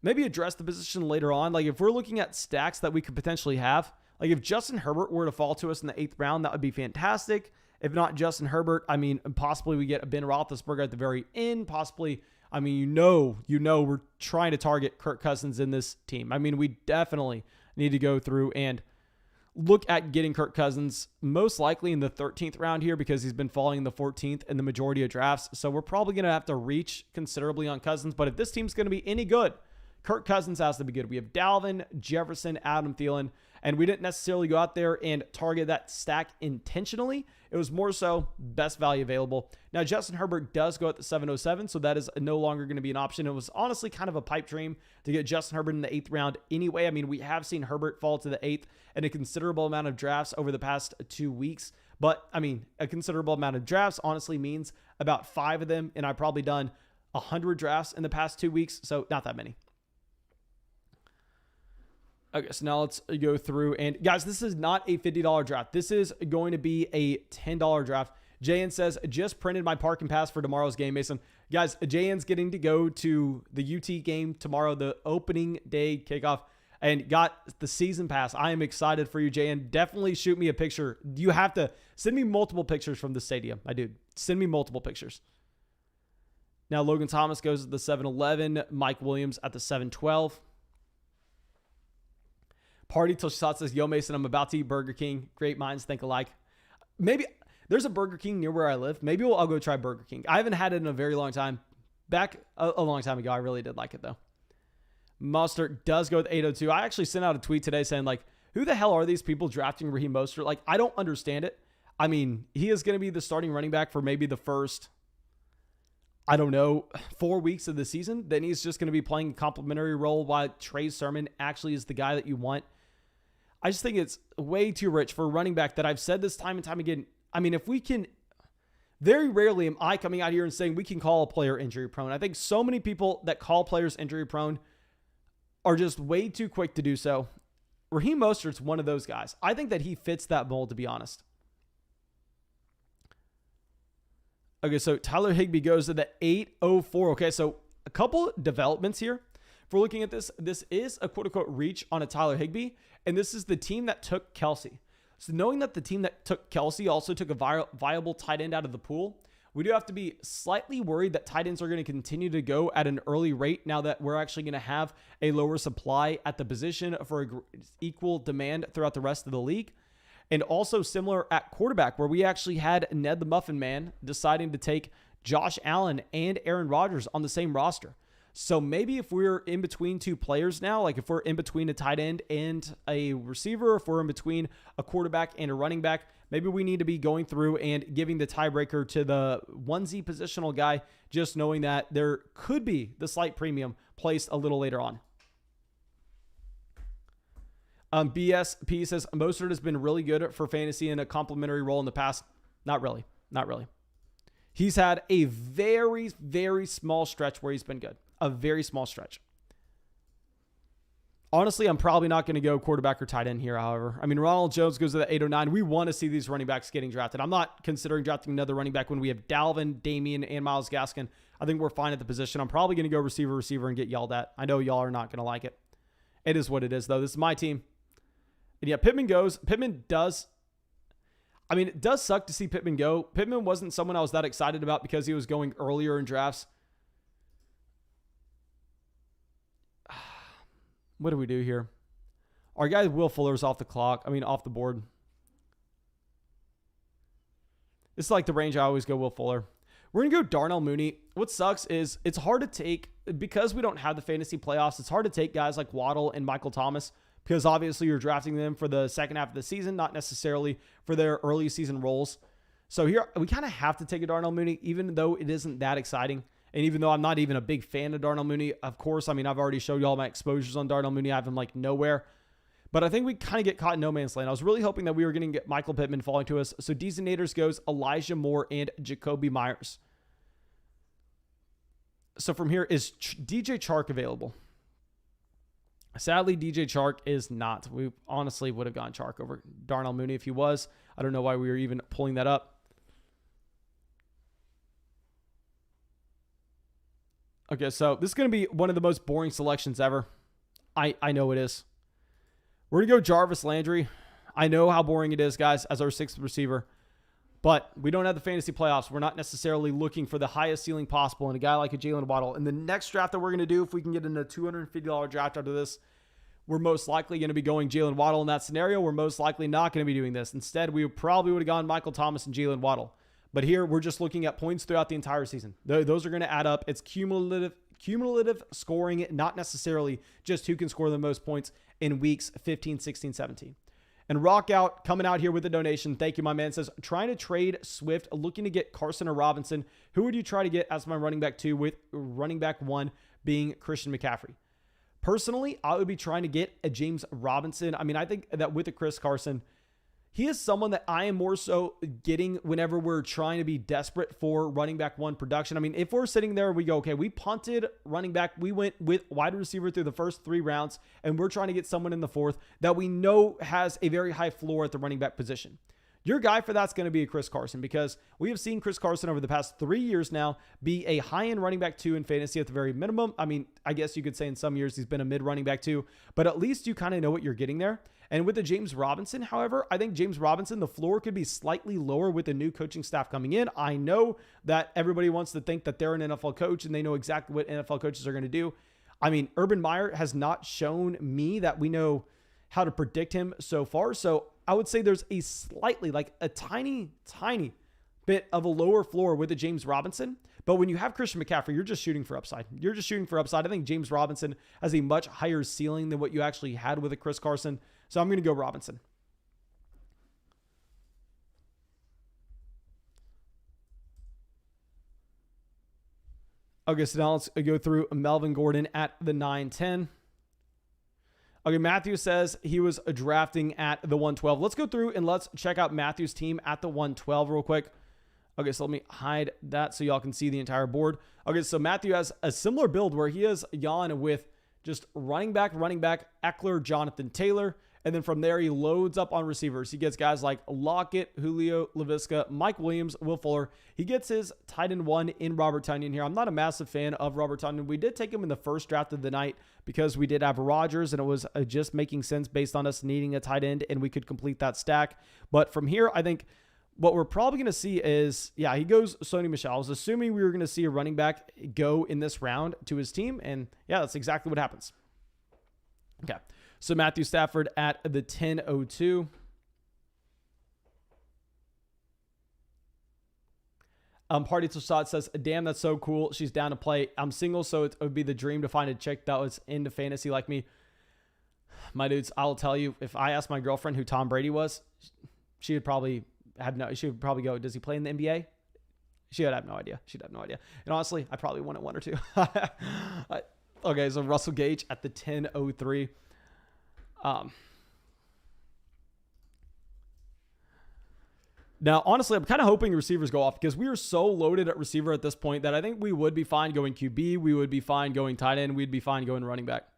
maybe address the position later on. Like if we're looking at stacks that we could potentially have, like if Justin Herbert were to fall to us in the 8th round, that would be fantastic. If not Justin Herbert, I mean, possibly we get a Ben Roethlisberger at the very end, possibly. I mean, you know, we're trying to target Kirk Cousins in this team. I mean, we definitely need to go through and look at getting Kirk Cousins most likely in the 13th round here because he's been falling in the 14th in the majority of drafts. So we're probably going to have to reach considerably on Cousins. But if this team's going to be any good, Kirk Cousins has to be good. We have Dalvin, Jefferson, Adam Thielen, and we didn't necessarily go out there and target that stack intentionally. It was more so best value available. Now, Justin Herbert does go at the 707, so that is no longer going to be an option. It was honestly kind of a pipe dream to get Justin Herbert in the 8th round anyway. I mean, we have seen Herbert fall to the 8th in a considerable amount of drafts over the past 2 weeks. But, I mean, a considerable amount of drafts honestly means about 5 of them, and I've probably done 100 drafts in the past 2 weeks, so not that many. Okay, so now let's go through. And guys, this is not a $50 draft. This is going to be a $10 draft. JN says, just printed my parking pass for tomorrow's game, Mason. Guys, JN's getting to go to the UT game tomorrow, the opening day kickoff, and got the season pass. I am excited for you, JN. Definitely shoot me a picture. You have to send me multiple pictures from the stadium. My dude, send me multiple pictures. Now, Logan Thomas goes at the 711. Mike Williams at the 712. Party Till Shot says, yo, Mason, I'm about to eat Burger King. Great minds think alike. Maybe there's a Burger King near where I live. Maybe I'll go try Burger King. I haven't had it in a very long time. Back a long time ago, I really did like it, though. Mostert does go with 802. I actually sent out a tweet today saying, like, who the hell are these people drafting Raheem Mostert? Like, I don't understand it. I mean, he is going to be the starting running back for maybe the first, I don't know, 4 weeks of the season. Then he's just going to be playing a complimentary role while Trey Sermon actually is the guy that you want. I just think it's way too rich for a running back that I've said this time and time again. I mean, if we can, very rarely am I coming out here and saying we can call a player injury prone. I think so many people that call players injury prone are just way too quick to do so. Raheem Mostert's one of those guys. I think that he fits that mold, to be honest. Okay, so Tyler Higbee goes to the 804. Okay, so a couple developments here. If we're looking at this, this is a quote-unquote reach on a Tyler Higbee, and this is the team that took Kelsey. So knowing that the team that took Kelsey also took a viable tight end out of the pool, we do have to be slightly worried that tight ends are going to continue to go at an early rate now that we're actually going to have a lower supply at the position for equal demand throughout the rest of the league. And also similar at quarterback, where we actually had Ned the Muffin Man deciding to take Josh Allen and Aaron Rodgers on the same roster. So maybe if we're in between 2 players now, like if we're in between a tight end and a receiver, if we're in between a quarterback and a running back, maybe we need to be going through and giving the tiebreaker to the onesie positional guy, just knowing that there could be the slight premium placed a little later on. BSP says, Mostert has been really good for fantasy in a complimentary role in the past. Not really. Not really. He's had a very, very small stretch where he's been good. A very small stretch. Honestly, I'm probably not going to go quarterback or tight end here, however. I mean, Ronald Jones goes to the 809. We want to see these running backs getting drafted. I'm not considering drafting another running back when we have Dalvin, Damien, and Myles Gaskin. I think we're fine at the position. I'm probably going to go receiver, and get yelled at. I know y'all are not going to like it. It is what it is, though. This is my team. And yeah, Pittman goes. Pittman does. I mean, it does suck to see Pittman go. Pittman wasn't someone I was that excited about because he was going earlier in drafts. What do we do here? Our guy Will Fuller's off the clock. I mean, off the board. This is like the range I always go Will Fuller. We're going to go Darnell Mooney. What sucks is it's hard to take, because we don't have the fantasy playoffs, it's hard to take guys like Waddle and Michael Thomas because obviously you're drafting them for the second half of the season, not necessarily for their early season roles. So here, we kind of have to take a Darnell Mooney, even though it isn't that exciting. And even though I'm not even a big fan of Darnell Mooney, of course, I mean, I've already showed you all my exposures on Darnell Mooney. I have him like nowhere. But I think we kind of get caught in no man's land. I was really hoping that we were going to get Michael Pittman falling to us. So Deezenators goes Elijah Moore and Jacoby Myers. So from here, is DJ Chark available? Sadly, DJ Chark is not. We honestly would have gone Chark over Darnell Mooney if he was. I don't know why we were even pulling that up. Okay, so this is going to be one of the most boring selections ever. I know it is. We're going to go Jarvis Landry. I know how boring it is, guys, as our sixth receiver. But we don't have the fantasy playoffs. We're not necessarily looking for the highest ceiling possible in a guy like a Jalen Waddle. In the next draft that we're going to do, if we can get in a $250 draft out of this, we're most likely going to be going Jalen Waddle in that scenario. We're most likely not going to be doing this. Instead, we probably would have gone Michael Thomas and Jalen Waddle. But here, we're just looking at points throughout the entire season. Those are going to add up. It's cumulative scoring, not necessarily just who can score the most points in weeks 15, 16, 17. And Rock Out coming out here with a donation. Thank you, my man. Says, trying to trade Swift, looking to get Carson or Robinson. Who would you try to get as my running back 2 with running back 1 being Christian McCaffrey? Personally, I would be trying to get a James Robinson. I mean, I think that with a Chris Carson, he is someone that I am more so getting whenever we're trying to be desperate for running back 1 production. I mean, if we're sitting there, we go, okay, we punted running back. We went with wide receiver through the first 3 rounds, and we're trying to get someone in the 4th that we know has a very high floor at the running back position. Your guy for that's going to be a Chris Carson, because we have seen Chris Carson over the past 3 years now be a high-end running back 2 in fantasy at the very minimum. I mean, I guess you could say in some years he's been a mid running back 2, but at least you kind of know what you're getting there. And with the James Robinson, however, I think James Robinson, the floor could be slightly lower with the new coaching staff coming in. I know that everybody wants to think that they're an NFL coach and they know exactly what NFL coaches are going to do. I mean, Urban Meyer has not shown me that we know how to predict him so far. So I would say there's a slightly, like a tiny bit of a lower floor with the James Robinson. But when you have Christian McCaffrey, you're just shooting for upside. You're just shooting for upside. I think James Robinson has a much higher ceiling than what you actually had with a Chris Carson. So I'm going to go Robinson. Okay, so now let's go through Melvin Gordon at the 9-10. Okay, Matthew says he was drafting at the 112. Let's go through and let's check out Matthew's team at the 112 real quick. Okay, so let me hide that so y'all can see the entire board. Okay, so Matthew has a similar build where he has Jan with just running back, Eckler, Jonathan Taylor. And then from there, he loads up on receivers. He gets guys like Lockett, Julio, Laviska, Mike Williams, Will Fuller. He gets his tight end 1 in Robert Tonyan here. I'm not a massive fan of Robert Tonyan. We did take him in the first draft of the night because we did have Rodgers, and it was just making sense based on us needing a tight end, and we could complete that stack. But from here, I think what we're probably going to see is, yeah, he goes Sony Michel. I was assuming we were going to see a running back go in this round to his team, and yeah, that's exactly what happens. Okay. So Matthew Stafford at the 10:02. Party to Shot says, damn, that's so cool. She's down to play. I'm single, so it would be the dream to find a chick that was into fantasy like me. My dudes, I'll tell you, if I asked my girlfriend who Tom Brady was, she would probably go, does he play in the NBA? She would have no idea. She'd have no idea. And honestly, I probably wanted 1 or 2. Okay, so Russell Gage at the 10:03. Now, honestly, I'm kind of hoping receivers go off because we are so loaded at receiver at this point that I think we would be fine going QB. We would be fine going tight end. We'd be fine going running back.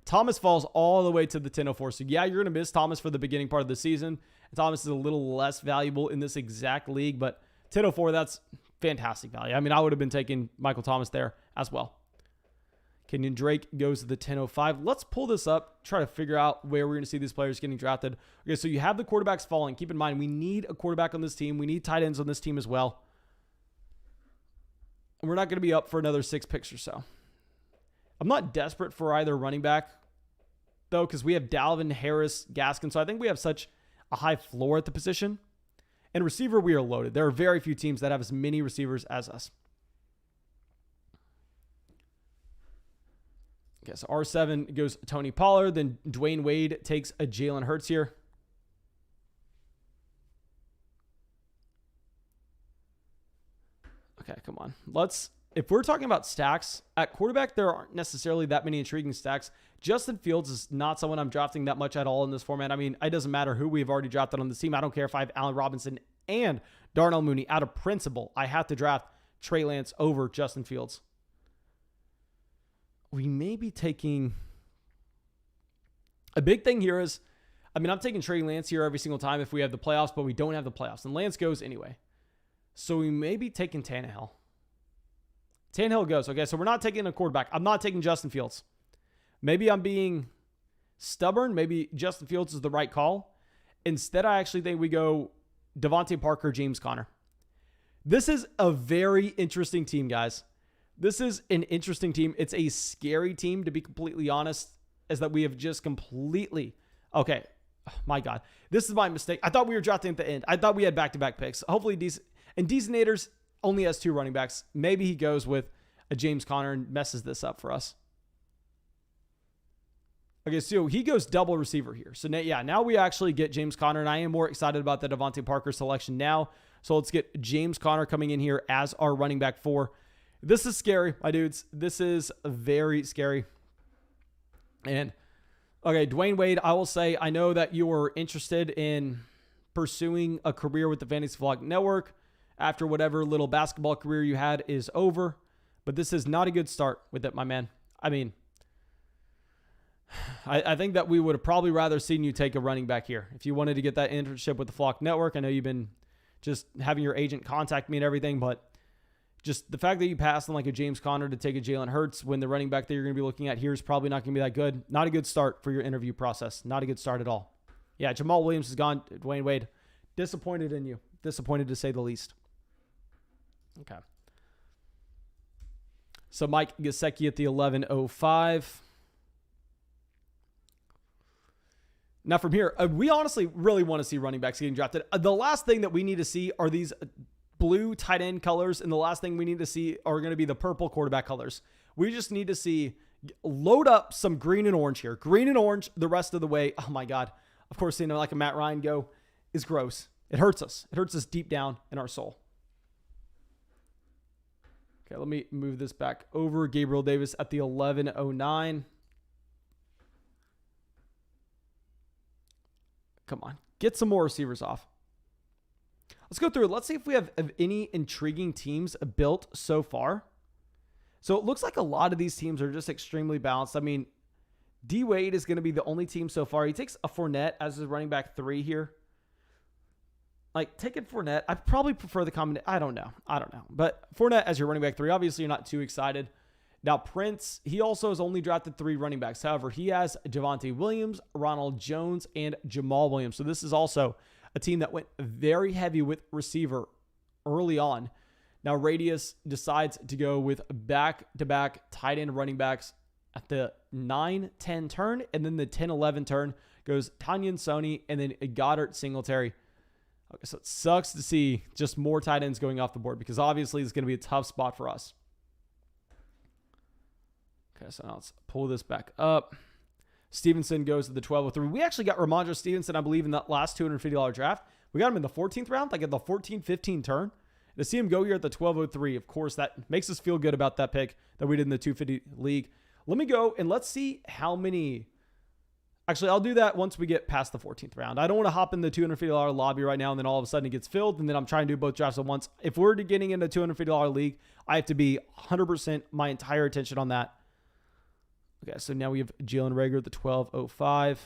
Thomas falls all the way to the 10:04. So yeah, you're going to miss Thomas for the beginning part of the season. Thomas is a little less valuable in this exact league, but 10:04, fantastic value. I mean, I would have been taking Michael Thomas there as well. Kenyon Drake goes to the 10.05. Let's pull this up, try to figure out where we're going to see these players getting drafted. Okay, so you have the quarterbacks falling. Keep in mind, we need a quarterback on this team. We need tight ends on this team as well. And we're not going to be up for another 6 picks or so. I'm not desperate for either running back, though, because we have Dalvin, Harris, Gaskin. So I think we have such a high floor at the position. And receiver, we are loaded. There are very few teams that have as many receivers as us. Okay, so R7 goes Tony Pollard. Then Dwayne Wade takes a Jalen Hurts here. Okay, come on. If we're talking about stacks, at quarterback, there aren't necessarily that many intriguing stacks. Justin Fields is not someone I'm drafting that much at all in this format. I mean, it doesn't matter who we've already drafted on this team. I don't care if I have Allen Robinson and Darnell Mooney. Out of principle, I have to draft Trey Lance over Justin Fields. We may be taking... A big thing here is, I mean, I'm taking Trey Lance here every single time if we have the playoffs, but we don't have the playoffs. And Lance goes anyway. So we may be taking Tannehill. Tannehill goes. Okay, so we're not taking a quarterback. I'm not taking Justin Fields. Maybe I'm being stubborn. Maybe Justin Fields is the right call. Instead, I actually think we go Devonte Parker, James Conner. This is a very interesting team, guys. This is an interesting team. It's a scary team, to be completely honest, as that we have just completely... Okay, oh my God. This is my mistake. I thought we were drafting at the end. I thought we had back-to-back picks. Hopefully, Deesonators only has 2 running backs. Maybe he goes with a James Conner and messes this up for us. Okay, so he goes double receiver here. So now we actually get James Conner, and I am more excited about the Devonte Parker selection now. So let's get James Conner coming in here as our running back 4. This is scary, my dudes. This is very scary. And, okay, Dwayne Wade, I will say, I know that you were interested in pursuing a career with the Fantasy Vlog Network after whatever little basketball career you had is over. But this is not a good start with it, my man. I mean, I think that we would have probably rather seen you take a running back here. If you wanted to get that internship with the Flock Network, I know you've been just having your agent contact me and everything, but just the fact that you passed on like a James Conner to take a Jalen Hurts when the running back that you're going to be looking at here is probably not going to be that good. Not a good start for your interview process. Not a good start at all. Yeah, Jamal Williams is gone. Dwayne Wade, disappointed in you. Disappointed to say the least. Okay. So Mike Gesicki at the 11.05. Now from here, we honestly really want to see running backs getting drafted. The last thing that we need to see are these blue tight end colors, and the last thing we need to see are going to be the purple quarterback colors. We just need to see, load up some green and orange here. Green and orange the rest of the way. Oh my God. Of course, like a Matt Ryan go is gross. It hurts us. It hurts us deep down in our soul. Okay, let me move this back over. Gabriel Davis at the 11.09. Come on. Get some more receivers off. Let's go through it. Let's see if we have any intriguing teams built so far. So it looks like a lot of these teams are just extremely balanced. I mean, D Wade is going to be the only team so far. He takes a Fournette as his running back 3 here. Like, taking Fournette, I probably prefer the combination. I don't know. But Fournette as your running back 3, obviously you're not too excited. Now, Prince, he also has only drafted 3 running backs. However, he has Javonte Williams, Ronald Jones, and Jamal Williams. So this is also a team that went very heavy with receiver early on. Now, Radius decides to go with back-to-back tight end running backs at the 9-10 turn, and then the 10-11 turn goes Tanyan Sony, and then Goddard Singletary. Okay, so it sucks to see just more tight ends going off the board because obviously it's going to be a tough spot for us. Okay, so now let's pull this back up. Stevenson goes to the 12.03. We actually got Ramondre Stevenson, I believe, in that last $250 draft. We got him in the 14th round, like at the 14-15 turn. To see him go here at the 12.03, of course, that makes us feel good about that pick that we did in the 250 league. Let me go and let's see how many. Actually, I'll do that once we get past the 14th round. I don't want to hop in the $250 lobby right now and then all of a sudden it gets filled and then I'm trying to do both drafts at once. If we're getting into a $250 league, I have to be 100% my entire attention on that. Okay, so now we have Jalen Reagor at the 12.05.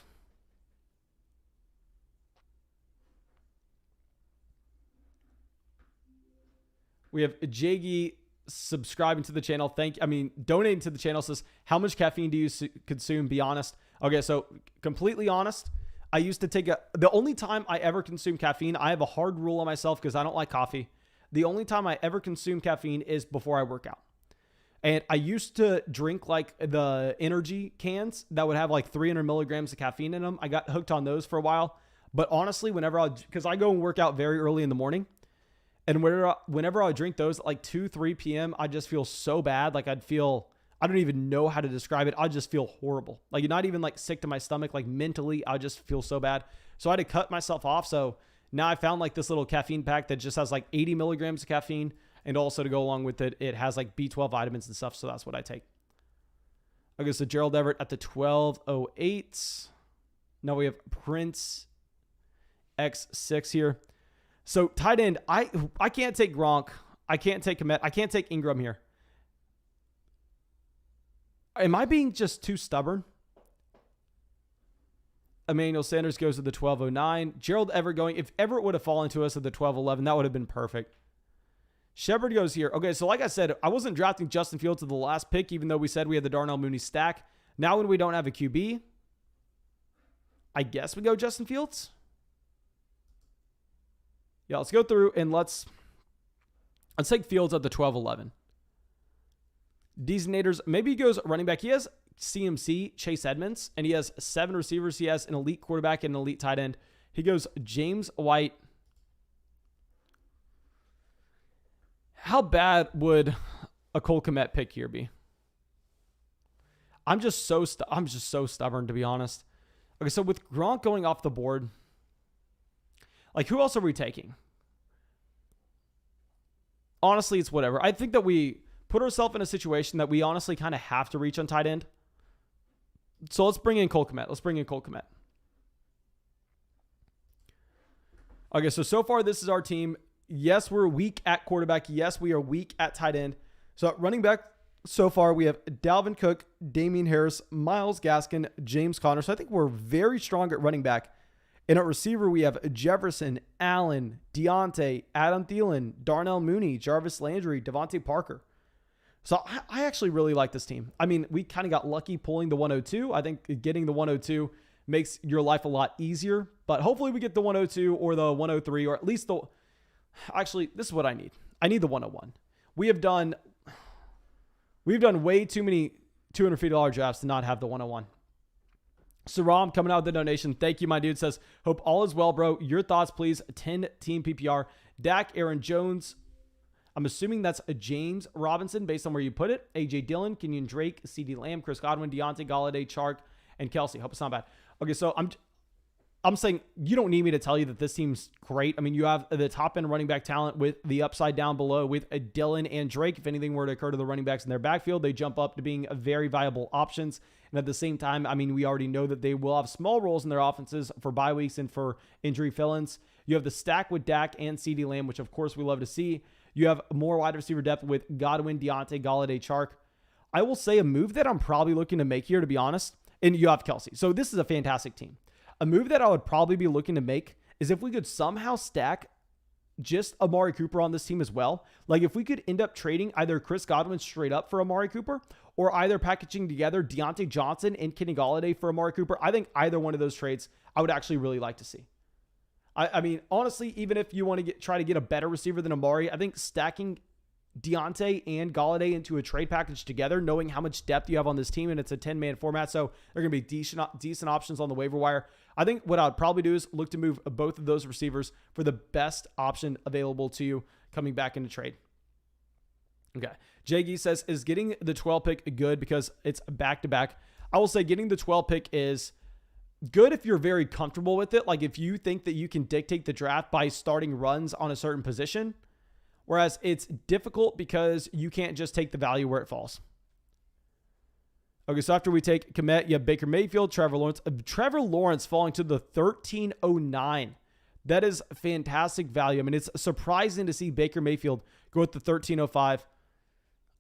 We have Jaggy subscribing to the channel. Donating to the channel. Says, how much caffeine do you consume? Be honest. Okay, so completely honest. I used to take the only time I ever consume caffeine, I have a hard rule on myself because I don't like coffee. The only time I ever consume caffeine is before I work out. And I used to drink like the energy cans that would have like 300 milligrams of caffeine in them. I got hooked on those for a while. But honestly, because I go and work out very early in the morning, and whenever I drink those at like 2, 3 p.m., I just feel so bad. Like I don't even know how to describe it. I just feel horrible. Like you're not even like sick to my stomach. Like mentally, I just feel so bad. So I had to cut myself off. So now I found like this little caffeine pack that just has like 80 milligrams of caffeine. And also to go along with it, it has like B12 vitamins and stuff. So that's what I take. Okay, so Gerald Everett at the 1208. Now we have Prince X6 here. So tight end, I can't take Gronk. I can't take Komet. I can't take Ingram here. Am I being just too stubborn? Emmanuel Sanders goes to the 1209. Gerald Everett going. If Everett would have fallen to us at the 1211, that would have been perfect. Shepard goes here. Okay, so like I said, I wasn't drafting Justin Fields to the last pick, even though we said we had the Darnell Mooney stack. Now when we don't have a QB, I guess we go Justin Fields. Yeah, let's go through and let's take Fields at the 12-11. Deasinators, maybe he goes running back. He has CMC, Chase Edmonds, and he has 7 receivers. He has an elite quarterback and an elite tight end. He goes James White. How bad would a Cole Kmet pick here be? I'm just so stubborn, to be honest. Okay, so with Gronk going off the board, like who else are we taking? Honestly, it's whatever. I think that we put ourselves in a situation that we honestly kind of have to reach on tight end. So let's bring in Cole Kmet. Okay, so far this is our team. Yes, we're weak at quarterback. Yes, we are weak at tight end. So at running back, so far we have Dalvin Cook, Damien Harris, Myles Gaskin, James Conner. So I think we're very strong at running back. And at receiver, we have Jefferson, Allen, Deontay, Adam Thielen, Darnell Mooney, Jarvis Landry, Devonte Parker. So I actually really like this team. I mean, we kind of got lucky pulling the 102. I think getting the 102 makes your life a lot easier. But hopefully we get the 102 or the 103 or at least the... Actually, this is what I need. I need the 101. We've done way too many $250 drafts to not have the 101. Saram coming out with the donation. Thank you, my dude. Says, hope all is well, bro. Your thoughts, please. 10 team PPR. Dak, Aaron Jones. I'm assuming that's a James Robinson based on where you put it. AJ Dillon, Kenyon Drake, CD Lamb, Chris Godwin, Deontay, Galladay, Chark, and Kelsey. Hope it's not bad. Okay, so I'm saying you don't need me to tell you that this team's great. I mean, you have the top end running back talent with the upside down below with a Dillon and Drake. If anything were to occur to the running backs in their backfield, they jump up to being very viable options. And at the same time, I mean, we already know that they will have small roles in their offenses for bye weeks and for injury fill-ins. You have the stack with Dak and CD Lamb, which of course we love to see. You have more wide receiver depth with Godwin, Deontay, Galladay, Chark. I will say a move that I'm probably looking to make here, to be honest, and you have Kelsey. So this is a fantastic team. A move that I would probably be looking to make is if we could somehow stack just Amari Cooper on this team as well. Like if we could end up trading either Chris Godwin straight up for Amari Cooper or either packaging together Deontay Johnson and Kenny Galladay for Amari Cooper. I think either one of those trades I would actually really like to see. I mean, honestly, even if you want to try to get a better receiver than Amari, I think stacking Deontay and Galladay into a trade package together, knowing how much depth you have on this team, and it's a 10-man format, so they're going to be decent options on the waiver wire. I think what I would probably do is look to move both of those receivers for the best option available to you coming back into trade. Okay. Jaggy says, is getting the 12 pick good because it's back-to-back? I will say getting the 12 pick is good if you're very comfortable with it. Like if you think that you can dictate the draft by starting runs on a certain position. Whereas it's difficult because you can't just take the value where it falls. Okay, so after we take Komet, you have Baker Mayfield, Trevor Lawrence. Trevor Lawrence falling to the 1309. That is fantastic value. I mean, it's surprising to see Baker Mayfield go with the 1305.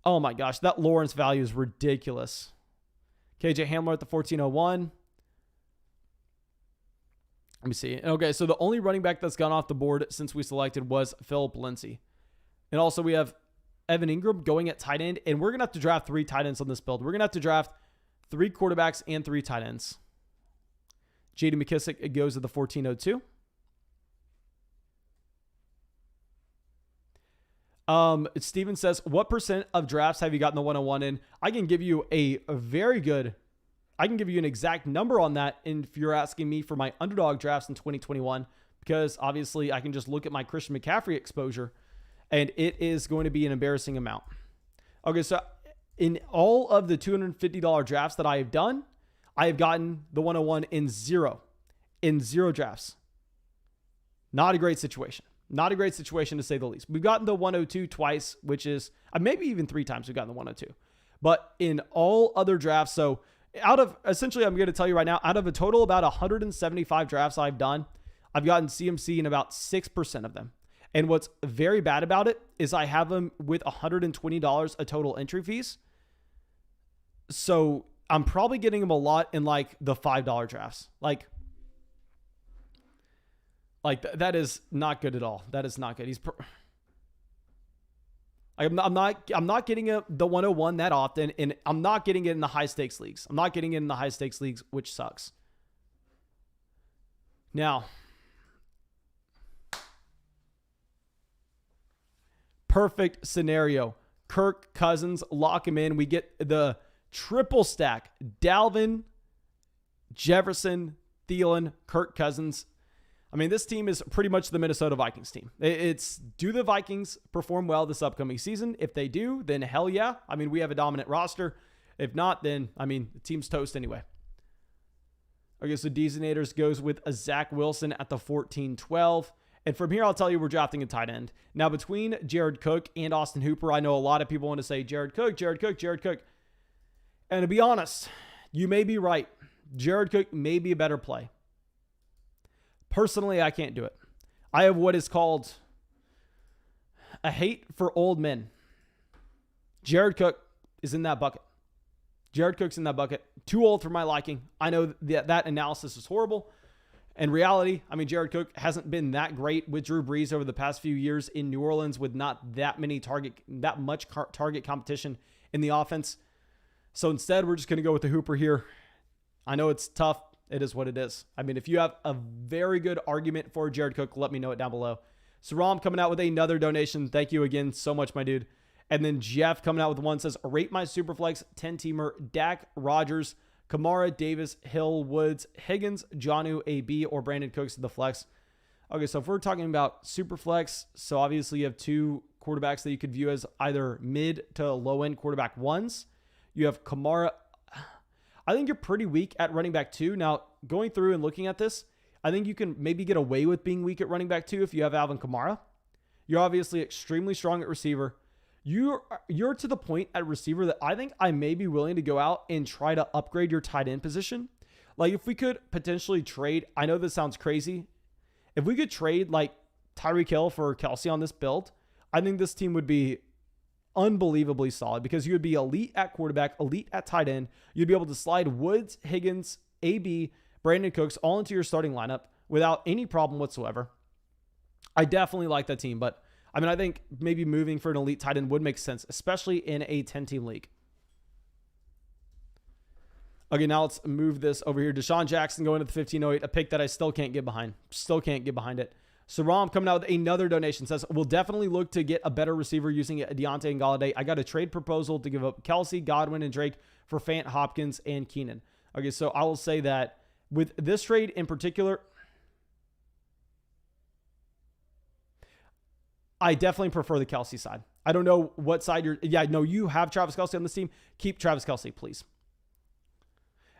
Oh my gosh, that Lawrence value is ridiculous. KJ Hamler at the 1401. Let me see. Okay, so the only running back that's gone off the board since we selected was Philip Lindsay. And also we have Evan Ingram going at tight end, and we're going to have to draft 3 tight ends on this build. We're going to have to draft 3 quarterbacks and 3 tight ends. J.D. McKissick goes to the 1402. Steven says, what % of drafts have you gotten the 101 in? I can give you I can give you an exact number on that if you're asking me for my underdog drafts in 2021, because obviously I can just look at my Christian McCaffrey exposure, and it is going to be an embarrassing amount. Okay, so in all of the $250 drafts that I have done, I have gotten the 101 in zero drafts. Not a great situation. Not a great situation to say the least. We've gotten the 102 twice, which is maybe even 3 times we've gotten the 102. But in all other drafts, so essentially I'm going to tell you right now, out of a total about 175 drafts I've done, I've gotten CMC in about 6% of them. And what's very bad about it is I have them with $120 a total entry fees. So I'm probably getting them a lot in like the $5 drafts. Like that is not good at all. That is not good. I'm not getting the 101 that often, and I'm not getting it in the high stakes leagues. Which sucks. Now, perfect scenario. Kirk Cousins, lock him in. We get the triple stack. Dalvin, Jefferson, Thielen, Kirk Cousins. I mean, this team is pretty much the Minnesota Vikings team. Do the Vikings perform well this upcoming season? If they do, then hell yeah. I mean, we have a dominant roster. If not, then, the team's toast anyway. Okay, so Deezinators goes with a Zach Wilson at the 14-12. And from here, I'll tell you we're drafting a tight end. Now, between Jared Cook and Austin Hooper, I know a lot of people want to say Jared Cook. And to be honest, you may be right. Jared Cook may be a better play. Personally, I can't do it. I have what is called a hate for old men. Jared Cook is in that bucket. Too old for my liking. I know that analysis is horrible. In reality, Jared Cook hasn't been that great with Drew Brees over the past few years in New Orleans with not that much target competition in the offense. So instead, we're just going to go with the Hooper here. I know it's tough. It is what it is. If you have a very good argument for Jared Cook, let me know it down below. Saram coming out with another donation. Thank you again so much, my dude. And then Jeff coming out with one says, rate my Superflex 10-teamer, Dak, Rodgers, Kamara, Davis, Hill, Woods, Higgins, Jonnu, AB, or Brandon Cooks to the flex. Okay, so if we're talking about Superflex, so obviously you have 2 quarterbacks that you could view as either mid to low-end quarterback ones. You have Kamara. I think you're pretty weak at running back 2. Now, going through and looking at this, I think you can maybe get away with being weak at running back 2 if you have Alvin Kamara. You're obviously extremely strong at receiver. You're to the point at receiver that I think I may be willing to go out and try to upgrade your tight end position. Like if we could potentially trade, I know this sounds crazy. If we could trade like Tyreek Hill for Kelsey on this build, I think this team would be unbelievably solid because you would be elite at quarterback, elite at tight end. You'd be able to slide Woods, Higgins, AB, Brandon Cooks all into your starting lineup without any problem whatsoever. I definitely like that team, but I think maybe moving for an elite tight end would make sense, especially in a 10-team league. Okay, now let's move this over here. Deshaun Jackson going to the 1508, a pick that I still can't get behind. So Rom coming out with another donation says, we'll definitely look to get a better receiver using Deontay and Galladay. I got a trade proposal to give up Kelsey, Godwin, and Drake for Fant, Hopkins, and Keenan. Okay, so I will say that with this trade in particular, I definitely prefer the Kelsey side. I don't know what side you're... Yeah, no, you have Travis Kelsey on this team. Keep Travis Kelsey, please.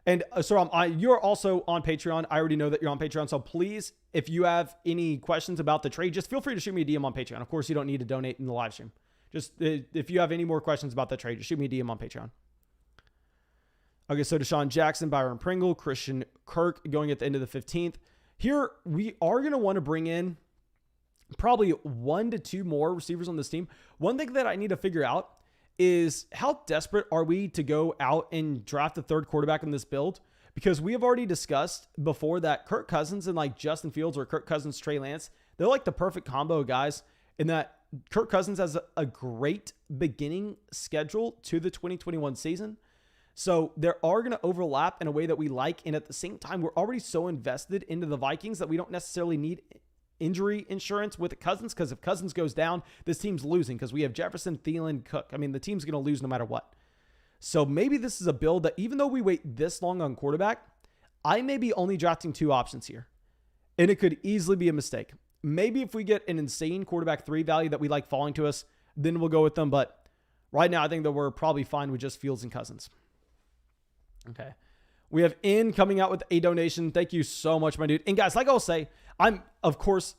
And so you're also on Patreon. I already know that you're on Patreon. So please, if you have any questions about the trade, just feel free to shoot me a DM on Patreon. Of course, you don't need to donate in the live stream. Just if you have any more questions about the trade, just shoot me a DM on Patreon. Okay, so Deshaun Jackson, Byron Pringle, Christian Kirk going at the end of the 15th. Here, we are going to want to bring in probably 1 to 2 more receivers on this team. One thing that I need to figure out is how desperate are we to go out and draft a third quarterback in this build? Because we have already discussed before that Kirk Cousins and like Justin Fields or Kirk Cousins, Trey Lance, they're like the perfect combo of guys in that Kirk Cousins has a great beginning schedule to the 2021 season. So there are going to overlap in a way that we like. And at the same time, we're already so invested into the Vikings that we don't necessarily need injury insurance with Cousins, because if Cousins goes down, this team's losing because we have Jefferson, Thielen, Cook. I mean, the team's going to lose no matter what. So maybe this is a build that even though we wait this long on quarterback, I may be only drafting 2 options here. And it could easily be a mistake. Maybe if we get an insane quarterback 3 value that we like falling to us, then we'll go with them. But right now, I think that we're probably fine with just Fields and Cousins. Okay. We have In coming out with a donation. Thank you so much, my dude. And guys, like I'll say, I'm, of course,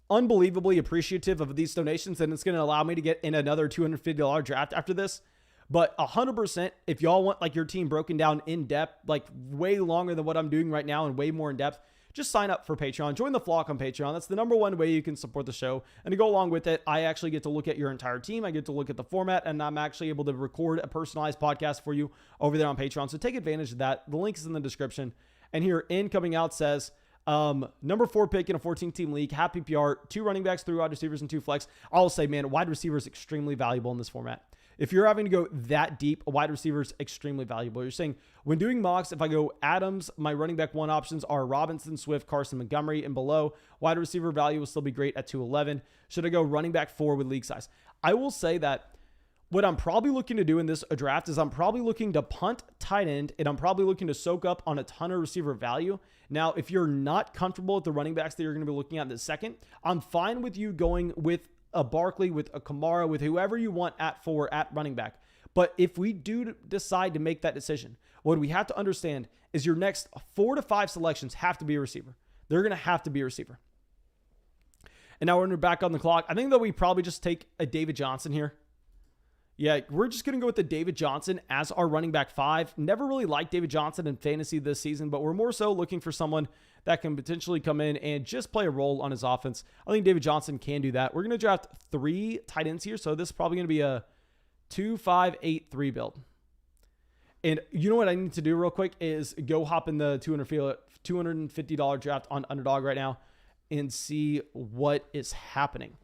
unbelievably appreciative of these donations, and it's going to allow me to get in another $250 draft after this. But 100%, if y'all want like your team broken down in depth, like way longer than what I'm doing right now and way more in depth, just sign up for Patreon. Join the flock on Patreon. That's the #1 way you can support the show. And to go along with it, I actually get to look at your entire team. I get to look at the format, and I'm actually able to record a personalized podcast for you over there on Patreon. So take advantage of that. The link is in the description. And here, In coming out says, number 4 pick in a 14-team league, half PPR, 2 running backs, 3 wide receivers, and 2 flex. I'll say, man, wide receiver is extremely valuable in this format. If you're having to go that deep, a wide receiver is extremely valuable. You're saying, when doing mocks, if I go Adams, my running back 1 options are Robinson, Swift, Carson, Montgomery, and below. Wide receiver value will still be great at 211. Should I go running back 4 with league size? I will say that what I'm probably looking to do in this draft is I'm probably looking to punt tight end, and I'm probably looking to soak up on a ton of receiver value. Now, if you're not comfortable with the running backs that you're going to be looking at in the second, I'm fine with you going with a Barkley, with a Kamara, with whoever you want at 4 at running back. But if we do decide to make that decision, what we have to understand is your next 4 to 5 selections have to be a receiver. They're going to have to be a receiver. And now we're back on the clock. I think that we probably just take a David Johnson here. Yeah, we're just going to go with the David Johnson as our running back 5. Never really liked David Johnson in fantasy this season, but we're more so looking for someone that can potentially come in and just play a role on his offense. I think David Johnson can do that. We're going to draft 3 tight ends here, so this is probably going to be a 2-5-8-3 build. And you know what I need to do real quick is go hop in the $250 draft on Underdog right now and see what is happening.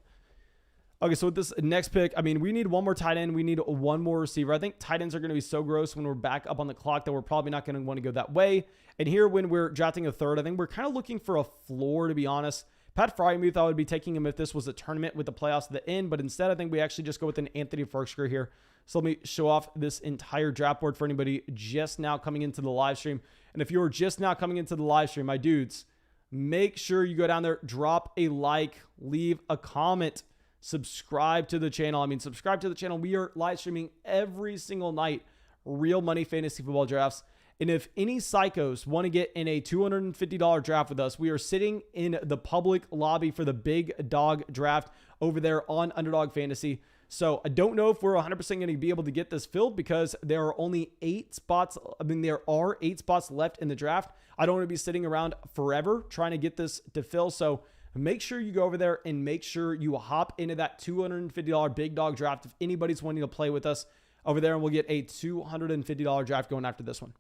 Okay, so with this next pick, I mean, we need 1 more tight end. We need 1 more receiver. I think tight ends are going to be so gross when we're back up on the clock that we're probably not going to want to go that way. And here, when we're drafting a 3rd, I think we're kind of looking for a floor, to be honest. Pat Frymuth, I would be taking him if this was a tournament with the playoffs at the end. But instead, I think we actually just go with an Anthony Firkser here. So let me show off this entire draft board for anybody just now coming into the live stream. And if you're just now coming into the live stream, my dudes, make sure you go down there, drop a like, leave a comment. Subscribe to the channel. I mean, subscribe to the channel. We are live streaming every single night, real money fantasy football drafts. And if any psychos want to get in a $250 draft with us, we are sitting in the public lobby for the big dog draft over there on Underdog Fantasy. So I don't know if we're 100% going to be able to get this filled because there are only 8 spots. I mean, there are 8 spots left in the draft. I don't want to be sitting around forever trying to get this to fill. So make sure you go over there and make sure you hop into that $250 big dog draft if anybody's wanting to play with us over there, and we'll get a $250 draft going after this one.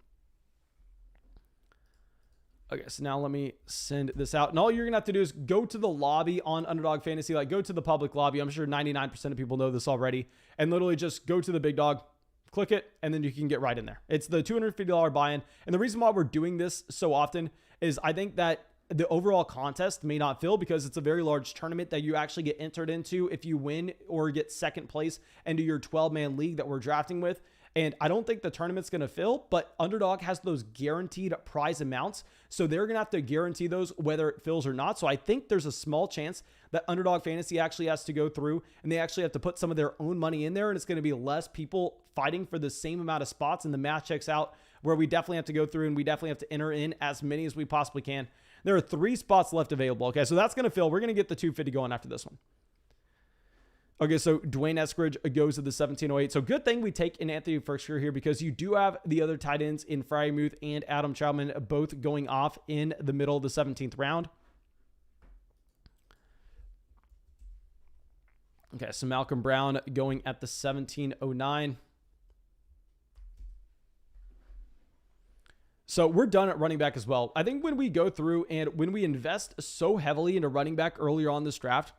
Okay, so now let me send this out. And all you're going to have to do is go to the lobby on Underdog Fantasy, like go to the public lobby. I'm sure 99% of people know this already. And literally just go to the big dog, click it, and then you can get right in there. It's the $250 buy-in. And the reason why we're doing this so often is I think that the overall contest may not fill because it's a very large tournament that you actually get entered into if you win or get second place into your 12-man league that we're drafting with. And I don't think the tournament's going to fill, but Underdog has those guaranteed prize amounts. So they're going to have to guarantee those whether it fills or not. So I think there's a small chance that Underdog Fantasy actually has to go through and they actually have to put some of their own money in there. And it's going to be less people fighting for the same amount of spots. And the math checks out where we definitely have to go through and we definitely have to enter in as many as we possibly can. There are 3 spots left available. Okay, so that's going to fill. We're going to get the 250 going after this one. Okay, so Dwayne Eskridge goes to the 1708. So good thing we take an Anthony Firkser here because you do have the other tight ends in Frymuth and Adam Trautman both going off in the middle of the 17th round. Okay, so Malcolm Brown going at the 1709. So we're done at running back as well. I think when we go through and when we invest so heavily into running back earlier on this draft,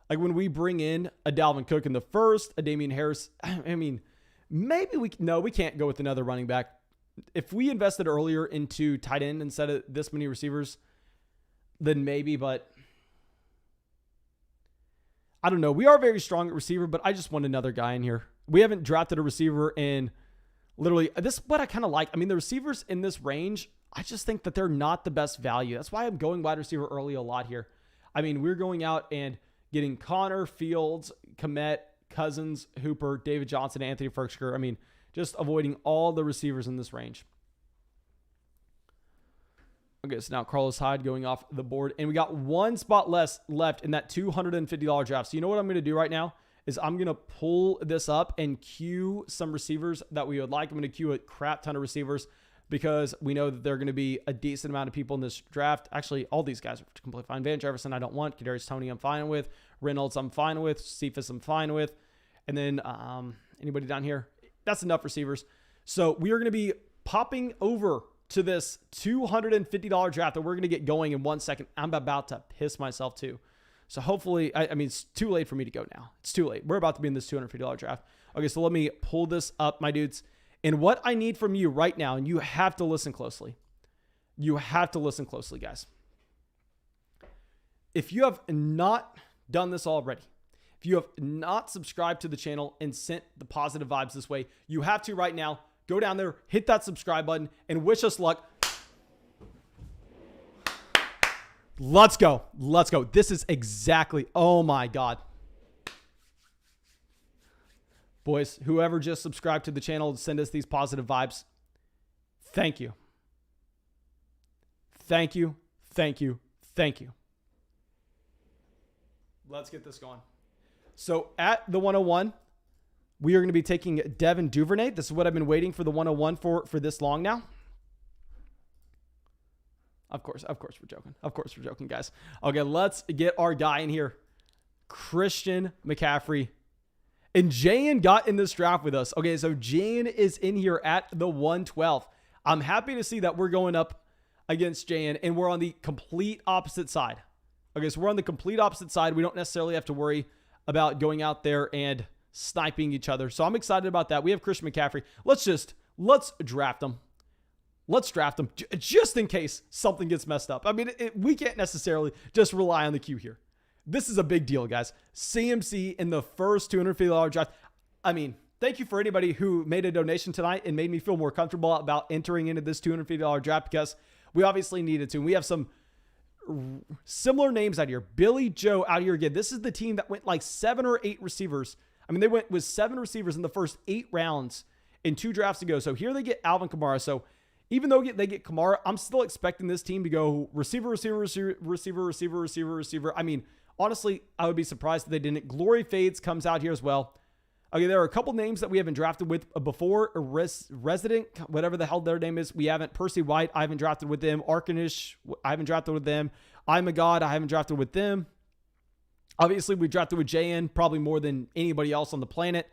Like when we bring in a Dalvin Cook in the first, a Damien Harris, I mean, maybe we can't go with another running back. If we invested earlier into tight end instead of this many receivers, then maybe, but I don't know. We are very strong at receiver, but I just want another guy in here. We haven't drafted a receiver in literally, this is what I kind of like. I mean, the receivers in this range, I just think that they're not the best value. That's why I'm going wide receiver early a lot here. I mean, we're going out and getting Connor, Fields, Kmet, Cousins, Hooper, David Johnson, Anthony Ferksker. I mean, just avoiding all the receivers in this range. Okay, so now Carlos Hyde going off the board. And we got one spot less left in that $250 draft. So you know what I'm going to do right now is I'm going to pull this up and queue some receivers that we would like. I'm going to queue a crap ton of receivers because we know that there are going to be a decent amount of people in this draft. Actually, all these guys are completely fine. Van Jefferson, I don't want. Kadarius Toney, I'm fine with. Reynolds, I'm fine with. Cephas, I'm fine with. And then anybody down here? That's enough receivers. So we are going to be popping over to this $250 draft that we're going to get going in 1 second. I'm about to piss myself too. So hopefully, I mean, it's too late for me to go now. It's too late. We're about to be in this $250 draft. Okay, so let me pull this up, my dudes. And what I need from you right now, and you have to listen closely. You have to listen closely, guys. If you have not done this already, if you have not subscribed to the channel and sent the positive vibes this way, you have to right now. Go down there, hit that subscribe button, and wish us luck. Let's go. Let's go. This is exactly, oh my God. Boys, whoever just subscribed to the channel and send us these positive vibes, thank you. Thank you. Thank you. Thank you. Let's get this going. So at the 101, we are going to be taking Devin Duvernay. This is what I've been waiting for the 101 for this long now. Of course we're joking. Of course we're joking, guys. Okay, let's get our guy in here. Christian McCaffrey. And Jayan got in this draft with us. Okay, so Jayan is in here at the 112. I'm happy to see that we're going up against Jayan, and we're on the complete opposite side. Okay, so we're on the complete opposite side. We don't necessarily have to worry about going out there and sniping each other. So I'm excited about that. We have Christian McCaffrey. Let's draft him. Let's draft him just in case something gets messed up. I mean, we can't necessarily just rely on the queue here. This is a big deal, guys. CMC in the first $250 draft. I mean, thank you for anybody who made a donation tonight and made me feel more comfortable about entering into this $250 draft because we obviously needed to. We have some similar names out here. Billy Joe out here again. This is the team that went like 7 or 8 receivers. I mean, they went with 7 receivers in the first 8 rounds in 2 drafts ago. So here they get Alvin Kamara. So even though they get Kamara, I'm still expecting this team to go receiver. I mean, honestly, I would be surprised if they didn't. Glory Fades comes out here as well. Okay, there are a couple names that we haven't drafted with before. Resident, whatever the hell their name is, we haven't. Percy White, I haven't drafted with them. Arkanish, I haven't drafted with them. I'm a God, I haven't drafted with them. Obviously, we drafted with JN probably more than anybody else on the planet.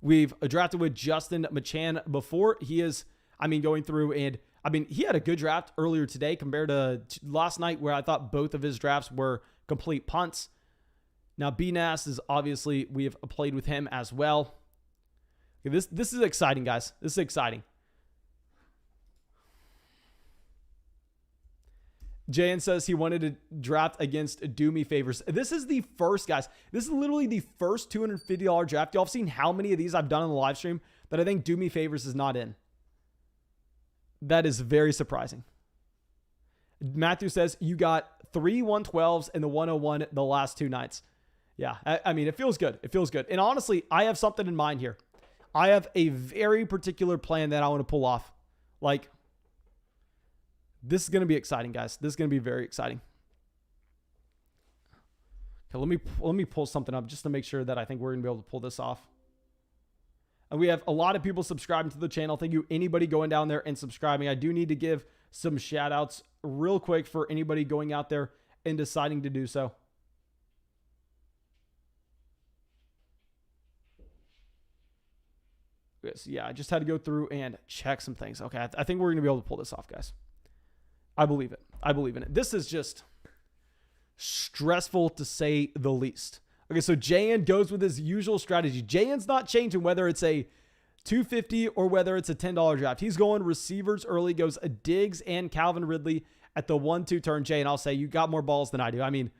We've drafted with Justin Machan before. He is, I mean, going through and, I mean, he had a good draft earlier today compared to last night where I thought both of his drafts were complete punts. Now, BNAS is obviously, we have played with him as well. Okay, this is exciting, guys. This is exciting. Jan says he wanted to draft against Do Me Favors. This is the first, guys. This is literally the first $250 draft. Y'all have seen how many of these I've done on the live stream that I think Do Me Favors is not in. That is very surprising. Matthew says you got 3 112s and the 101 the last 2 nights. Yeah, I mean, it feels good. It feels good. And honestly, I have something in mind here. I have a very particular plan that I want to pull off. Like, this is going to be exciting, guys. This is going to be very exciting. Okay, let me pull something up just to make sure that I think we're going to be able to pull this off. And we have a lot of people subscribing to the channel. Thank you, anybody going down there and subscribing. I do need to give some shout outs real quick for anybody going out there and deciding to do so. So yeah, I just had to go through and check some things. Okay, I think we're going to be able to pull this off, guys. I believe it. I believe in it. This is just stressful to say the least. Okay, so JN goes with his usual strategy. JN's not changing whether it's a $250 or whether it's a $10 draft. He's going receivers early, goes a Diggs and Calvin Ridley at the 1-2 turn. Jay, and I'll say you got more balls than I do. I mean,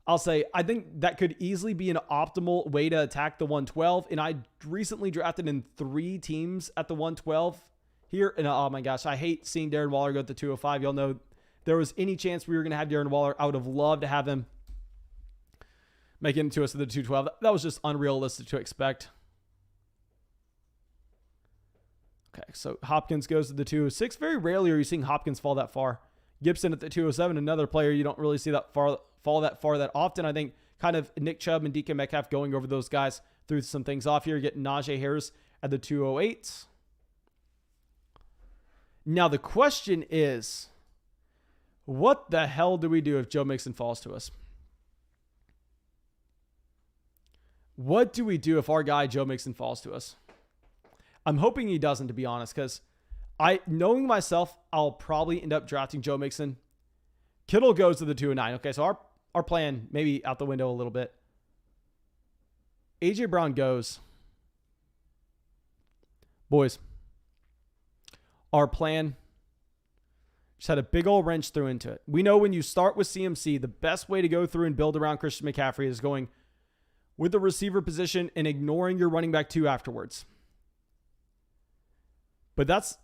I'll say I think that could easily be an optimal way to attack the 112. And I recently drafted in 3 teams at the 112 here. And oh my gosh, I hate seeing Darren Waller go at the 205. Y'all know if there was any chance we were going to have Darren Waller, I would have loved to have him make it into us at the 212. That was just unrealistic to expect. Okay, so Hopkins goes to the 206. Very rarely are you seeing Hopkins fall that far. Gibson at the 207, another player you don't really see that far fall that far that often. I think kind of Nick Chubb and DK Metcalf going over those guys threw some things off here. Get Najee Harris at the 208. Now the question is, what the hell do we do if Joe Mixon falls to us? What do we do if our guy Joe Mixon falls to us? I'm hoping he doesn't, to be honest, because knowing myself, I'll probably end up drafting Joe Mixon. Kittle goes to the 209. Okay, so our plan maybe out the window a little bit. AJ Brown goes. Boys, our plan just had a big old wrench thrown into it. We know when you start with CMC, the best way to go through and build around Christian McCaffrey is going with the receiver position and ignoring your running back 2 afterwards. But it's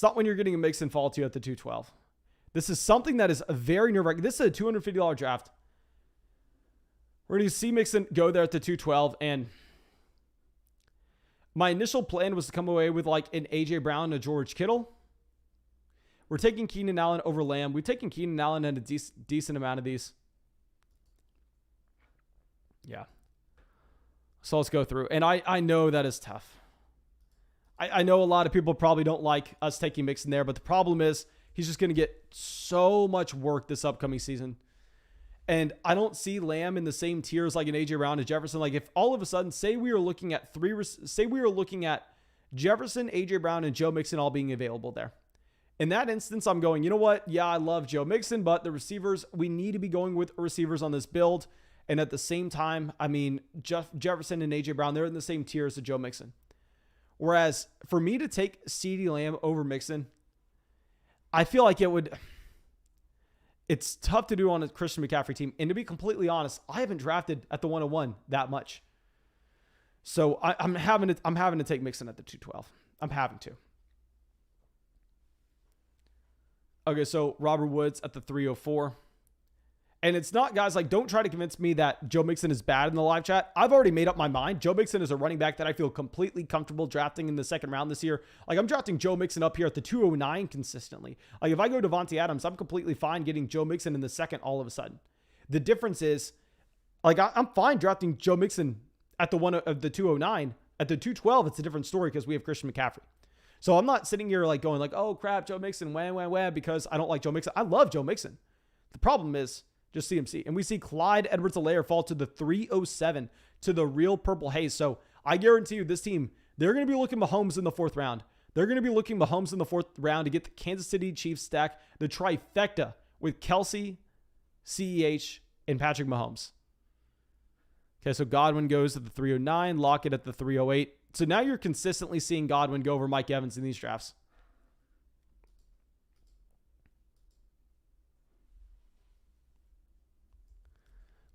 not when you're getting a Mixon fall to you at the 212. This is something that is a very nerve-wracking. This is a $250 draft. We're going to see Mixon go there at the 212. And my initial plan was to come away with like an AJ Brown and a George Kittle. We're taking Keenan Allen over Lamb. We've taken Keenan Allen in a decent amount of these. Yeah. So let's go through. And I know that is tough. I know a lot of people probably don't like us taking Mixon there, but the problem is he's just going to get so much work this upcoming season. And I don't see Lamb in the same tiers like an AJ Brown and Jefferson. Like if all of a sudden, say we were looking at Jefferson, AJ Brown, and Joe Mixon all being available there. In that instance, I'm going, you know what? Yeah, I love Joe Mixon, but the receivers, we need to be going with receivers on this build. And at the same time, I mean, Jefferson and AJ Brown, they're in the same tier as Joe Mixon. Whereas for me to take CeeDee Lamb over Mixon, I feel like it's tough to do on a Christian McCaffrey team. And to be completely honest, I haven't drafted at the 101 that much. So I'm having to take Mixon at the 212. I'm having to. Okay, so Robert Woods at the 304. And it's not, guys, like, don't try to convince me that Joe Mixon is bad in the live chat. I've already made up my mind. Joe Mixon is a running back that I feel completely comfortable drafting in the second round this year. Like, I'm drafting Joe Mixon up here at the 209 consistently. Like, if I go Devonte Adams, I'm completely fine getting Joe Mixon in the second all of a sudden. The difference is, like, I'm fine drafting Joe Mixon at the 209. At the 212, it's a different story because we have Christian McCaffrey. So I'm not sitting here, like, going, like, oh, crap, Joe Mixon, wah, because I don't like Joe Mixon. I love Joe Mixon. The problem is just CMC. And we see Clyde Edwards-Helaire fall to the 307 to the real purple haze. So I guarantee you this team, they're going to be looking Mahomes in the 4th round. They're going to be looking Mahomes in the 4th round to get the Kansas City Chiefs stack, the trifecta with Kelsey, CEH, and Patrick Mahomes. Okay, so Godwin goes to the 309, Lockett at the 308. So now you're consistently seeing Godwin go over Mike Evans in these drafts.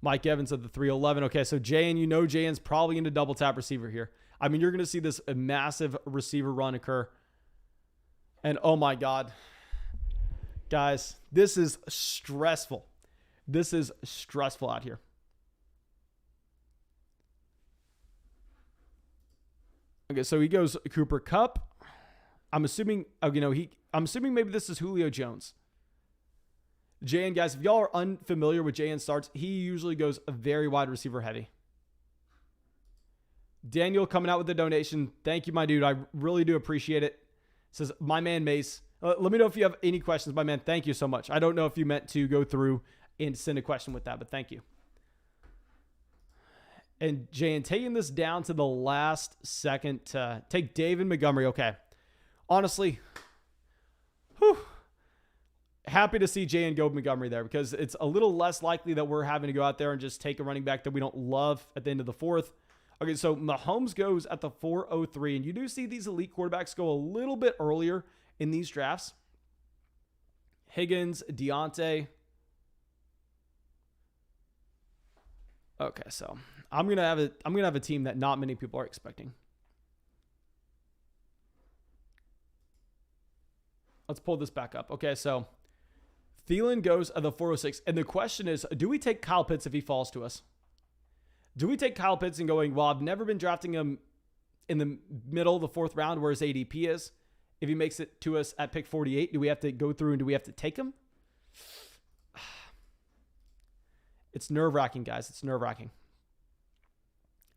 Mike Evans at the 311. Okay, so Jayen's probably into double tap receiver here. I mean, you're going to see this massive receiver run occur. And oh my God. Guys, this is stressful. This is stressful out here. Okay, so he goes Cooper Kupp. I'm assuming, I'm assuming maybe this is Julio Jones. JN, guys, if y'all are unfamiliar with JN starts, he usually goes a very wide receiver heavy. Daniel coming out with the donation. Thank you, my dude. I really do appreciate it. Says, my man Mace. Let me know if you have any questions, my man. Thank you so much. I don't know if you meant to go through and send a question with that, but thank you. And JN taking this down to the last second to take David Montgomery. Okay. Honestly, happy to see Jay and go Montgomery there because it's a little less likely that we're having to go out there and just take a running back that we don't love at the end of the fourth. Okay, so Mahomes goes at the 403, and you do see these elite quarterbacks go a little bit earlier in these drafts. Higgins, Deontay. Okay, so I'm gonna have a team that not many people are expecting. Let's pull this back up. Okay, so Thielen goes at the 406, and the question is, do we take Kyle Pitts if he falls to us? Do we take Kyle Pitts and going, well, I've never been drafting him in the middle of the fourth round where his ADP is. If he makes it to us at pick 48, do we have to go through and do we have to take him? It's nerve-wracking, guys. It's nerve-wracking.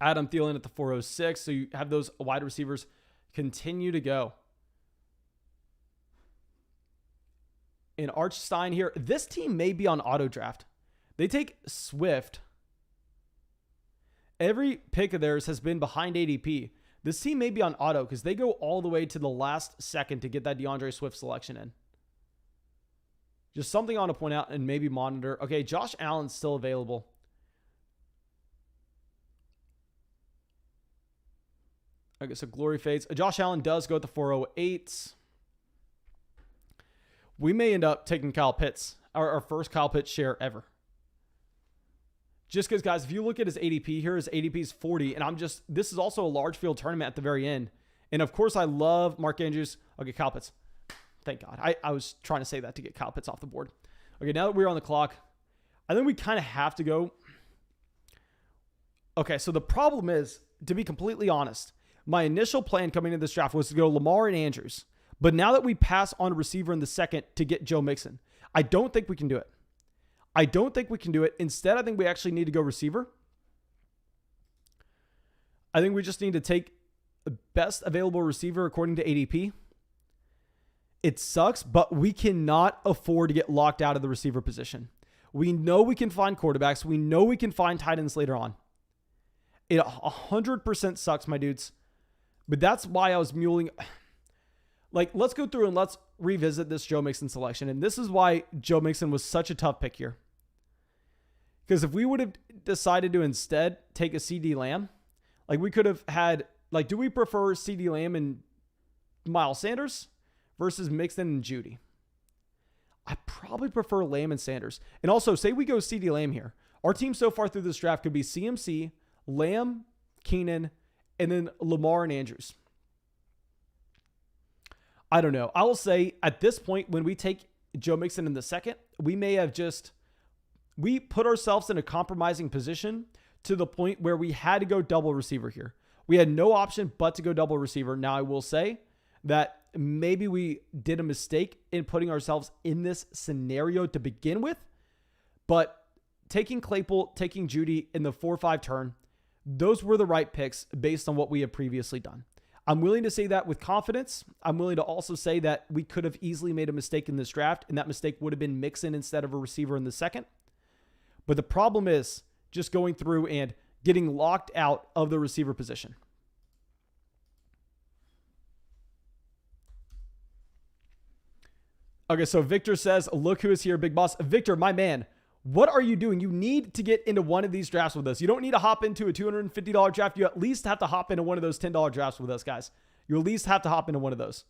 Adam Thielen at the 406. So you have those wide receivers continue to go. In Arch Stein here, this team may be on auto draft. They take Swift. Every pick of theirs has been behind ADP. This team may be on auto because they go all the way to the last second to get that DeAndre Swift selection in. Just something I want to point out and maybe monitor. Okay, Josh Allen's still available. Okay, so glory fades. Josh Allen does go at the 408. We may end up taking Kyle Pitts, our first Kyle Pitts share ever. Just because, guys, if you look at his ADP here, his ADP is 40, and this is also a large field tournament at the very end. And, of course, I love Mark Andrews. Okay, Kyle Pitts. Thank God. I was trying to say that to get Kyle Pitts off the board. Okay, now that we're on the clock, I think we kind of have to go. Okay, so the problem is, to be completely honest, my initial plan coming into this draft was to go Lamar and Andrews. But now that we pass on a receiver in the second to get Joe Mixon, I don't think we can do it. Instead, I think we actually need to go receiver. I think we just need to take the best available receiver according to ADP. It sucks, but we cannot afford to get locked out of the receiver position. We know we can find quarterbacks. We know we can find tight ends later on. It 100% sucks, my dudes. But that's why I was muling. Like, let's go through and let's revisit this Joe Mixon selection. And this is why Joe Mixon was such a tough pick here. Because if we would have decided to instead take a CD Lamb, like we could have had, like, do we prefer CD Lamb and Miles Sanders versus Mixon and Judy? I probably prefer Lamb and Sanders. And also, say we go CD Lamb here. Our team so far through this draft could be CMC, Lamb, Keenan, and then Lamar and Andrews. I don't know. I will say at this point, when we take Joe Mixon in the second, we may have we put ourselves in a compromising position to the point where we had to go double receiver here. We had no option but to go double receiver. Now, I will say that maybe we did a mistake in putting ourselves in this scenario to begin with, but taking Claypool, taking Judy in the 4-5 turn, those were the right picks based on what we had previously done. I'm willing to say that with confidence. I'm willing to also say that we could have easily made a mistake in this draft, and that mistake would have been Mixon instead of a receiver in the second. But the problem is just going through and getting locked out of the receiver position. Okay, so Victor says, look who is here, Big Boss. Victor, my man, what are you doing? You need to get into one of these drafts with us. You don't need to hop into a $250 draft. You at least have to hop into one of those $10 drafts with us, guys. You at least have to hop into one of those.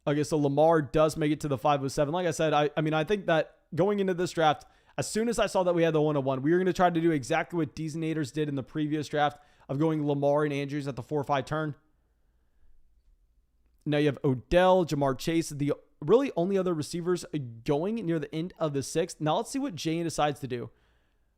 Okay, so Lamar does make it to the 507. Like I said, I think that going into this draft, as soon as I saw that we had the 101, we were going to try to do exactly what Deeznators did in the previous draft of going Lamar and Andrews at the 4-5 turn. Now you have Odell, Jamar Chase, the really only other receivers going near the end of the sixth. Now let's see what Jane decides to do.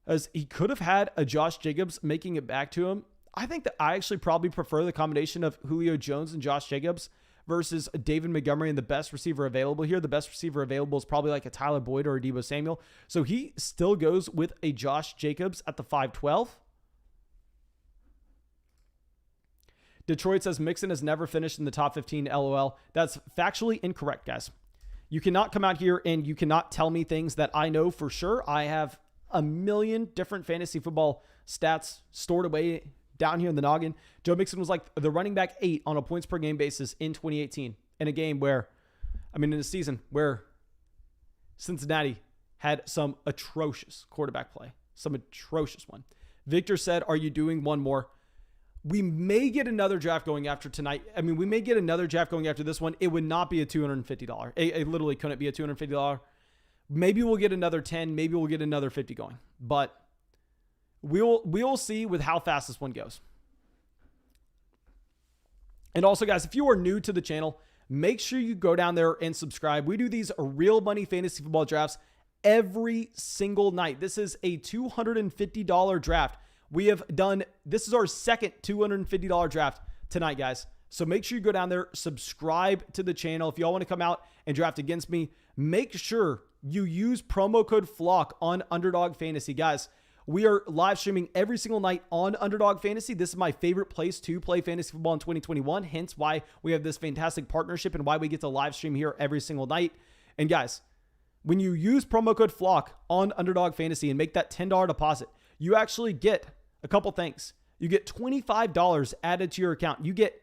As he could have had a Josh Jacobs making it back to him. I think that I actually probably prefer the combination of Julio Jones and Josh Jacobs versus David Montgomery and the best receiver available here. The best receiver available is probably like a Tyler Boyd or a Deebo Samuel. So he still goes with a Josh Jacobs at the 512. Detroit says Mixon has never finished in the top 15, LOL. That's factually incorrect, guys. You cannot come out here and you cannot tell me things that I know for sure. I have a million different fantasy football stats stored away down here in the noggin. Joe Mixon was like the running back 8 on a points per game basis in 2018 in a game where I mean, in a season where Cincinnati had some atrocious quarterback play, some atrocious one. Victor said, are you doing one more? We may get another draft going after tonight. I mean, we may get another draft going after this one. It would not be a $250. It literally couldn't be a $250. Maybe we'll get another 10. Maybe we'll get another 50 going. But we'll see with how fast this one goes. And also, guys, if you are new to the channel, make sure you go down there and subscribe. We do these real money fantasy football drafts every single night. This is a $250 draft. We have done, this is our second $250 draft tonight, guys. So make sure you go down there, subscribe to the channel. If y'all want to come out and draft against me, make sure you use promo code FLOCK on Underdog Fantasy. Guys, we are live streaming every single night on Underdog Fantasy. This is my favorite place to play fantasy football in 2021, hence why we have this fantastic partnership and why we get to live stream here every single night. And guys, when you use promo code FLOCK on Underdog Fantasy and make that $10 deposit, you actually get a couple things. You get $25 added to your account. You get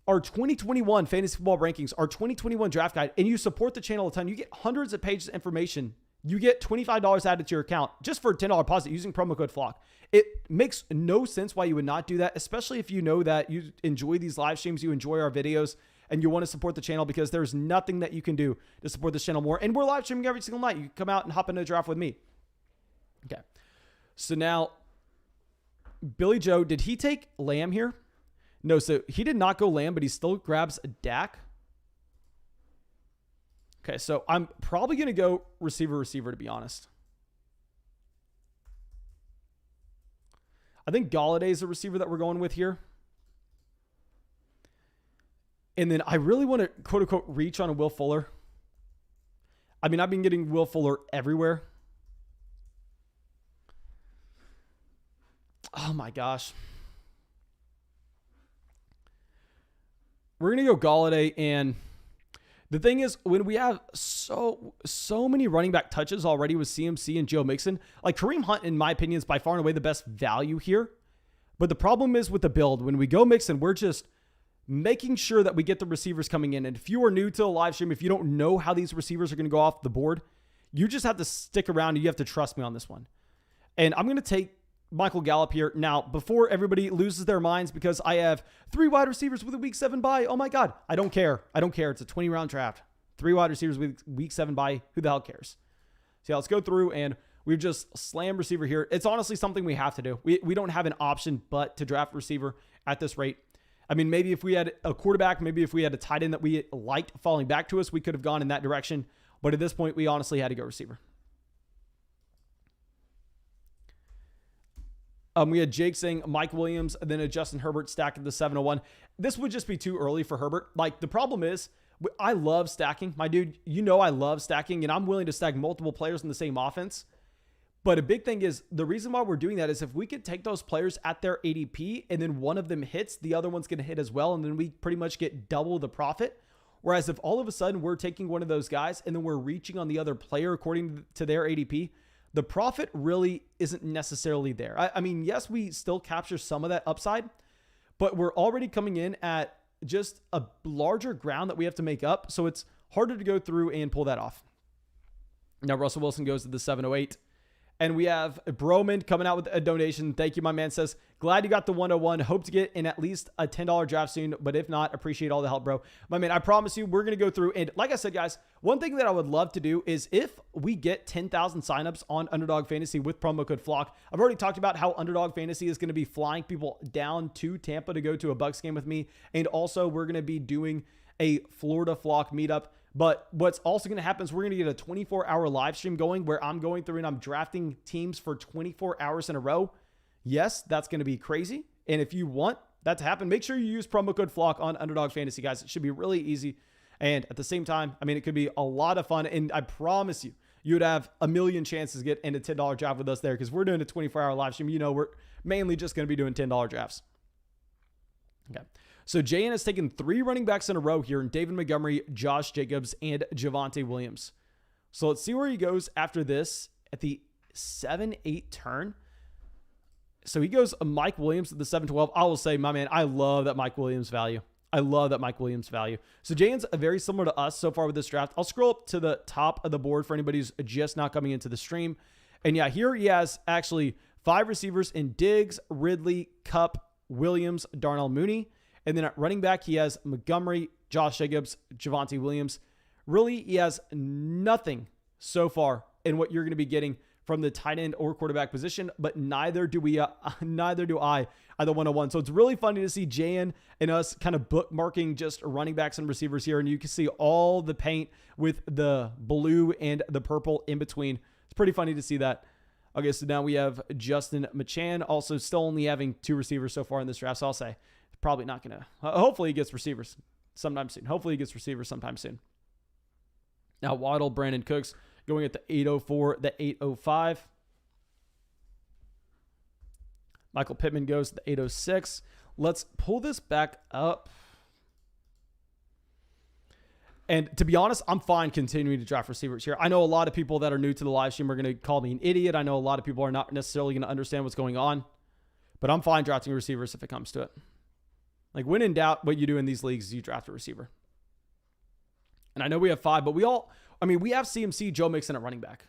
our 2021 fantasy football rankings, our 2021 draft guide, and you support the channel a ton. You get hundreds of pages of information. You get $25 added to your account just for a $10 deposit using promo code FLOCK. It makes no sense why you would not do that, especially if you know that you enjoy these live streams, you enjoy our videos, and you want to support the channel, because there's nothing that you can do to support this channel more. And we're live streaming every single night. You can come out and hop into a draft with me. Okay. So now, Billy Joe, did he take Lamb here? No, so he did not go Lamb, but he still grabs a Dak. Okay, so I'm probably going to go receiver, to be honest. I think Galladay is a receiver that we're going with here. And then I really want to, quote-unquote, reach on a Will Fuller. I mean, I've been getting Will Fuller everywhere. Oh, my gosh. We're going to go Galladay, and the thing is, when we have so many running back touches already with CMC and Joe Mixon, like Kareem Hunt, in my opinion, is by far and away the best value here. But the problem is with the build, when we go Mixon, we're just making sure that we get the receivers coming in. And if you are new to the live stream, if you don't know how these receivers are going to go off the board, you just have to stick around and you have to trust me on this one. And I'm going to take Michael Gallup here. Now, before everybody loses their minds because I have 3 wide receivers with a week 7 bye. Oh my God. I don't care. It's a 20-round draft. 3 wide receivers with week 7 bye. Who the hell cares? So yeah, let's go through, and we've just slammed receiver here. It's honestly something we have to do. We don't have an option but to draft receiver at this rate. I mean, maybe if we had a quarterback, maybe if we had a tight end that we liked falling back to us, we could have gone in that direction. But at this point, we honestly had to go receiver. We had Jake saying Mike Williams, and then a Justin Herbert stack at the 701. This would just be too early for Herbert. Like, the problem is, I love stacking. My dude, you know I love stacking, and I'm willing to stack multiple players in the same offense. But a big thing is, the reason why we're doing that is if we could take those players at their ADP, and then one of them hits, the other one's going to hit as well, and then we pretty much get double the profit. Whereas if all of a sudden we're taking one of those guys, and then we're reaching on the other player according to their ADP, the profit really isn't necessarily there. I mean, yes, we still capture some of that upside, but we're already coming in at just a larger ground that we have to make up. So it's harder to go through and pull that off. Now, Russell Wilson goes to the 708. And we have Broman coming out with a donation. Thank you, my man. Says, glad you got the 101. Hope to get in at least a $10 draft soon. But if not, appreciate all the help, bro. My man, I promise you, we're going to go through. And like I said, guys, one thing that I would love to do is if we get 10,000 signups on Underdog Fantasy with promo code FLOCK. I've already talked about how Underdog Fantasy is going to be flying people down to Tampa to go to a Bucs game with me. And also, we're going to be doing a Florida Flock meetup. But what's also going to happen is we're going to get a 24-hour live stream going where I'm going through and I'm drafting teams for 24 hours in a row. Yes, that's going to be crazy. And if you want that to happen, make sure you use promo code FLOCK on Underdog Fantasy, guys. It should be really easy. And at the same time, I mean, it could be a lot of fun. And I promise you, you would have a million chances to get in a $10 draft with us there because we're doing a 24-hour live stream. You know, we're mainly just going to be doing $10 drafts. Okay. So JN has taken 3 running backs in a row here in David Montgomery, Josh Jacobs, and Javonte Williams. So let's see where he goes after this at the 7-8 turn. So he goes Mike Williams at the 7-12. I will say, my man, I love that Mike Williams value. I love that Mike Williams value. So Jayen's very similar to us so far with this draft. I'll scroll up to the top of the board for anybody who's just not coming into the stream. And yeah, here he has actually 5 receivers in Diggs, Ridley, Kupp, Williams, Darnell Mooney. And then at running back, he has Montgomery, Josh Jacobs, Javonte Williams. Really, he has nothing so far in what you're going to be getting from the tight end or quarterback position, but neither do I at the 101. So it's really funny to see Jayen and us kind of bookmarking just running backs and receivers here. And you can see all the paint with the blue and the purple in between. It's pretty funny to see that. Okay, so now we have Justin McChann, also still only having 2 receivers so far in this draft. So I'll say probably not going to, hopefully he gets receivers sometime soon. Hopefully he gets receivers sometime soon. Now Waddle, Brandon Cooks going at the 804, the 805. Michael Pittman goes to the 806. Let's pull this back up. And to be honest, I'm fine continuing to draft receivers here. I know a lot of people that are new to the live stream are going to call me an idiot. I know a lot of people are not necessarily going to understand what's going on. But I'm fine drafting receivers if it comes to it. Like, when in doubt, what you do in these leagues is you draft a receiver. And I know we have 5, but we have CMC, Joe Mixon at running back.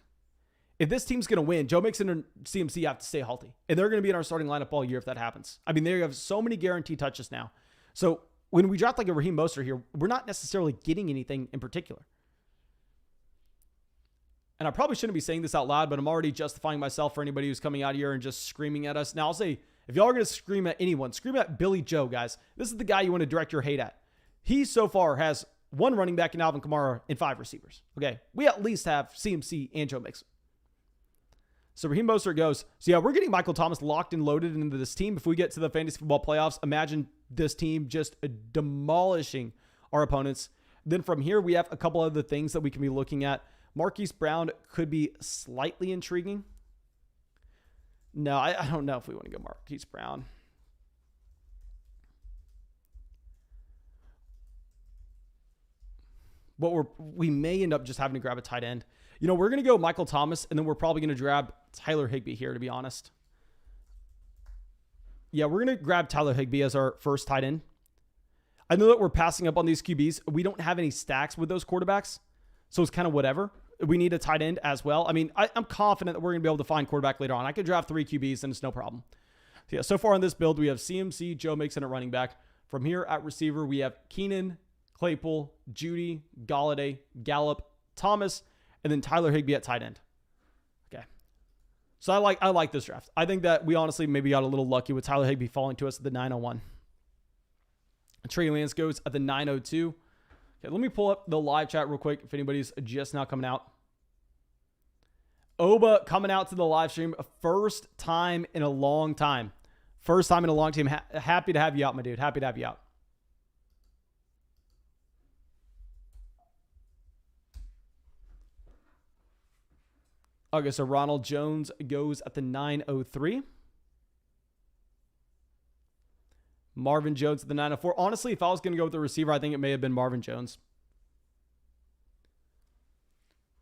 If this team's going to win, Joe Mixon and CMC have to stay healthy. And they're going to be in our starting lineup all year if that happens. I mean, they have so many guaranteed touches now. So when we draft like a Raheem Mostert here, we're not necessarily getting anything in particular. And I probably shouldn't be saying this out loud, but I'm already justifying myself for anybody who's coming out here and just screaming at us. Now, I'll say, if y'all are going to scream at anyone, scream at Billy Joe, guys. This is the guy you want to direct your hate at. He so far has 1 running back in Alvin Kamara and 5 receivers. Okay, we at least have CMC and Joe Mixon. So Raheem Mostert goes. So yeah, we're getting Michael Thomas locked and loaded into this team. If we get to the fantasy football playoffs, imagine this team just demolishing our opponents. Then from here, we have a couple other things that we can be looking at. Marquise Brown could be slightly intriguing. No, I don't know if we want to go Marquise Brown. But we may end up just having to grab a tight end. You know, we're going to go Michael Thomas, and then we're probably going to grab Tyler Higbee here, to be honest. Yeah, we're going to grab Tyler Higbee as our first tight end. I know that we're passing up on these QBs. We don't have any stacks with those quarterbacks, so it's kind of whatever. We need a tight end as well. I mean, I'm confident that we're going to be able to find quarterback later on. I could draft 3 QBs, and it's no problem. So yeah, so far on this build, we have CMC, Joe Mixon at running back. From here at receiver, we have Keenan, Claypool, Judy, Galladay, Gallup, Thomas, and then Tyler Higbee at tight end. Okay. So I like this draft. I think that we honestly maybe got a little lucky with Tyler Higbee falling to us at the 901. Trey Lance goes at the 902. Okay, let me pull up the live chat real quick if anybody's just now coming out. Oba coming out to the live stream. First time in a long time. First time in a long time. Happy to have you out, my dude. Happy to have you out. Okay, so Ronald Jones goes at the 903. Marvin Jones at the 904. Honestly, if I was going to go with the receiver, I think it may have been Marvin Jones.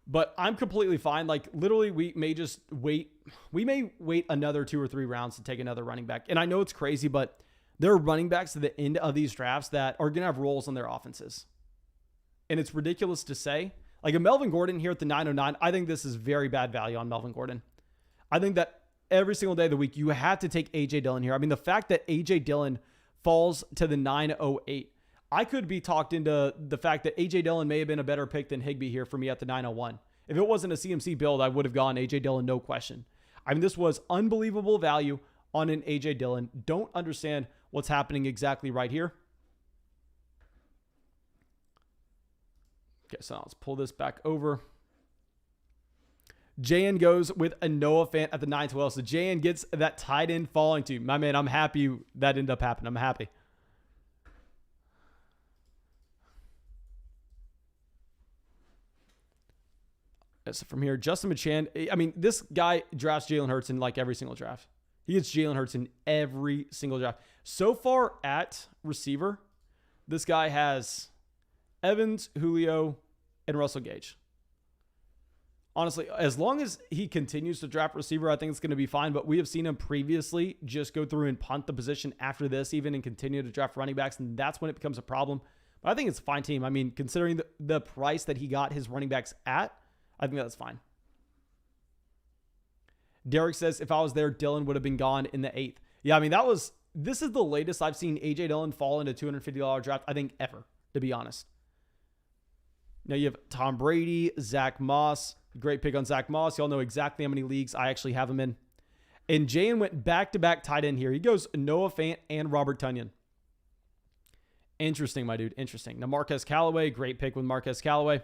But I'm completely fine. Like, literally, we may just wait. We may wait another 2 or 3 rounds to take another running back. And I know it's crazy, but there are running backs at the end of these drafts that are going to have roles on their offenses. And it's ridiculous to say. Like a Melvin Gordon here at the 909, I think this is very bad value on Melvin Gordon. I think that every single day of the week, you have to take A.J. Dillon here. I mean, the fact that A.J. Dillon falls to the 908, I could be talked into the fact that A.J. Dillon may have been a better pick than Higbee here for me at the 901. If it wasn't a CMC build, I would have gone A.J. Dillon, no question. I mean, this was unbelievable value on an A.J. Dillon. Don't understand what's happening exactly right here. Okay, so let's pull this back over. Jayen goes with a Noah Fant at the 912. So Jayen gets that tight end falling to. My man, I'm happy that ended up happening. I'm happy. So from here, Justin McChann. I mean, this guy drafts Jalen Hurts in like every single draft. He gets Jalen Hurts in every single draft. So far at receiver, this guy has Evans, Julio, and Russell Gage. Honestly, as long as he continues to draft receiver, I think it's going to be fine. But we have seen him previously just go through and punt the position after this even and continue to draft running backs. And that's when it becomes a problem. But I think it's a fine team. I mean, considering the price that he got his running backs at, I think that's fine. Derek says, if I was there, Dylan would have been gone in the 8th. Yeah, I mean, this is the latest I've seen A.J. Dillon fall into $250 draft, I think, ever, to be honest. Now you have Tom Brady, Zach Moss. Great pick on Zach Moss. Y'all know exactly how many leagues I actually have him in. And Jayen went back-to-back tight end here. He goes Noah Fant and Robert Tonyan. Interesting, my dude. Interesting. Now Marquez Callaway. Great pick with Marquez Callaway.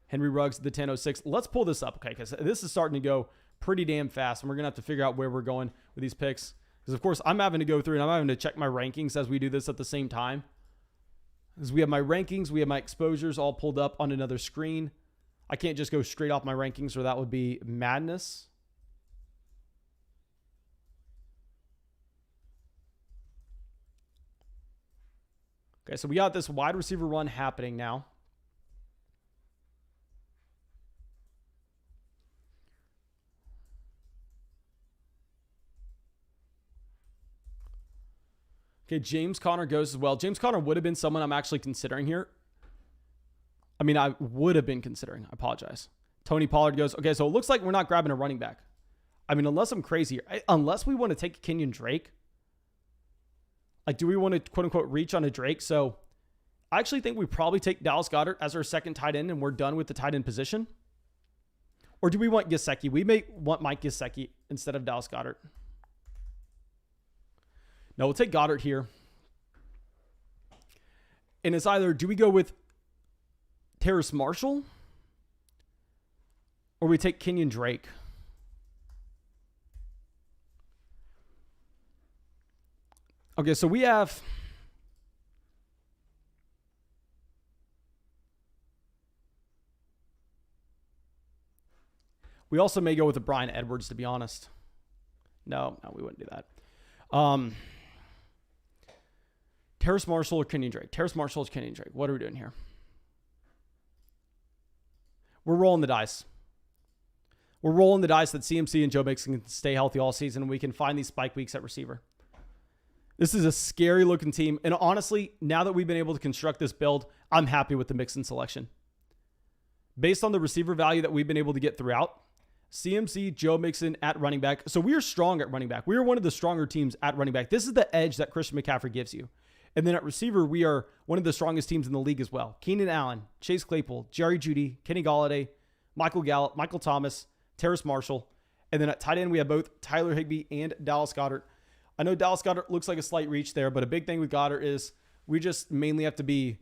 Henry Ruggs, the 1006. Let's pull this up, okay? Because this is starting to go pretty damn fast. And we're going to have to figure out where we're going with these picks. Because, of course, I'm having to go through and I'm having to check my rankings as we do this at the same time. Because we have my rankings, we have my exposures all pulled up on another screen. I can't just go straight off my rankings or that would be madness. Okay, so we got this wide receiver run happening now. Okay, James Conner goes as well. James Conner would have been someone I'm actually considering here. I mean, I would have been considering. I apologize. Tony Pollard goes, okay, so it looks like we're not grabbing a running back. I mean, unless I'm crazy here. Unless we want to take Kenyon Drake. Like, do we want to, quote-unquote, reach on a Drake? So, I actually think we probably take Dallas Goedert as our second tight end and we're done with the tight end position. Or do we want Gesicki? We may want Mike Gesicki instead of Dallas Goedert. No, we'll take Goddard here. And it's either, do we go with Terrace Marshall? Or we take Kenyon Drake? Okay, so we have... We also may go with a Bryan Edwards, to be honest. No, we wouldn't do that. Terrace Marshall or Kenyon Drake? Terrace Marshall or Kenyon Drake? What are we doing here? We're rolling the dice. We're rolling the dice that CMC and Joe Mixon can stay healthy all season and we can find these spike weeks at receiver. This is a scary looking team. And honestly, now that we've been able to construct this build, I'm happy with the Mixon selection. Based on the receiver value that we've been able to get throughout, CMC, Joe Mixon at running back. So we are strong at running back. We are one of the stronger teams at running back. This is the edge that Christian McCaffrey gives you. And then at receiver, we are one of the strongest teams in the league as well. Keenan Allen, Chase Claypool, Jerry Jeudy, Kenny Golladay, Michael Gallup, Michael Thomas, Terrace Marshall. And then at tight end, we have both Tyler Higbee and Dallas Goedert. I know Dallas Goedert looks like a slight reach there, but a big thing with Goddard is we just mainly have to be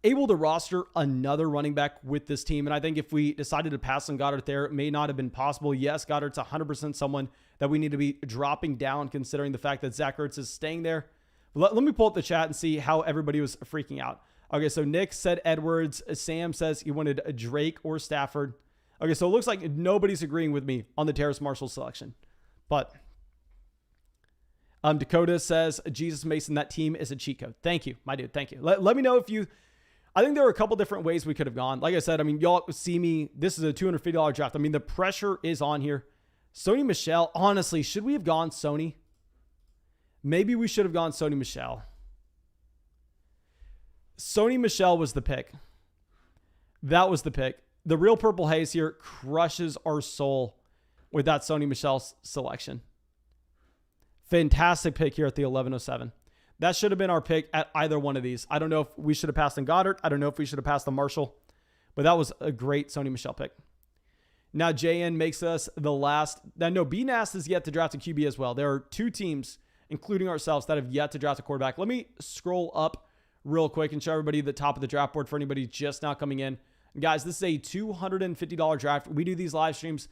able to roster another running back with this team. And I think if we decided to pass on Goddard there, it may not have been possible. Yes, Goddard's 100% someone that we need to be dropping down considering the fact that Zach Ertz is staying there. Let me pull up the chat and see how everybody was freaking out. Okay, so Nick said Edwards. Sam says he wanted a Drake or Stafford. Okay, so it looks like nobody's agreeing with me on the Terrace Marshall selection. But Dakota says, Jesus Mason, that team is a cheat code. Thank you, my dude. Thank you. Let me know if you... I think there are a couple different ways we could have gone. Like I said, I mean, y'all see me. This is a $250 draft. I mean, the pressure is on here. Sony Michel, honestly, should we have gone Sony? Maybe we should have gone Sony Michel. Sony Michel was the pick. That was the pick. The real Purple Haze here crushes our soul with that Sony Michel selection. Fantastic pick here at the 1107. That should have been our pick at either one of these. I don't know if we should have passed on Goddard. I don't know if we should have passed on Marshall. But that was a great Sony Michel pick. Now JN makes us the last. No, BNAS is yet to draft a QB as well. There are two teams, including ourselves, that have yet to draft a quarterback. Let me scroll up real quick and show everybody the top of the draft board for anybody just now coming in. And guys, this is a $250 draft. We do these live streams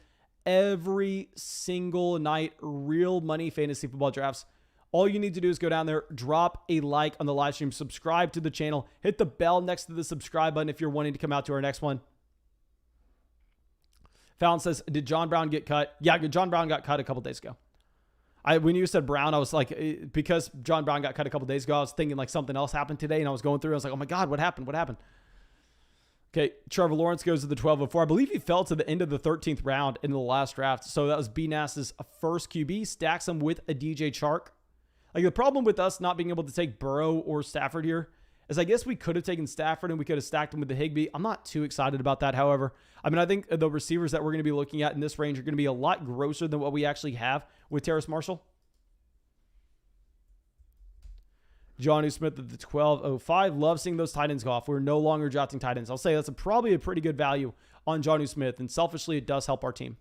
every single night. Real money fantasy football drafts. All you need to do is go down there, drop a like on the live stream, subscribe to the channel, hit the bell next to the subscribe button if you're wanting to come out to our next one. Fallon says, did John Brown get cut? Yeah, John Brown got cut a couple days ago. When you said Brown, I was like, because John Brown got cut a couple days ago, I was thinking like something else happened today, and I was going through, I was like, oh my God, what happened? What happened? Okay, Trevor Lawrence goes to the 1204. I believe he fell to the end of the 13th round in the last draft. So that was BNAS's first QB. Stacks him with a DJ Chark. Like, the problem with us not being able to take Burrow or Stafford here is I guess we could have taken Stafford and we could have stacked him with the Higbee. I'm not too excited about that, however. I mean, I think the receivers that we're going to be looking at in this range are going to be a lot grosser than what we actually have with Terrace Marshall. Johnny Smith at the 1205. Love seeing those tight ends go off. We're no longer drafting tight ends. I'll say that's probably a pretty good value on Johnny Smith, and selfishly, it does help our team.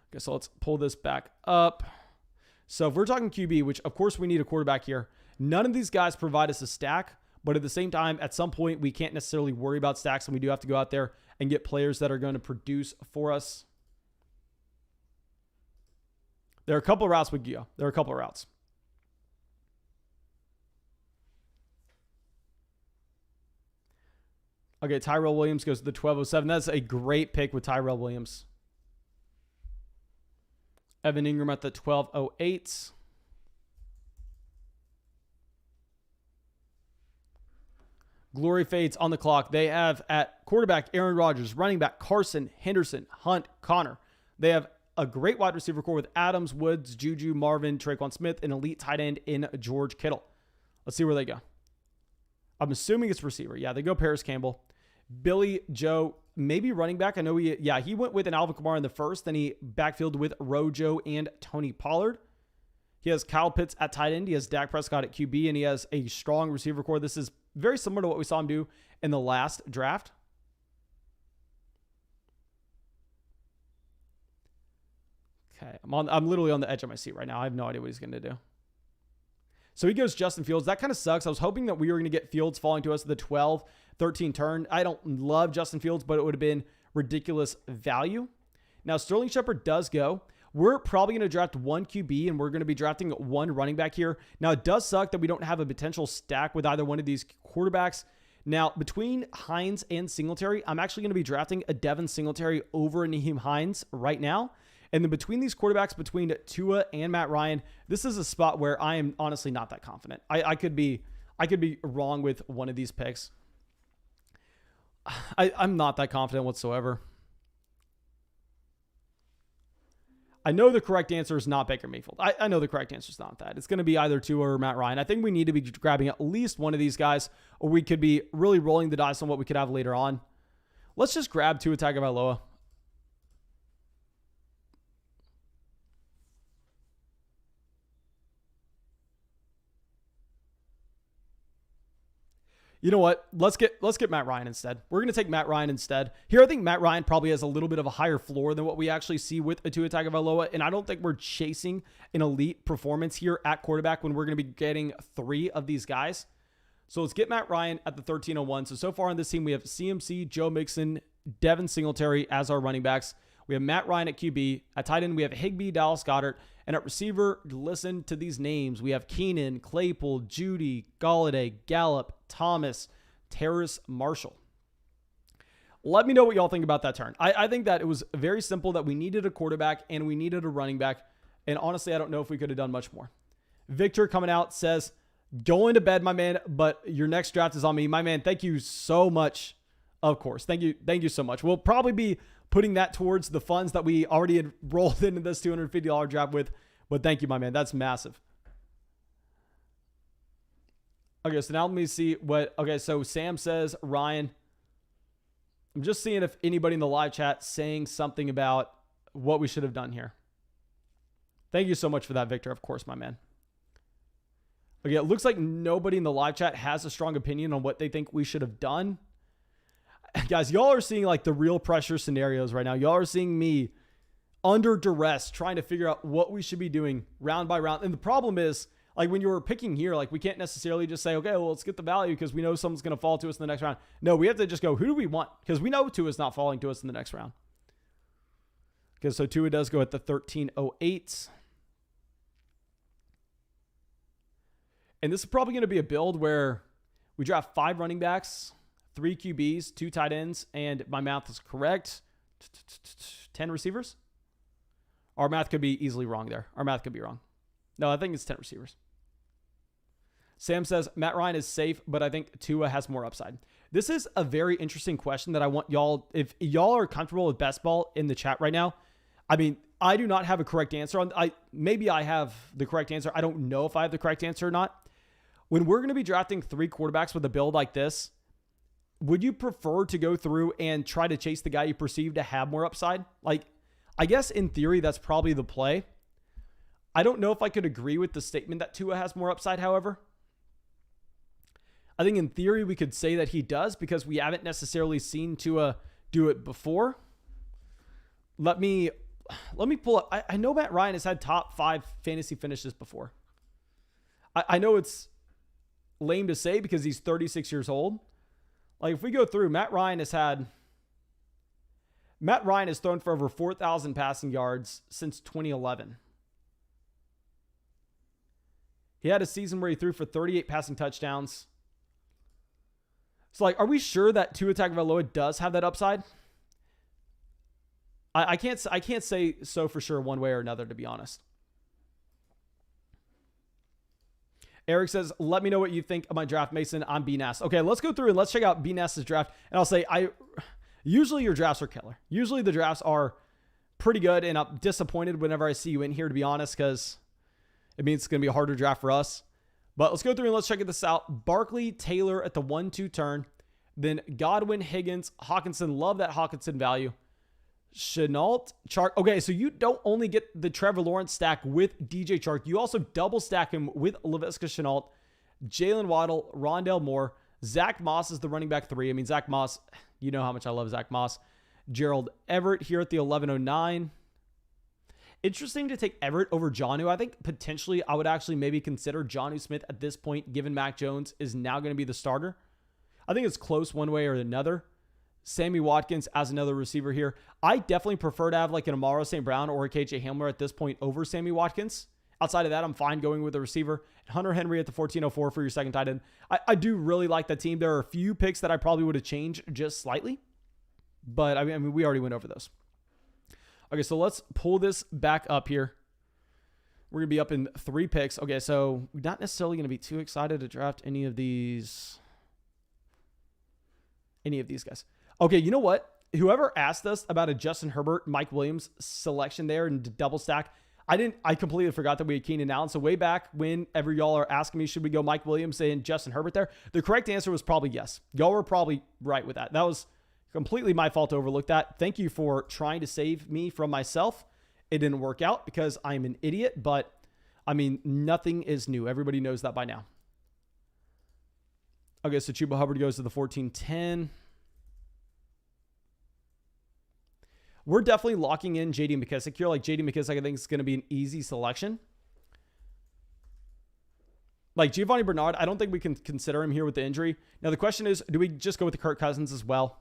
Okay, so let's pull this back up. So if we're talking QB, which of course we need a quarterback here, none of these guys provide us a stack, but at the same time, at some point, we can't necessarily worry about stacks, and we do have to go out there and get players that are going to produce for us. There are a couple of routes we can go. There are a couple of routes. Okay, Tyrell Williams goes to the 1207. That's a great pick with Tyrell Williams. Evan Ingram at the 1208. Glory fades on the clock. They have at quarterback Aaron Rodgers, running back Carson, Henderson, Hunt, Connor. They have a great wide receiver core with Adams, Woods, Juju, Marvin, Traquan Smith, an elite tight end in George Kittle. Let's see where they go. I'm assuming it's receiver. Yeah, they go Paris Campbell. Billy Joe, maybe running back. I know he went with an Alvin Kamara in the first. Then he backfilled with Rojo and Tony Pollard. He has Kyle Pitts at tight end. He has Dak Prescott at QB, and he has a strong receiver core. This is very similar to what we saw him do in the last draft. Okay, I'm literally on the edge of my seat right now. I have no idea what he's going to do. So he goes Justin Fields. That kind of sucks. I was hoping that we were going to get Fields falling to us at the 12-13 turn. I don't love Justin Fields, but it would have been ridiculous value. Now, Sterling Shepard does go. We're probably going to draft one QB, and we're going to be drafting one running back here. Now, it does suck that we don't have a potential stack with either one of these quarterbacks. Now, between Hines and Singletary, I'm actually going to be drafting a Devin Singletary over Nyheim Hines right now. And then between these quarterbacks, between Tua and Matt Ryan, this is a spot where I am honestly not that confident. I could be wrong with one of these picks. I'm not that confident whatsoever. I know the correct answer is not Baker Mayfield. I know the correct answer is not that. It's going to be either Tua or Matt Ryan. I think we need to be grabbing at least one of these guys, or we could be really rolling the dice on what we could have later on. Let's just grab Tua Tagovailoa. You know what? Let's get Matt Ryan instead. We're going to take Matt Ryan instead. Here, I think Matt Ryan probably has a little bit of a higher floor than what we actually see with Tua Tagovailoa, and I don't think we're chasing an elite performance here at quarterback when we're going to be getting three of these guys. So let's get Matt Ryan at the 1301. So far on this team, we have CMC, Joe Mixon, Devin Singletary as our running backs. We have Matt Ryan at QB. At tight end, we have Higbee, Dallas Goedert. And at receiver, listen to these names. We have Keenan, Claypool, Judy, Galladay, Gallup, Thomas, Terrace Marshall. Let me know what y'all think about that turn. I think that it was very simple that we needed a quarterback and we needed a running back. And honestly, I don't know if we could have done much more. Victor coming out says, going to bed, my man, but your next draft is on me. My man, thank you so much. Of course. Thank you so much. We'll probably be putting that towards the funds that we already had rolled into this $250 draft with. But thank you, my man. That's massive. Okay, so now let me see what... Okay, so Sam says, Ryan. I'm just seeing if anybody in the live chat saying something about what we should have done here. Thank you so much for that, Victor. Of course, my man. Okay, it looks like nobody in the live chat has a strong opinion on what they think we should have done. Guys, y'all are seeing like the real pressure scenarios right now. Y'all are seeing me under duress trying to figure out what we should be doing round by round. And the problem is, like when you were picking here, like we can't necessarily just say, okay, well, let's get the value because we know someone's going to fall to us in the next round. No, we have to just go, who do we want? Because we know Tua is not falling to us in the next round. Okay, so Tua does go at the 1308. And this is probably going to be a build where we draft 5 running backs, 3 QBs, 2 tight ends, and my math is correct, 10 receivers. Our math could be easily wrong there. Our math could be wrong. No, I think it's 10 receivers. Sam says, Matt Ryan is safe, but I think Tua has more upside. This is a very interesting question that I want y'all, if y'all are comfortable with best ball in the chat right now. I mean, I do not have a correct answer on. Maybe I have the correct answer. I don't know if I have the correct answer or not. When we're going to be drafting 3 quarterbacks with a build like this, would you prefer to go through and try to chase the guy you perceive to have more upside? Like, I guess in theory, that's probably the play. I don't know if I could agree with the statement that Tua has more upside, however. I think in theory, we could say that he does because we haven't necessarily seen Tua do it before. Let me pull up. I know Matt Ryan has had top 5 fantasy finishes before. I know it's lame to say because he's 36 years old. Like, if we go through, Matt Ryan has thrown for over 4,000 passing yards since 2011. He had a season where he threw for 38 passing touchdowns. So, like, are we sure that Tua Tagovailoa does have that upside? I can't say so for sure one way or another, to be honest. Eric says, let me know what you think of my draft, Mason. I'm BNAS. Okay, let's go through and let's check out BNAS's draft. And I'll say, usually your drafts are killer. Usually the drafts are pretty good, and I'm disappointed whenever I see you in here, to be honest, because it means it's going to be a harder draft for us. But let's go through and let's check this out. Barkley, Taylor at the 1-2 turn. Then Godwin, Higgins, Hawkinson. Love that Hawkinson value. Shenault, Chark. Okay, so you don't only get the Trevor Lawrence stack with DJ Chark. You also double stack him with Laviska Shenault, Jalen Waddle, Rondale Moore. Zach Moss is the running back 3. I mean, Zach Moss, you know how much I love Zach Moss. Gerald Everett here at the 1109. Interesting to take Everett over Jonnu. I think potentially I would actually maybe consider Jonnu Smith at this point, given Mac Jones is now going to be the starter. I think it's close one way or another. Sammy Watkins as another receiver here. I definitely prefer to have like an Amaro St. Brown or a KJ Hamler at this point over Sammy Watkins. Outside of that, I'm fine going with a receiver. Hunter Henry at the 1404 for your second tight end. I do really like that team. There are a few picks that I probably would have changed just slightly. But I mean, we already went over those. Okay, so let's pull this back up here. We're going to be up in 3 picks. Okay, so we're not necessarily going to be too excited to draft any of these guys. Okay, you know what? Whoever asked us about a Justin Herbert, Mike Williams selection there and double stack, I completely forgot that we had Keenan Allen. So way back whenever y'all are asking me, should we go Mike Williams and Justin Herbert there? The correct answer was probably yes. Y'all were probably right with that. That was completely my fault to overlook that. Thank you for trying to save me from myself. It didn't work out because I'm an idiot, but I mean, nothing is new. Everybody knows that by now. Okay, so Chuba Hubbard goes to the 14-10. We're definitely locking in J.D. McKissick here. Like, J.D. McKissick, I think, is going to be an easy selection. Like, Giovanni Bernard, I don't think we can consider him here with the injury. Now, the question is, do we just go with the Kirk Cousins as well?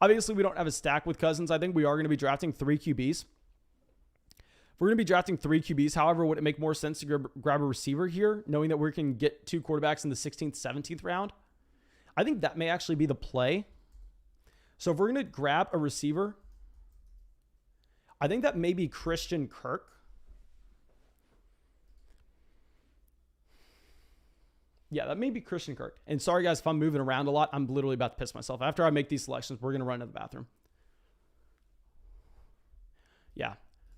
Obviously, we don't have a stack with Cousins. I think we are going to be drafting 3 QBs. If we're going to be drafting 3 QBs, however, would it make more sense to grab a receiver here, knowing that we can get 2 quarterbacks in the 16th, 17th round? I think that may actually be the play. So if we're going to grab a receiver, I think that may be Christian Kirk. Yeah, that may be Christian Kirk. And sorry, guys, if I'm moving around a lot, I'm literally about to piss myself. After I make these selections, we're going to run to the bathroom. Yeah,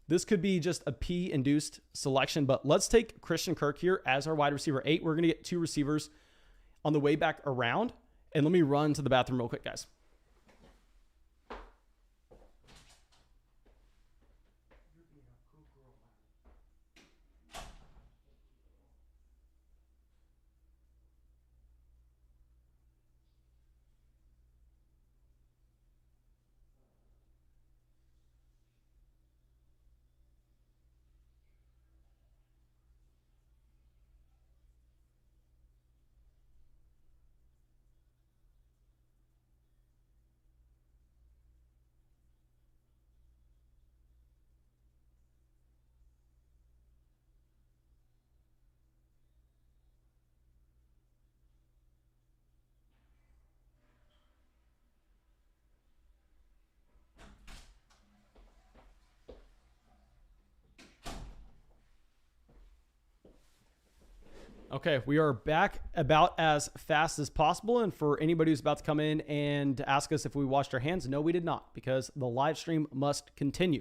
this could be just a P-induced selection, but let's take Christian Kirk here as our wide receiver 8. We're going to get 2 receivers on the way back around. And let me run to the bathroom real quick, guys. Okay, we are back about as fast as possible. And for anybody who's about to come in and ask us if we washed our hands, no, we did not, because the live stream must continue.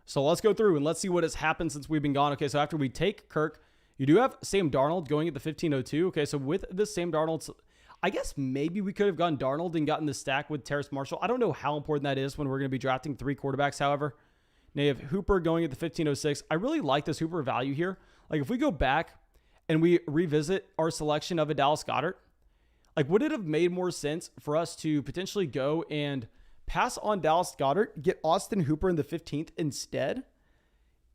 So let's go through and let's see what has happened since we've been gone. Okay, so after we take Kirk, you do have Sam Darnold going at the 1502. Okay, so with this Sam Darnold, I guess maybe we could have gone Darnold and gotten the stack with Terrace Marshall. I don't know how important that is when we're going to be drafting 3 quarterbacks, however. Now you have Hooper going at the 1506. I really like this Hooper value here. Like if we go back and we revisit our selection of a Dallas Goedert, like would it have made more sense for us to potentially go and pass on Dallas Goedert, get Austin Hooper in the 15th instead,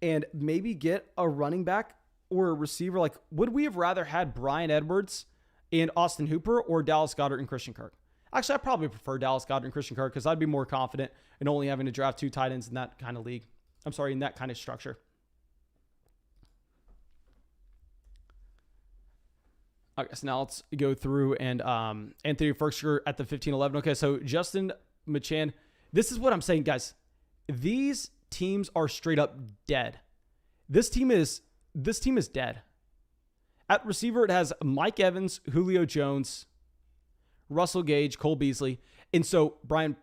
and maybe get a running back or a receiver? Like, would we have rather had Bryan Edwards and Austin Hooper or Dallas Goedert and Christian Kirk? Actually, I probably prefer Dallas Goedert and Christian Kirk because I'd be more confident in only having to draft 2 tight ends in that kind of league. I'm sorry, in that kind of structure. Okay, so now let's go through and Anthony Ferkser at the 1511. Okay, so Justin Machan. This is what I'm saying, guys. These teams are straight up dead. This team is dead. At receiver, it has Mike Evans, Julio Jones, Russell Gage, Cole Beasley, and so Byron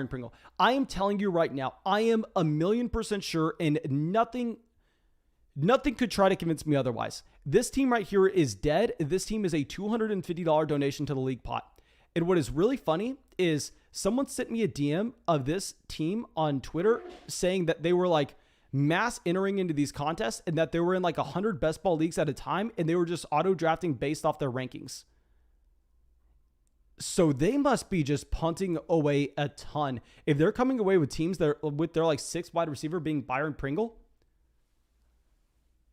Pringle. I am telling you right now, I am 1,000,000% sure, and nothing could try to convince me otherwise. This team right here is dead. This team is a $250 donation to the league pot. And what is really funny is someone sent me a DM of this team on Twitter saying that they were like mass entering into these contests and that they were in like 100 best ball leagues at a time and they were just auto drafting based off their rankings. So they must be just punting away a ton. If they're coming away with teams that are with their like 6th wide receiver being Byron Pringle,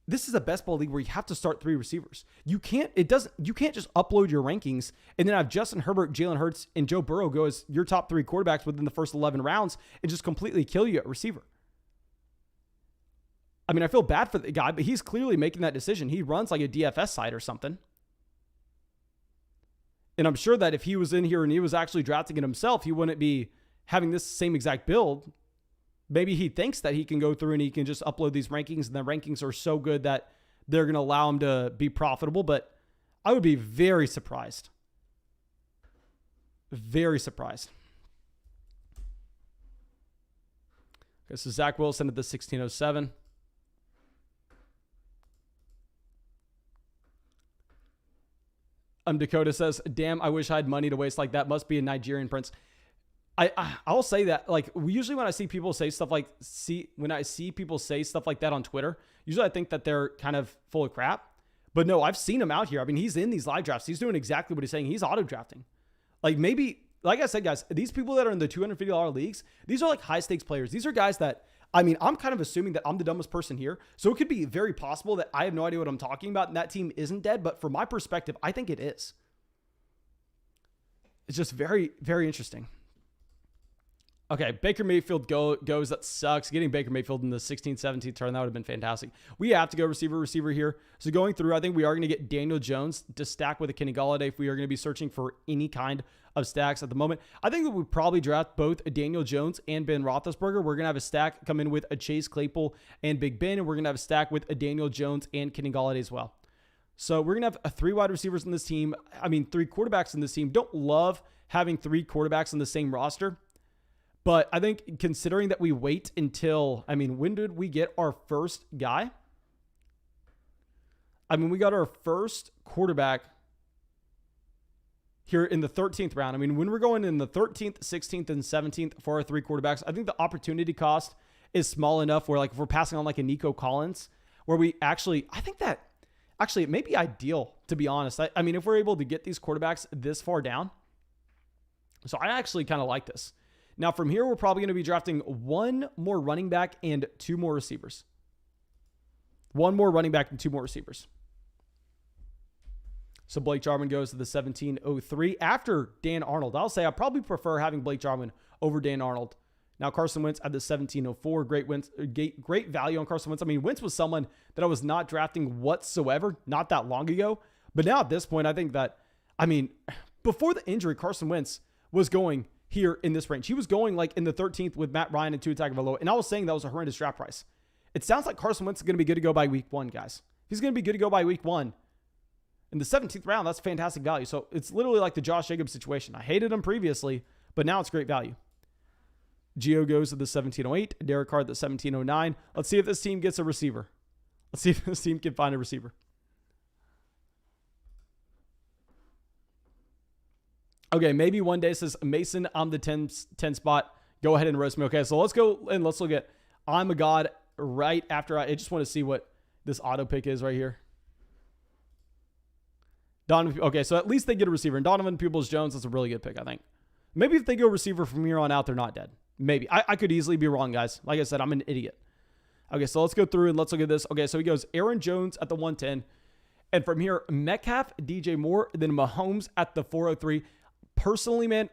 this is a best ball league where you have to start 3 receivers. You can't just upload your rankings and then have Justin Herbert, Jalen Hurts, and Joe Burrow go as your top 3 quarterbacks within the first 11 rounds and just completely kill you at receiver. I mean, I feel bad for the guy, but he's clearly making that decision. He runs like a DFS site or something. And I'm sure that if he was in here and he was actually drafting it himself, he wouldn't be having this same exact build. Maybe he thinks that he can go through and he can just upload these rankings and the rankings are so good that they're going to allow him to be profitable. But I would be very surprised. Very surprised. Okay, so Zach Wilson at the 1607. Dakota says, damn, I wish I had money to waste like that. Must be a Nigerian prince. I'll say that, like, usually when I see people say stuff like, when I see people say stuff like that on Twitter, usually I think that they're kind of full of crap. But no, I've seen him out here. I mean, he's in these live drafts. He's doing exactly what he's saying. He's auto drafting. Like maybe, like I said, guys, these people that are in the $250 leagues, these are like high stakes players. These are guys that, I mean, I'm kind of assuming that I'm the dumbest person here. So it could be very possible that I have no idea what I'm talking about and that team isn't dead. But from my perspective, I think it is. It's just very, very interesting. Okay, Baker Mayfield goes. That sucks. Getting Baker Mayfield in the 16th, 17th turn, that would have been fantastic. We have to go receiver here. So going through, I think we are going to get Daniel Jones to stack with a Kenny Golladay if we are going to be searching for any kind of stacks at the moment. I think that we probably draft both Daniel Jones and Ben Roethlisberger. We're going to have a stack come in with a Chase Claypool and Big Ben, and we're going to have a stack with a Daniel Jones and Kenny Golladay as well. So we're going to have 3 wide receivers in this team. I mean, 3 quarterbacks in this team. Don't love having 3 quarterbacks on the same roster. But I think considering that we wait until, I mean, when did we get our first guy? I mean, we got our first quarterback here in the 13th round. I mean, when we're going in the 13th, 16th, and 17th for our 3 quarterbacks, I think the opportunity cost is small enough where, like, if we're passing on like a Nico Collins, where we actually, I think that actually it may be ideal, to be honest. I mean, if we're able to get these quarterbacks this far down. So I actually kind of like this. Now, from here, we're probably going to be drafting 1 more running back and 2 more receivers. 1 more running back and 2 more receivers. So Blake Jarwin goes to the 1703 after Dan Arnold. I'll say I probably prefer having Blake Jarwin over Dan Arnold. Now, Carson Wentz at the 1704. Great value on Carson Wentz. I mean, Wentz was someone that I was not drafting whatsoever not that long ago. But now at this point, I think that, I mean, before the injury, Carson Wentz was going here in this range. He was going like in the 13th with Matt Ryan and Tua Tagovailoa, and I was saying that was a horrendous draft price. It sounds like Carson Wentz is going to be good to go by week 1, guys. If he's going to be good to go by week 1, In the 17th round, that's fantastic value. So it's literally like the Josh Jacobs situation. I hated him previously, but now it's great value. Gio goes to the 1708. Derek Carr at the 1709. Let's see if this team gets a receiver. Let's see if this team can find a receiver. Okay, maybe one day it says, Mason, I'm the 10 spot. Go ahead and roast me. Okay, so let's go and let's look at I'm a God right after I just want to see what this auto pick is right here. Donovan, okay, so at least they get a receiver. And Donovan Peoples-Jones, that's a really good pick, I think. Maybe if they go receiver from here on out, they're not dead. Maybe. I could easily be wrong, guys. Like I said, I'm an idiot. Okay, so let's go through and let's look at this. Okay, so he goes Aaron Jones at the 110. And from here, Metcalf, DJ Moore, then Mahomes at the 403. Personally, man,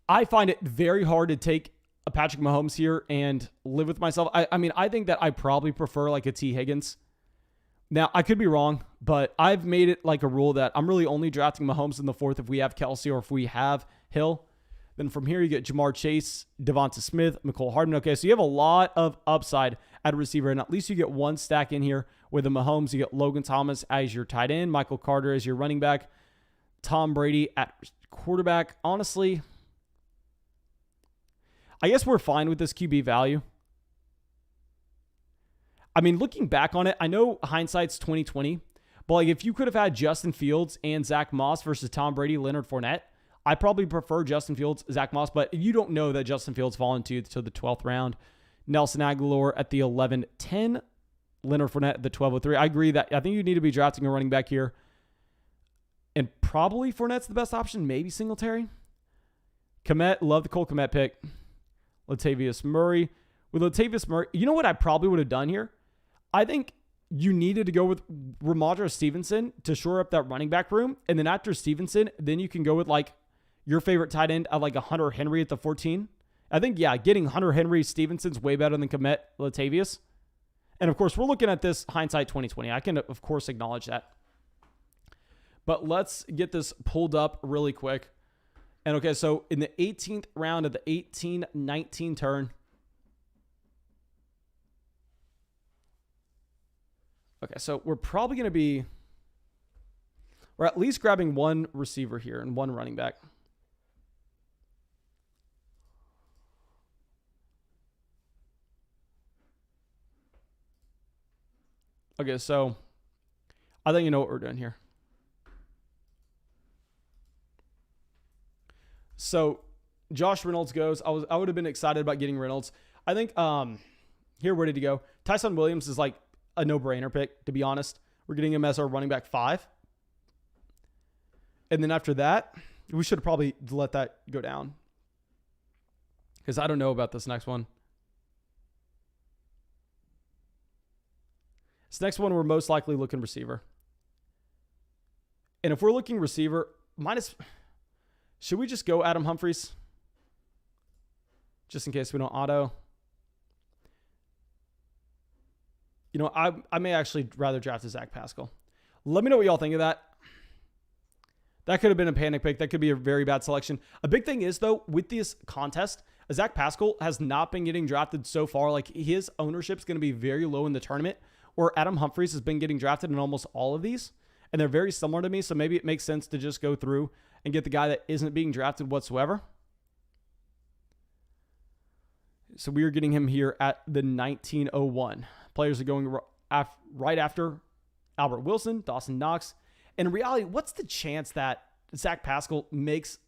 I find it very hard to take a Patrick Mahomes here and live with myself. I mean, I think that I probably prefer like a T. Higgins. Now, I could be wrong, but I've made it like a rule that I'm really only drafting Mahomes in the 4th if we have Kelsey or if we have Hill. Then from here, you get Jamar Chase, Devonta Smith, McCole Hardman. Okay, so you have a lot of upside at receiver, and at least you get one stack in here with the Mahomes. You get Logan Thomas as your tight end, Michael Carter as your running back, Tom Brady at quarterback. Honestly, I guess we're fine with this QB value. I mean, looking back on it, I know hindsight's 2020, but like if you could have had Justin Fields and Zach Moss versus Tom Brady, Leonard Fournette, I probably prefer Justin Fields, Zach Moss, but you don't know that Justin Fields fallen to the 12th round. Nelson Aguilar at the 11-10, Leonard Fournette at the 12-03. I agree that I think you need to be drafting a running back here. And probably Fournette's the best option, maybe Singletary. Kmet, love the Cole Kmet pick. Latavius Murray. With Latavius Murray, you know what I probably would have done here? I think you needed to go with Ramondre Stevenson to shore up that running back room. And then after Stevenson, then you can go with like your favorite tight end at like a Hunter Henry at the 14. I think, yeah, getting Hunter Henry Stevenson's way better than Kmet Latavius. And of course, we're looking at this hindsight 2020. I can, of course, acknowledge that. But let's get this pulled up really quick. And okay, so in the 18th round of the 18-19 turn, okay, so we're probably going to be, we're at least grabbing one receiver here and one running back. Okay, so I think you know what we're doing here. So Josh Reynolds goes. I would have been excited about getting Reynolds. I think here, where did he go? Tyson Williams is like a no-brainer pick, to be honest. We're getting him as our running back 5. And then after that, we should have probably let that go down. Because I don't know about this next one. This next one, we're most likely looking receiver. And if we're looking receiver, should we just go Adam Humphries? Just in case we don't auto. You know, I may actually rather draft a Zach Pascal. Let me know what y'all think of that. That could have been a panic pick. That could be a very bad selection. A big thing is, though, with this contest, Zach Pascal has not been getting drafted so far. Like, his ownership is going to be very low in the tournament, or Adam Humphries has been getting drafted in almost all of these, and they're very similar to me, so maybe it makes sense to just go through and get the guy that isn't being drafted whatsoever. So we are getting him here at the 1901. Players are going right after Albert Wilson, Dawson Knox. In reality, what's the chance that Zach Pascal makes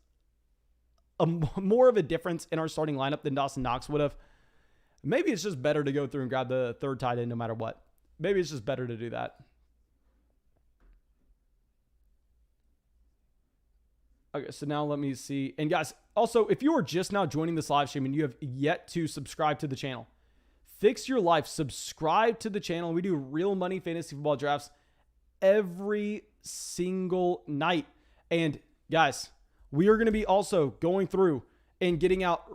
more of a difference in our starting lineup than Dawson Knox would have? Maybe it's just better to go through and grab the third tight end no matter what. Maybe it's just better to do that. Okay, so now let me see. And guys, also, if you are just now joining this live stream and you have yet to subscribe to the channel, fix your life. Subscribe to the channel. We do real money fantasy football drafts every single night. And guys, we are going to be also going through and getting out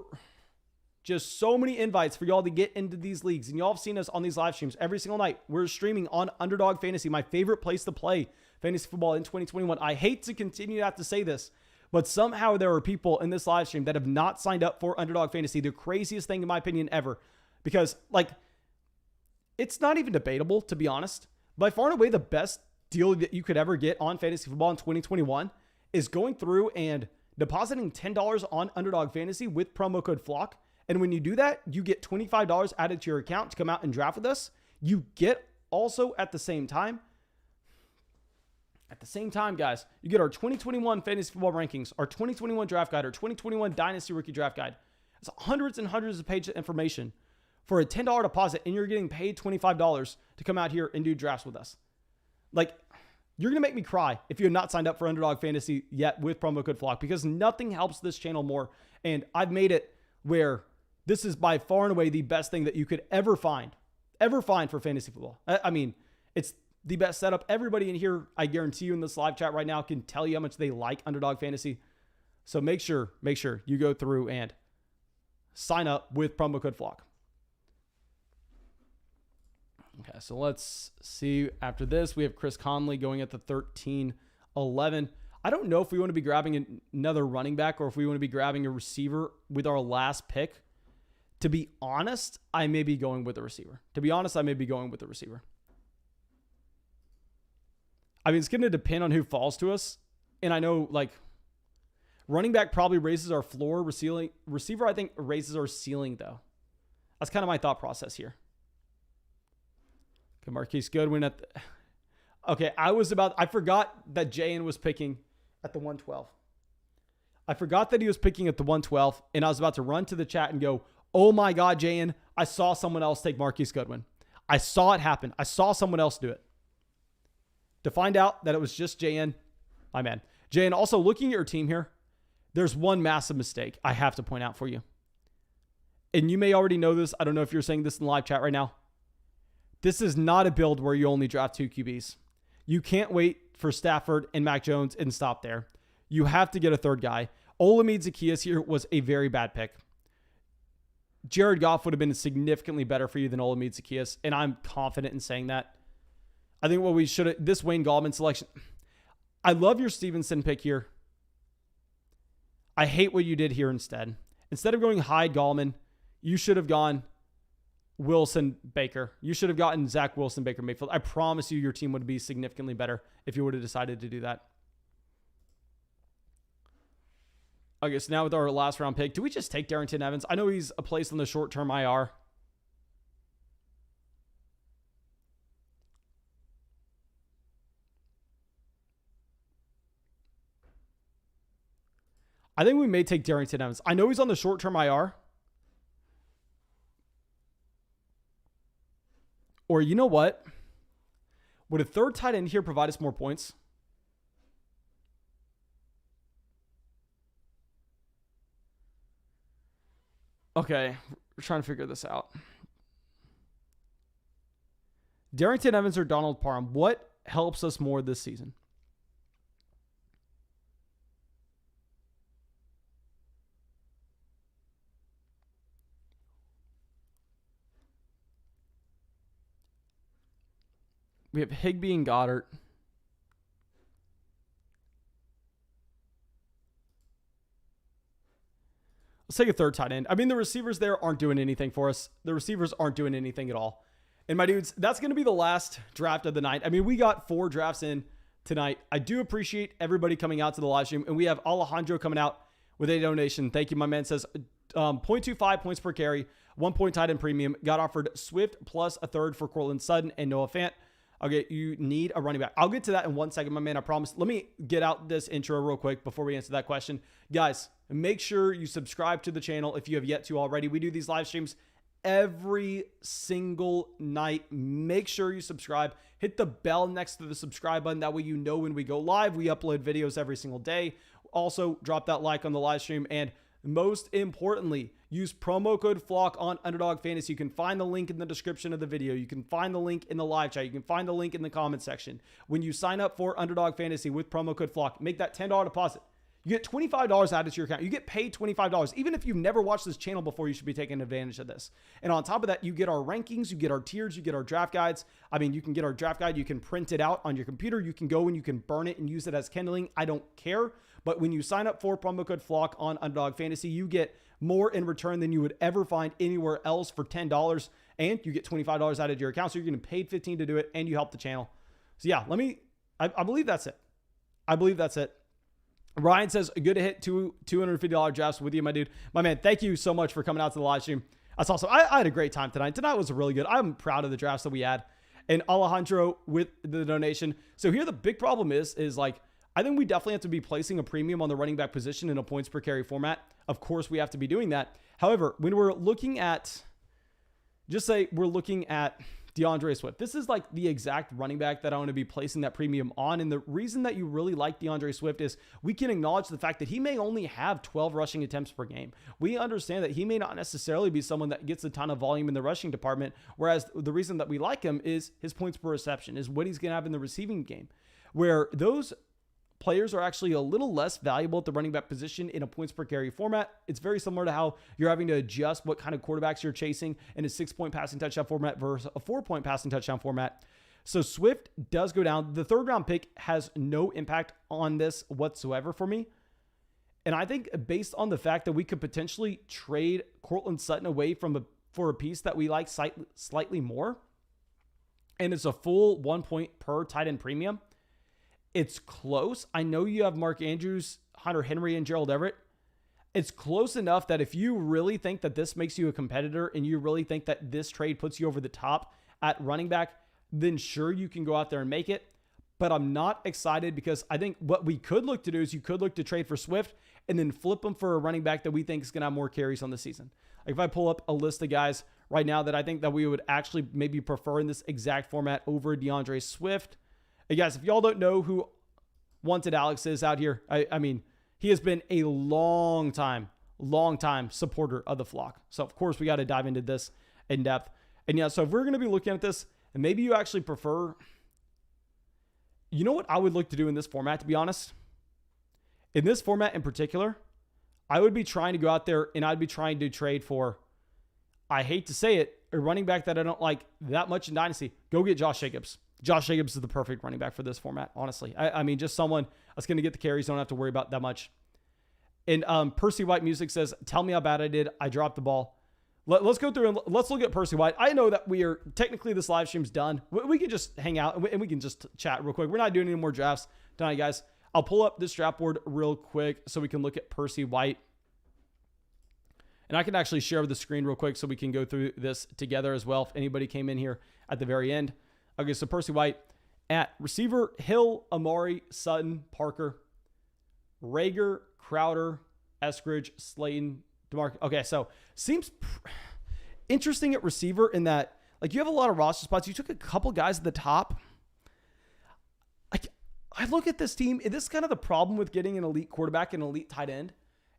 just so many invites for y'all to get into these leagues. And y'all have seen us on these live streams every single night. We're streaming on Underdog Fantasy, my favorite place to play fantasy football in 2021. I hate to continue to have to say this, but somehow there are people in this live stream that have not signed up for Underdog Fantasy. The craziest thing, in my opinion, ever. Because, like, it's not even debatable, to be honest. By far and away, the best deal that you could ever get on fantasy football in 2021 is going through and depositing $10 on Underdog Fantasy with promo code FLOCK. And when you do that, you get $25 added to your account to come out and draft with us. You get also at the same time, guys, you get our 2021 fantasy football rankings, our 2021 draft guide, our 2021 dynasty rookie draft guide. It's hundreds and hundreds of pages of information for a $10 deposit, and you're getting paid $25 to come out here and do drafts with us. Like, you're going to make me cry if you have not signed up for Underdog Fantasy yet with promo code FLOCK, because nothing helps this channel more. And I've made it where this is by far and away the best thing that you could ever find for fantasy football. I mean, it's the best setup. Everybody in here, I guarantee you in this live chat right now, can tell you how much they like Underdog Fantasy. So make sure you go through and sign up with promo code FLOCK. Okay, so let's see. After this, we have Chris Conley going at the 13-11. I don't know if we want to be grabbing another running back or if we want to be grabbing a receiver with our last pick. To be honest, I may be going with the receiver. I mean, it's going to depend on who falls to us. And I know, like, running back probably raises our floor. Receiver, I think, raises our ceiling, though. That's kind of my thought process here. Okay, Marquise Goodwin at the... Okay, I forgot that JN was picking at the 112. I forgot that he was picking at the 112, and I was about to run to the chat and go, oh my God, JN, I saw someone else take Marquise Goodwin. I saw it happen. I saw someone else do it. To find out that it was just JN, my man. JN, also looking at your team here, there's one massive mistake I have to point out for you. And you may already know this. I don't know if you're saying this in the live chat right now. This is not a build where you only draft 2 QBs. You can't wait for Stafford and Mac Jones and stop there. You have to get a third guy. Olamide Zaccheaus here was a very bad pick. Jared Goff would have been significantly better for you than Olamide Zaccheaus, and I'm confident in saying that. I think what we should have, this Wayne Gallman selection, I love your Stevenson pick here. I hate what you did here instead. Instead of going Hyde Gallman, you should have gone Wilson Baker. You should have gotten Zach Wilson Baker Mayfield. I promise you your team would be significantly better if you would have decided to do that. Okay, so now with our last round pick, do we just take Darrington Evans? I know he's a place on the short-term IR. I think we may take Darrington Evans. I know he's on the short-term IR. Or you know what? Would a third tight end here provide us more points? Okay, we're trying to figure this out. Darrington Evans or Donald Parham, what helps us more this season? We have Higbee and Goddard. Let's take a third tight end. I mean, the receivers there aren't doing anything for us. The receivers aren't doing anything at all. And my dudes, that's going to be the last draft of the night. I mean, we got 4 drafts in tonight. I do appreciate everybody coming out to the live stream. And we have Alejandro coming out with a donation. Thank you, my man. Says 0.25 points per carry, 1 point tight end premium. Got offered Swift plus a third for Cortland Sutton and Noah Fant. Okay, you need a running back. I'll get to that in 1 second, my man. I promise. Let me get out this intro real quick before we answer that question. Guys, make sure you subscribe to the channel if you have yet to already. We do these live streams every single night. Make sure you subscribe. Hit the bell next to the subscribe button. That way you know when we go live. We upload videos every single day. Also, drop that like on the live stream. And most importantly, use promo code FLOCK on Underdog Fantasy. You can find the link in the description of the video. You can find the link in the live chat. You can find the link in the comment section. When you sign up for Underdog Fantasy with promo code FLOCK, make that $10 deposit. You get $25 added to your account. You get paid $25. Even if you've never watched this channel before, you should be taking advantage of this. And on top of that, you get our rankings, you get our tiers, you get our draft guides. I mean, you can get our draft guide. You can print it out on your computer. You can go and you can burn it and use it as kindling. I don't care. But when you sign up for promo code FLOCK on Underdog Fantasy, you get more in return than you would ever find anywhere else for $10. And you get $25 added to your account. So you're getting paid $15 to do it and you help the channel. So yeah, let me I believe that's it. I believe that's it. Ryan says, good to hit $250 drafts with you, my dude. My man, thank you so much for coming out to the live stream. That's awesome. I had a great time tonight. Tonight was really good. I'm proud of the drafts that we had. And Alejandro with the donation. So here the big problem is like, I think we definitely have to be placing a premium on the running back position in a points per carry format. Of course, we have to be doing that. However, when we're looking at, just say we're looking at DeAndre Swift, this is like the exact running back that I want to be placing that premium on. And the reason that you really like DeAndre Swift is we can acknowledge the fact that he may only have 12 rushing attempts per game. We understand that he may not necessarily be someone that gets a ton of volume in the rushing department. Whereas the reason that we like him is his points per reception, is what he's going to have in the receiving game, where those players are actually a little less valuable at the running back position in a points per carry format. It's very similar to how you're having to adjust what kind of quarterbacks you're chasing in a 6-point passing touchdown format versus a 4-point passing touchdown format. So Swift does go down. The 3rd round pick has no impact on this whatsoever for me. And I think based on the fact that we could potentially trade Courtland Sutton away for a piece that we like slightly more, and it's a full 1 point per tight end premium, it's close. I know you have Mark Andrews, Hunter Henry, and Gerald Everett. It's close enough that if you really think that this makes you a competitor and you really think that this trade puts you over the top at running back, then sure, you can go out there and make it. But I'm not excited because I think what we could look to do is you could look to trade for Swift and then flip them for a running back that we think is going to have more carries on the season. Like if I pull up a list of guys right now that I think that we would actually maybe prefer in this exact format over DeAndre Swift. Hey guys, if y'all don't know who Wanted Alex is out here, I mean, he has been a long time supporter of the flock. So of course we got to dive into this in depth. And yeah, so if we're going to be looking at this, and maybe you actually prefer, you know what I would look to do in this format, to be honest? In this format in particular, I would be trying to go out there and I'd be trying to trade for, I hate to say it, a running back that I don't like that much in Dynasty. Go get Josh Jacobs. Josh Jacobs is the perfect running back for this format, honestly. I mean, just someone that's going to get the carries, don't have to worry about that much. And Percy White Music says, tell me how bad I did. I dropped the ball. Let's go through and let's look at Percy White. I know that we are technically, this live stream's done. We can just hang out and we can just chat real quick. We're not doing any more drafts tonight, guys. I'll pull up this draft board real quick so we can look at Percy White. And I can actually share the screen real quick so we can go through this together as well if anybody came in here at the very end. Okay, so Percy White at receiver: Hill, Amari, Sutton, Parker, Rager, Crowder, Eskridge, Slayton, DeMarc. Okay, so seems interesting at receiver in that, like, you have a lot of roster spots. You took a couple guys at the top. I look at this team, and this is kind of the problem with getting an elite quarterback and elite tight end.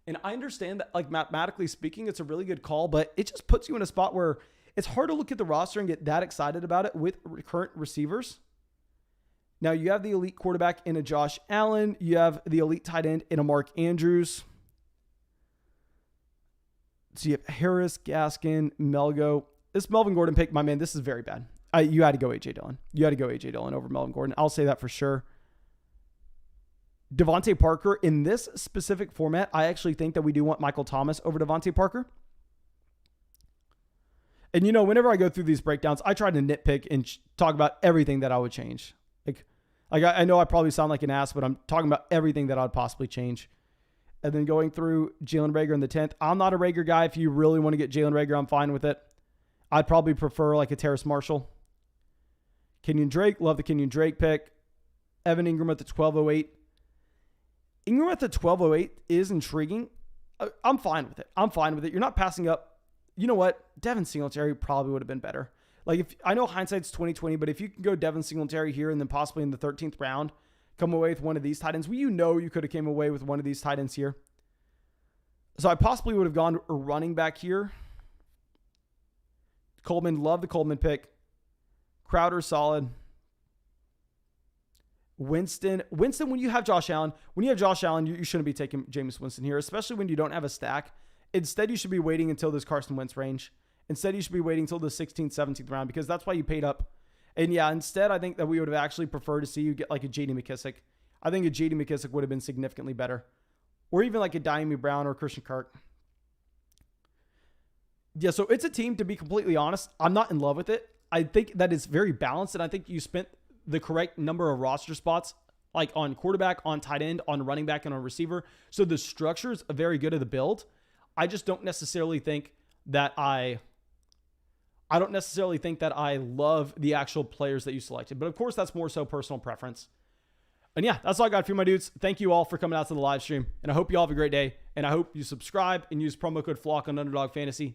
And I understand that, like, mathematically speaking, it's a really good call, but it just puts you in a spot where it's hard to look at the roster and get that excited about it with current receivers. Now, you have the elite quarterback in a Josh Allen. You have the elite tight end in a Mark Andrews. So you have Harris, Gaskin, Melgo. This Melvin Gordon pick, my man, this is very bad. You had to go A.J. Dillon. You had to go A.J. Dillon over Melvin Gordon. I'll say that for sure. Devonte Parker, in this specific format, I actually think that we do want Michael Thomas over Devonte Parker. And, you know, whenever I go through these breakdowns, I try to nitpick and talk about everything that I would change. Like I know I probably sound like an ass, but I'm talking about everything that I'd possibly change. And then going through Jalen Reagor in the 10th. I'm not a Reagor guy. If you really want to get Jalen Reagor, I'm fine with it. I'd probably prefer like a Terrace Marshall. Kenyon Drake, love the Kenyon Drake pick. Evan Ingram at the 1208. Ingram at the 1208 is intriguing. I'm fine with it. You're not passing up. You know what? Devin Singletary probably would have been better. Like, if I know hindsight's 20/20, but if you can go Devin Singletary here and then possibly in the 13th round, come away with one of these tight ends, well, you know you could have came away with one of these tight ends here. So I possibly would have gone a running back here. Coleman, love the Coleman pick. Crowder, solid. Winston, when you have Josh Allen, you shouldn't be taking Jameis Winston here, especially when you don't have a stack. Instead, you should be waiting until this Carson Wentz range. Instead, you should be waiting until the 16th, 17th round because that's why you paid up. And yeah, instead, I think that we would have actually preferred to see you get like a J.D. McKissick. I think a J.D. McKissick would have been significantly better. Or even like a Diami Brown or Christian Kirk. Yeah, so it's a team, to be completely honest, I'm not in love with it. I think that it's very balanced, and I think you spent the correct number of roster spots, like on quarterback, on tight end, on running back, and on receiver. So the structure is very good of the build. I just don't necessarily think that I don't necessarily think that I love the actual players that you selected. But of course, that's more so personal preference. And yeah, that's all I got for you, my dudes. Thank you all for coming out to the live stream. And I hope you all have a great day. And I hope you subscribe and use promo code FLOCK on Underdog Fantasy